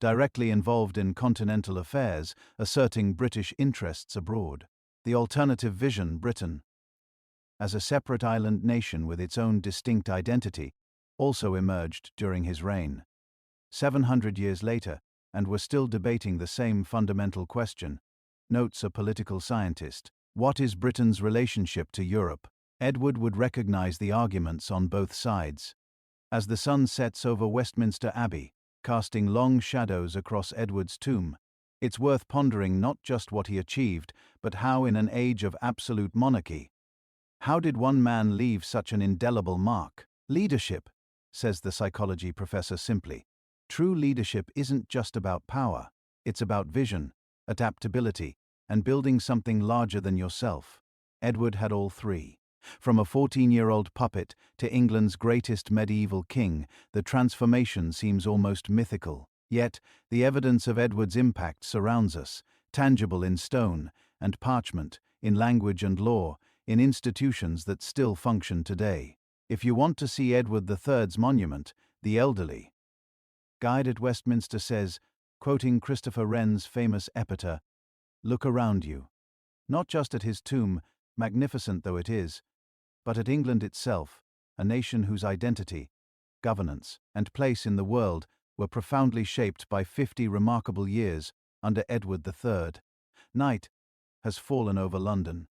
directly involved in continental affairs, asserting British interests abroad. The alternative vision, Britain, as a separate island nation with its own distinct identity, also emerged during his reign. 700 years later, and we're still debating the same fundamental question, notes a political scientist. What is Britain's relationship to Europe? Edward would recognize the arguments on both sides. As the sun sets over Westminster Abbey, casting long shadows across Edward's tomb, it's worth pondering not just what he achieved, but how, in an age of absolute monarchy, how did one man leave such an indelible mark? Leadership, says the psychology professor simply. True leadership isn't just about power, it's about vision, adaptability, and building something larger than yourself. Edward had all three. From a 14-year-old puppet to England's greatest medieval king, the transformation seems almost mythical. Yet, the evidence of Edward's impact surrounds us, tangible in stone and parchment, in language and law, in institutions that still function today. If you want to see Edward III's monument, the elderly guide at Westminster says, quoting Christopher Wren's famous epitaph, "Look around you. Not just at his tomb, magnificent though it is, but at England itself, a nation whose identity, governance, and place in the world were profoundly shaped by 50 remarkable years under Edward III. Night has fallen over London.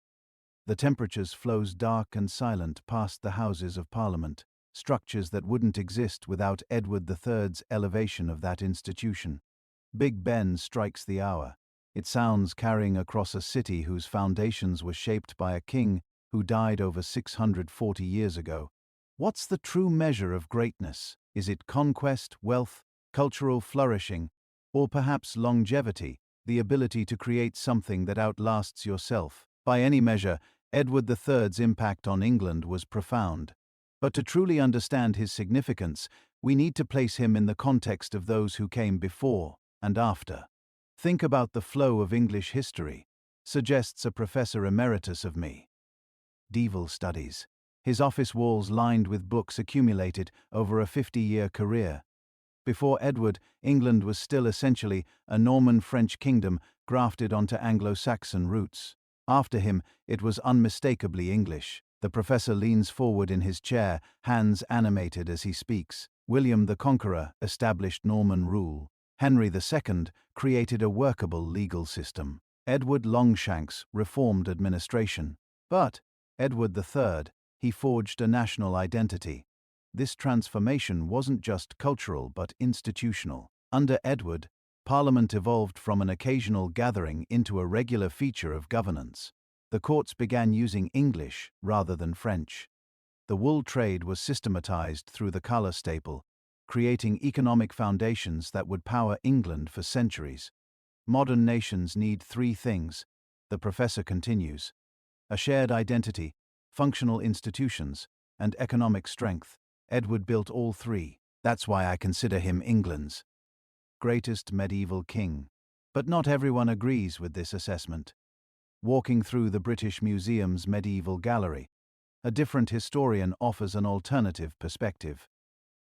The temperatures flows dark and silent past the Houses of Parliament, structures that wouldn't exist without Edward III's elevation of that institution. Big Ben strikes the hour. It sounds carrying across a city whose foundations were shaped by a king who died over 640 years ago. What's the true measure of greatness? Is it conquest, wealth, cultural flourishing, or perhaps longevity, the ability to create something that outlasts yourself? By any measure, Edward III's impact on England was profound. But to truly understand his significance, we need to place him in the context of those who came before and after. Think about the flow of English history, suggests a professor emeritus of medieval studies. His office walls lined with books accumulated over a 50-year career. Before Edward, England was still essentially a Norman-French kingdom grafted onto Anglo-Saxon roots. After him, it was unmistakably English. The professor leans forward in his chair, hands animated as he speaks. William the Conqueror established Norman rule. Henry II created a workable legal system. Edward Longshanks reformed administration. But Edward III, he forged a national identity. This transformation wasn't just cultural but institutional. Under Edward, Parliament evolved from an occasional gathering into a regular feature of governance. The courts began using English rather than French. The wool trade was systematized through the colour staple, creating economic foundations that would power England for centuries. Modern nations need three things, the professor continues: a shared identity, functional institutions, and economic strength. Edward built all three. That's why I consider him England's greatest medieval king. But not everyone agrees with this assessment. Walking through the British Museum's medieval gallery, a different historian offers an alternative perspective.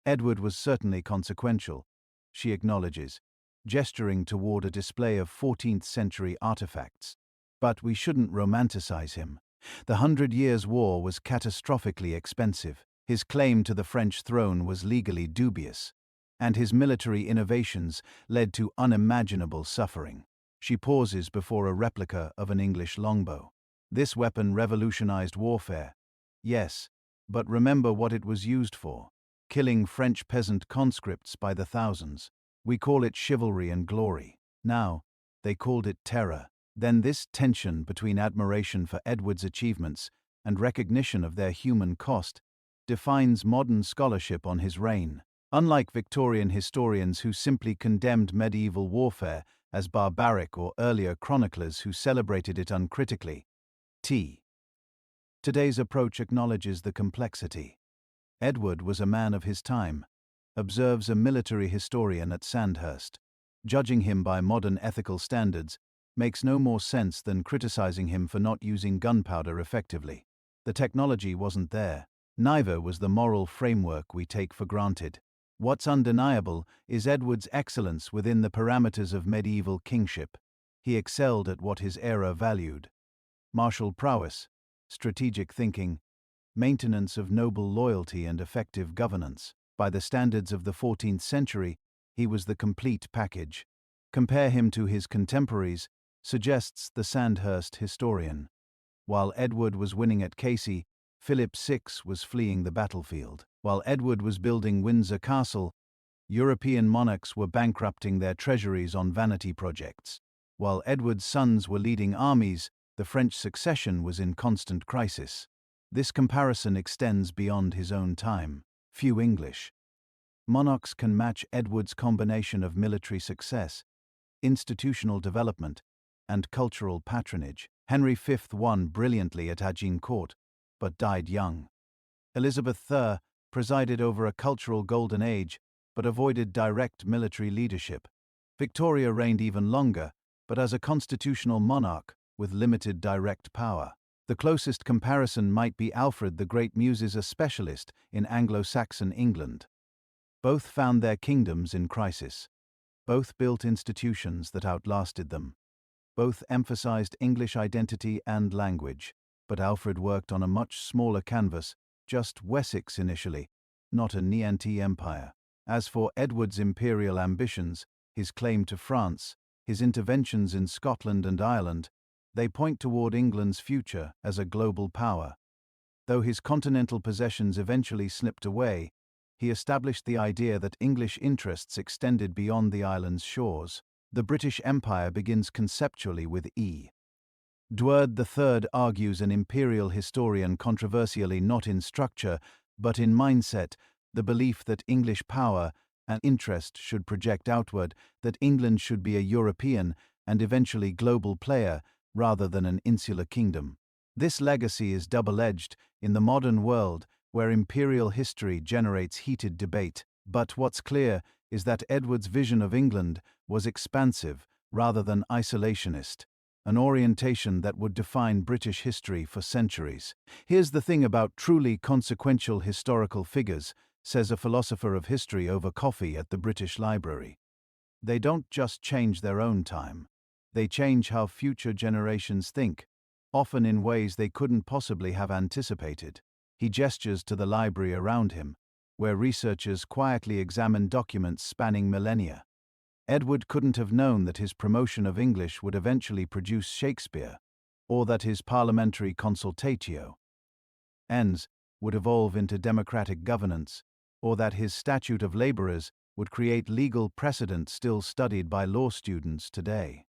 Edward was certainly consequential, she acknowledges, gesturing toward a display of 14th-century artifacts. But we shouldn't romanticize him. The Hundred Years' War was catastrophically expensive. His claim to the French throne was legally dubious, and his military innovations led to unimaginable suffering. She pauses before a replica of an English longbow. This weapon revolutionized warfare. Yes, but remember what it was used for: killing French peasant conscripts by the thousands. We call it chivalry and glory. Now, they called it terror. Then this tension between admiration for Edward's achievements and recognition of their human cost defines modern scholarship on his reign. Unlike Victorian historians who simply condemned medieval warfare as barbaric or earlier chroniclers who celebrated it uncritically, today's approach acknowledges the complexity. Edward was a man of his time, observes a military historian at Sandhurst. Judging him by modern ethical standards makes no more sense than criticizing him for not using gunpowder effectively. The technology wasn't there. Neither was the moral framework we take for granted. What's undeniable is Edward's excellence within the parameters of medieval kingship. He excelled at what his era valued: martial prowess, strategic thinking, maintenance of noble loyalty, and effective governance. By the standards of the 14th century, he was the complete package. Compare him to his contemporaries, suggests the Sandhurst historian. While Edward was winning at Crécy, Philip VI was fleeing the battlefield. While Edward was building Windsor Castle, European monarchs were bankrupting their treasuries on vanity projects. While Edward's sons were leading armies, the French succession was in constant crisis. This comparison extends beyond his own time. Few English monarchs can match Edward's combination of military success, institutional development, and cultural patronage. Henry V won brilliantly at Agincourt, but died young. Elizabeth II presided over a cultural golden age, but avoided direct military leadership. Victoria reigned even longer, but as a constitutional monarch with limited direct power. The closest comparison might be Alfred the Great Muses, a specialist in Anglo-Saxon England. Both found their kingdoms in crisis. Both built institutions that outlasted them. Both emphasized English identity and language, but Alfred worked on a much smaller canvas, just Wessex initially, not a Niente empire. As for Edward's imperial ambitions, his claim to France, his interventions in Scotland and Ireland, they point toward England's future as a global power. Though his continental possessions eventually slipped away, he established the idea that English interests extended beyond the island's shores. The British Empire begins conceptually with E. Edward III argues, an imperial historian, controversially not in structure, but in mindset, the belief that English power and interest should project outward, that England should be a European and eventually global player, rather than an insular kingdom. This legacy is double-edged in the modern world, where imperial history generates heated debate. But what's clear is that Edward's vision of England was expansive rather than isolationist, an orientation that would define British history for centuries. Here's the thing about truly consequential historical figures, says a philosopher of history over coffee at the British Library. They don't just change their own time. They change how future generations think, often in ways they couldn't possibly have anticipated. He gestures to the library around him, where researchers quietly examine documents spanning millennia. Edward couldn't have known that his promotion of English would eventually produce Shakespeare, or that his parliamentary consultatio ens would evolve into democratic governance, or that his Statute of Laborers would create legal precedent still studied by law students today.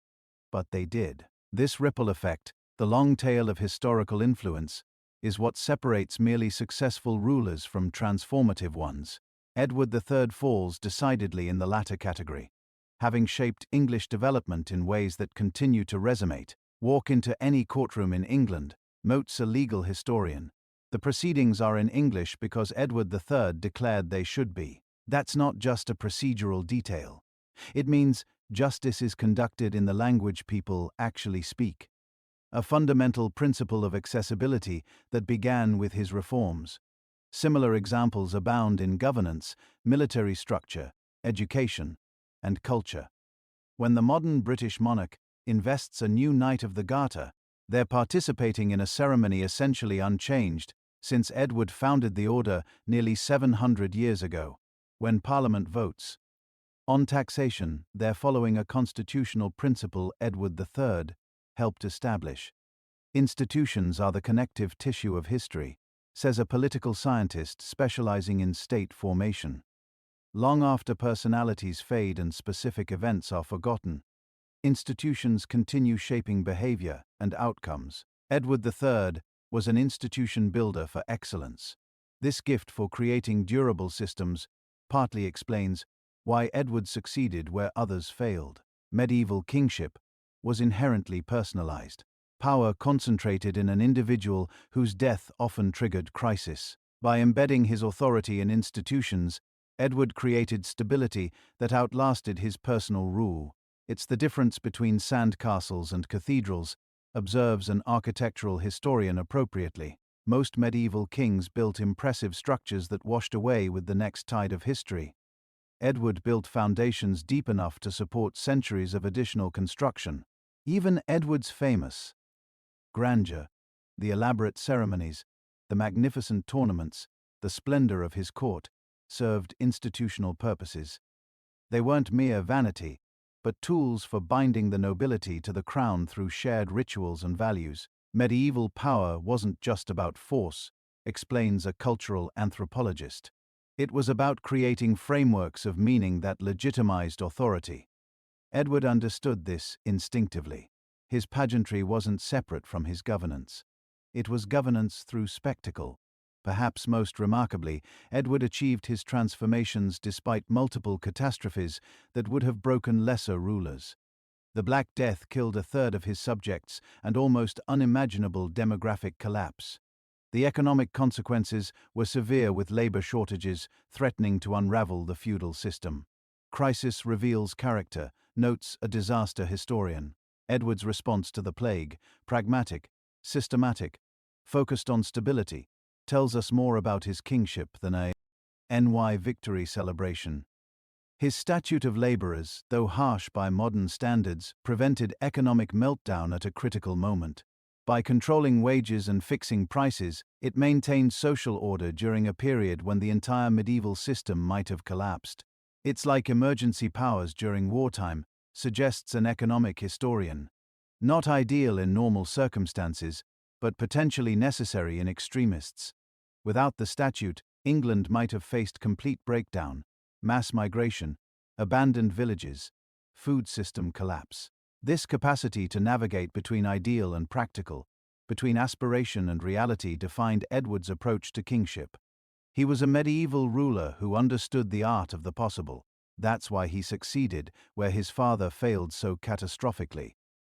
But they did. This ripple effect, the long tail of historical influence, is what separates merely successful rulers from transformative ones. Edward III falls decidedly in the latter category, having shaped English development in ways that continue to resonate. Walk into any courtroom in England, notes a legal historian. The proceedings are in English because Edward III declared they should be. That's not just a procedural detail. It means justice is conducted in the language people actually speak. A fundamental principle of accessibility that began with his reforms. Similar examples abound in governance, military structure, education, and culture. When the modern British monarch invests a new Knight of the Garter, They're participating in a ceremony essentially unchanged since Edward founded the order nearly 700 years ago, when Parliament votes. On taxation, they're following a constitutional principle Edward III helped establish. Institutions are the connective tissue of history, says a political scientist specializing in state formation. Long after personalities fade and specific events are forgotten, institutions continue shaping behavior and outcomes. Edward III was an institution builder for excellence. This gift for creating durable systems partly explains why Edward succeeded where others failed. Medieval kingship was inherently personalized. Power concentrated in an individual whose death often triggered crisis. By embedding his authority in institutions, Edward created stability that outlasted his personal rule. It's the difference between sand castles and cathedrals, observes an architectural historian appropriately. Most medieval kings built impressive structures that washed away with the next tide of history. Edward built foundations deep enough to support centuries of additional construction. Even Edward's famous grandeur, the elaborate ceremonies, the magnificent tournaments, the splendor of his court, served institutional purposes. They weren't mere vanity, but tools for binding the nobility to the crown through shared rituals and values. Medieval power wasn't just about force, explains a cultural anthropologist. It was about creating frameworks of meaning that legitimized authority. Edward understood this instinctively. His pageantry wasn't separate from his governance. It was governance through spectacle. Perhaps most remarkably, Edward achieved his transformations despite multiple catastrophes that would have broken lesser rulers. The Black Death killed a third of his subjects and almost unimaginable demographic collapse. The economic consequences were severe, with labor shortages threatening to unravel the feudal system. Crisis reveals character, notes a disaster historian. Edward's response to the plague, pragmatic, systematic, focused on stability, tells us more about his kingship than a NY victory celebration. His statute of laborers, though harsh by modern standards, prevented economic meltdown at a critical moment. By controlling wages and fixing prices, it maintained social order during a period when the entire medieval system might have collapsed. It's like emergency powers during wartime, suggests an economic historian. Not ideal in normal circumstances, but potentially necessary in extremists. Without the statute, England might have faced complete breakdown, mass migration, abandoned villages, food system collapse. This capacity to navigate between ideal and practical, between aspiration and reality, defined Edward's approach to kingship. He was a medieval ruler who understood the art of the possible. That's why he succeeded where his father failed so catastrophically,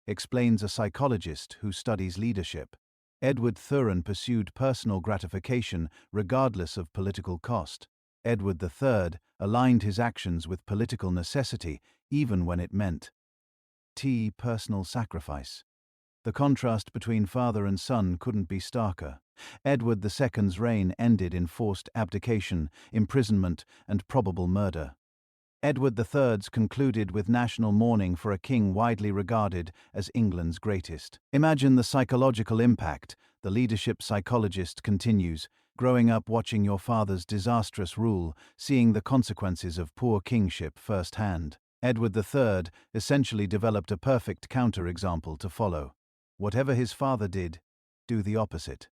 explains a psychologist who studies leadership. Edward III pursued personal gratification regardless of political cost. Edward III aligned his actions with political necessity, even when it meant personal sacrifice. The contrast between father and son couldn't be starker. Edward II's reign ended in forced abdication, imprisonment, and probable murder. Edward III's concluded with national mourning for a king widely regarded as England's greatest. Imagine the psychological impact, the leadership psychologist continues, growing up watching your father's disastrous rule, seeing the consequences of poor kingship firsthand. Edward III essentially developed a perfect counterexample to follow. Whatever his father did, do the opposite.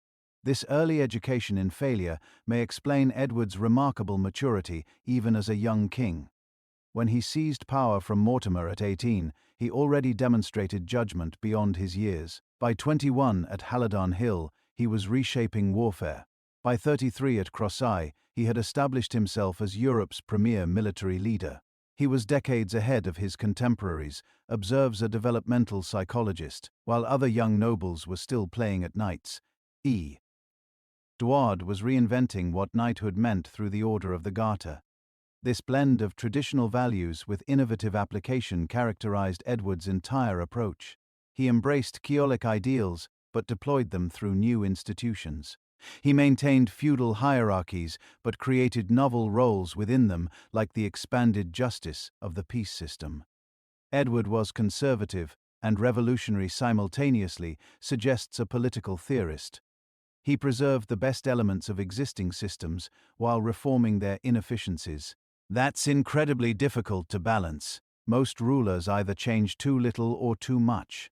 This early education in failure may explain Edward's remarkable maturity even as a young king. When he seized power from Mortimer at 18, he already demonstrated judgment beyond his years. By 21 at Halidon Hill, he was reshaping warfare. By 33 at Crécy, he had established himself as Europe's premier military leader. He was decades ahead of his contemporaries, observes a developmental psychologist, while other young nobles were still playing at knights. Edward was reinventing what knighthood meant through the Order of the Garter. This blend of traditional values with innovative application characterized Edward's entire approach. He embraced Catholic ideals, but deployed them through new institutions. He maintained feudal hierarchies, but created novel roles within them, like the expanded justice of the peace system. Edward was conservative, and revolutionary simultaneously suggests a political theorist. He preserved the best elements of existing systems while reforming their inefficiencies. That's incredibly difficult to balance. Most rulers either change too little or too much.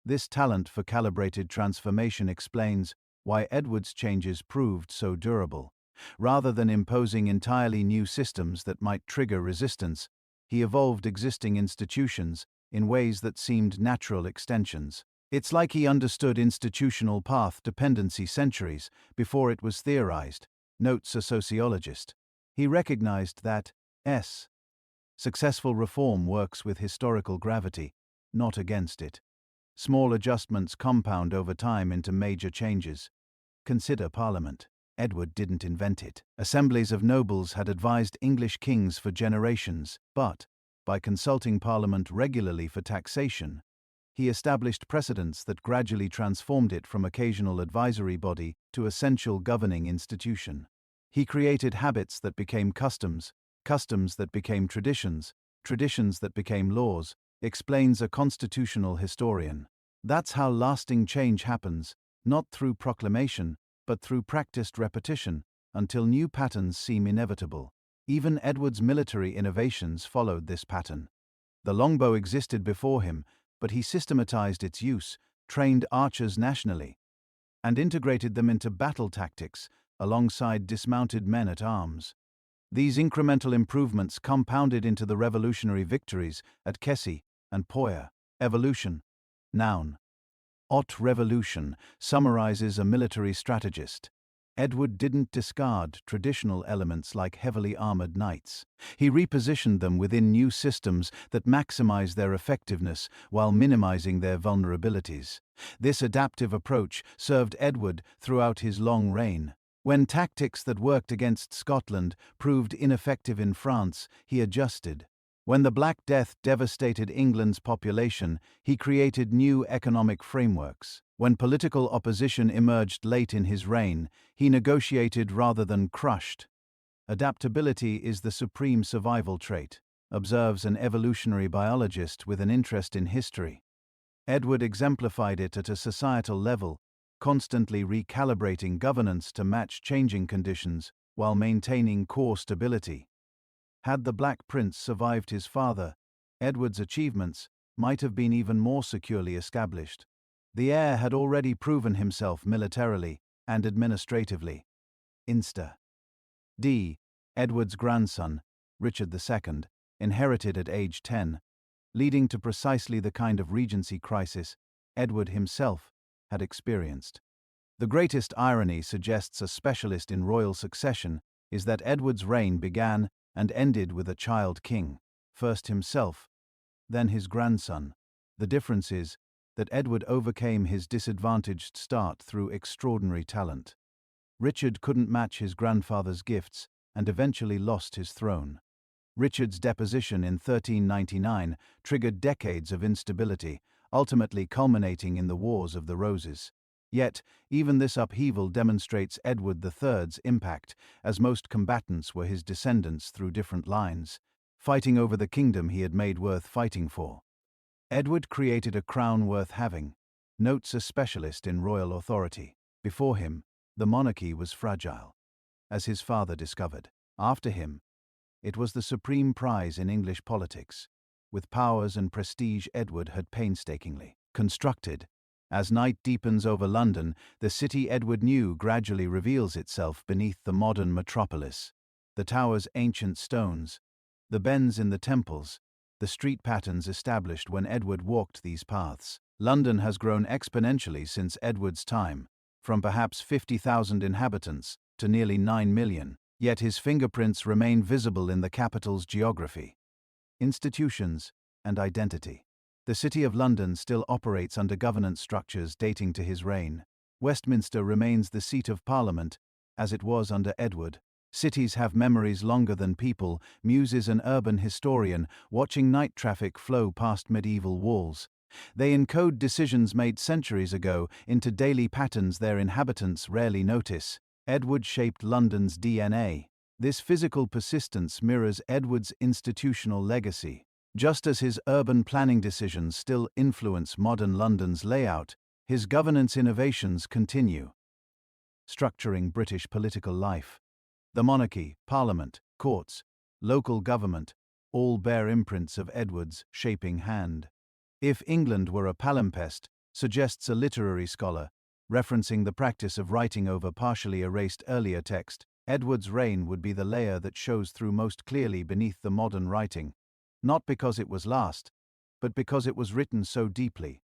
This talent for calibrated transformation explains why Edward's changes proved so durable. Rather than imposing entirely new systems that might trigger resistance, he evolved existing institutions in ways that seemed natural extensions. It's like he understood institutional path dependency centuries before it was theorized, notes a sociologist. He recognized that successful reform works with historical gravity, not against it. Small adjustments compound over time into major changes. Consider Parliament. Edward didn't invent it. Assemblies of nobles had advised English kings for generations, but, by consulting Parliament regularly for taxation, he established precedents that gradually transformed it from occasional advisory body to essential governing institution. He created habits that became customs, customs that became traditions, traditions that became laws, explains a constitutional historian. That's how lasting change happens, not through proclamation, but through practiced repetition, until new patterns seem inevitable. Even Edward's military innovations followed this pattern. The longbow existed before him, but he systematized its use, trained archers nationally, and integrated them into battle tactics alongside dismounted men-at-arms. These incremental improvements compounded into the revolutionary victories at Crécy and Poitiers. Evolution. Noun. Haute revolution summarizes a military strategist. Edward didn't discard traditional elements like heavily armored knights. He repositioned them within new systems that maximize their effectiveness while minimizing their vulnerabilities. This adaptive approach served Edward throughout his long reign. When tactics that worked against Scotland proved ineffective in France, he adjusted. When the Black Death devastated England's population, he created new economic frameworks. When political opposition emerged late in his reign, he negotiated rather than crushed. Adaptability is the supreme survival trait, observes an evolutionary biologist with an interest in history. Edward exemplified it at a societal level, constantly recalibrating governance to match changing conditions while maintaining core stability. Had the Black Prince survived his father, Edward's achievements might have been even more securely established. The heir had already proven himself militarily and administratively. Edward's grandson, Richard II, inherited at age 10, leading to precisely the kind of regency crisis Edward himself had experienced. The greatest irony suggests a specialist in royal succession is that Edward's reign began and ended with a child king, first himself, then his grandson. The difference is that Edward overcame his disadvantaged start through extraordinary talent. Richard couldn't match his grandfather's gifts and eventually lost his throne. Richard's deposition in 1399 triggered decades of instability, ultimately culminating in the Wars of the Roses. Yet, even this upheaval demonstrates Edward III's impact, as most combatants were his descendants through different lines, fighting over the kingdom he had made worth fighting for. Edward created a crown worth having, notes a specialist in royal authority. Before him, the monarchy was fragile, as his father discovered. After him, it was the supreme prize in English politics, with powers and prestige Edward had painstakingly constructed. As night deepens over London, the city Edward knew gradually reveals itself beneath the modern metropolis. The tower's ancient stones, the bends in the temples, the street patterns established when Edward walked these paths. London has grown exponentially since Edward's time, from perhaps 50,000 inhabitants to nearly 9 million, yet his fingerprints remain visible in the capital's geography, institutions, and identity. The City of London still operates under governance structures dating to his reign. Westminster remains the seat of Parliament, as it was under Edward. Cities have memories longer than people, muses an urban historian, watching night traffic flow past medieval walls. They encode decisions made centuries ago into daily patterns their inhabitants rarely notice. Edward shaped London's DNA. This physical persistence mirrors Edward's institutional legacy. Just as his urban planning decisions still influence modern London's layout, his governance innovations continue, structuring British political life. The monarchy, parliament, courts, local government, all bear imprints of Edward's shaping hand. If England were a palimpsest, suggests a literary scholar, referencing the practice of writing over partially erased earlier text, Edward's reign would be the layer that shows through most clearly beneath the modern writing, not because it was last, but because it was written so deeply.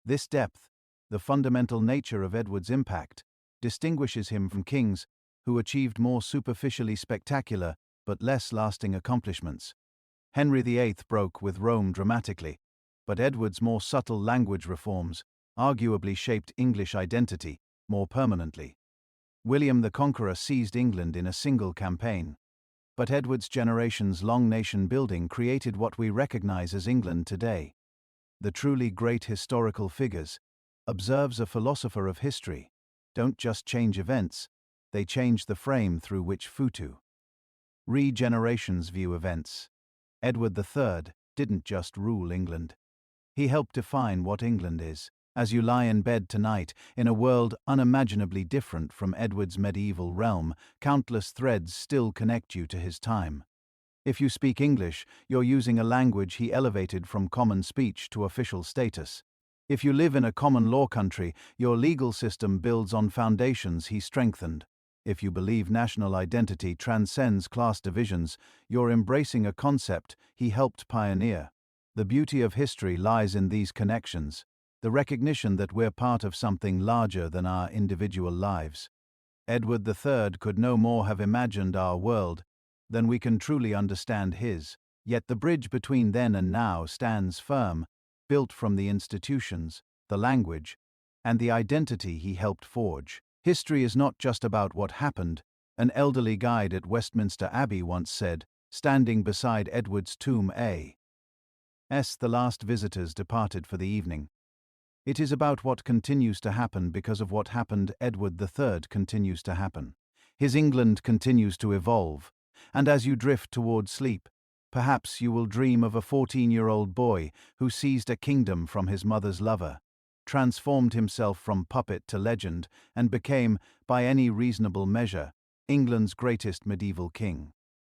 This depth, the fundamental nature of Edward's impact, distinguishes him from kings who achieved more superficially spectacular but less lasting accomplishments. Henry VIII broke with Rome dramatically, but Edward's more subtle language reforms arguably shaped English identity more permanently. William the Conqueror seized England in a single campaign, but Edward's generations-long nation-building created what we recognize as England today. The truly great historical figures, observes a philosopher of history, don't just change events, they change the frame through which regenerations view events. Edward III didn't just rule England. He helped define what England is. As you lie in bed tonight, in a world unimaginably different from Edward's medieval realm, countless threads still connect you to his time. If you speak English, you're using a language he elevated from common speech to official status. If you live in a common law country, your legal system builds on foundations he strengthened. If you believe national identity transcends class divisions, you're embracing a concept he helped pioneer. The beauty of history lies in these connections, the recognition that we're part of something larger than our individual lives. Edward III could no more have imagined our world than we can truly understand his, yet the bridge between then and now stands firm, built from the institutions, the language, and the identity he helped forge. History is not just about what happened, an elderly guide at Westminster Abbey once said, standing beside Edward's tomb as the last visitors departed for the evening. It is about what continues to happen because of what happened. Edward III continues to happen. His England continues to evolve, and as you drift toward sleep, perhaps you will dream of a 14-year-old boy who seized a kingdom from his mother's lover, transformed himself from puppet to legend, and became, by any reasonable measure, England's greatest medieval king.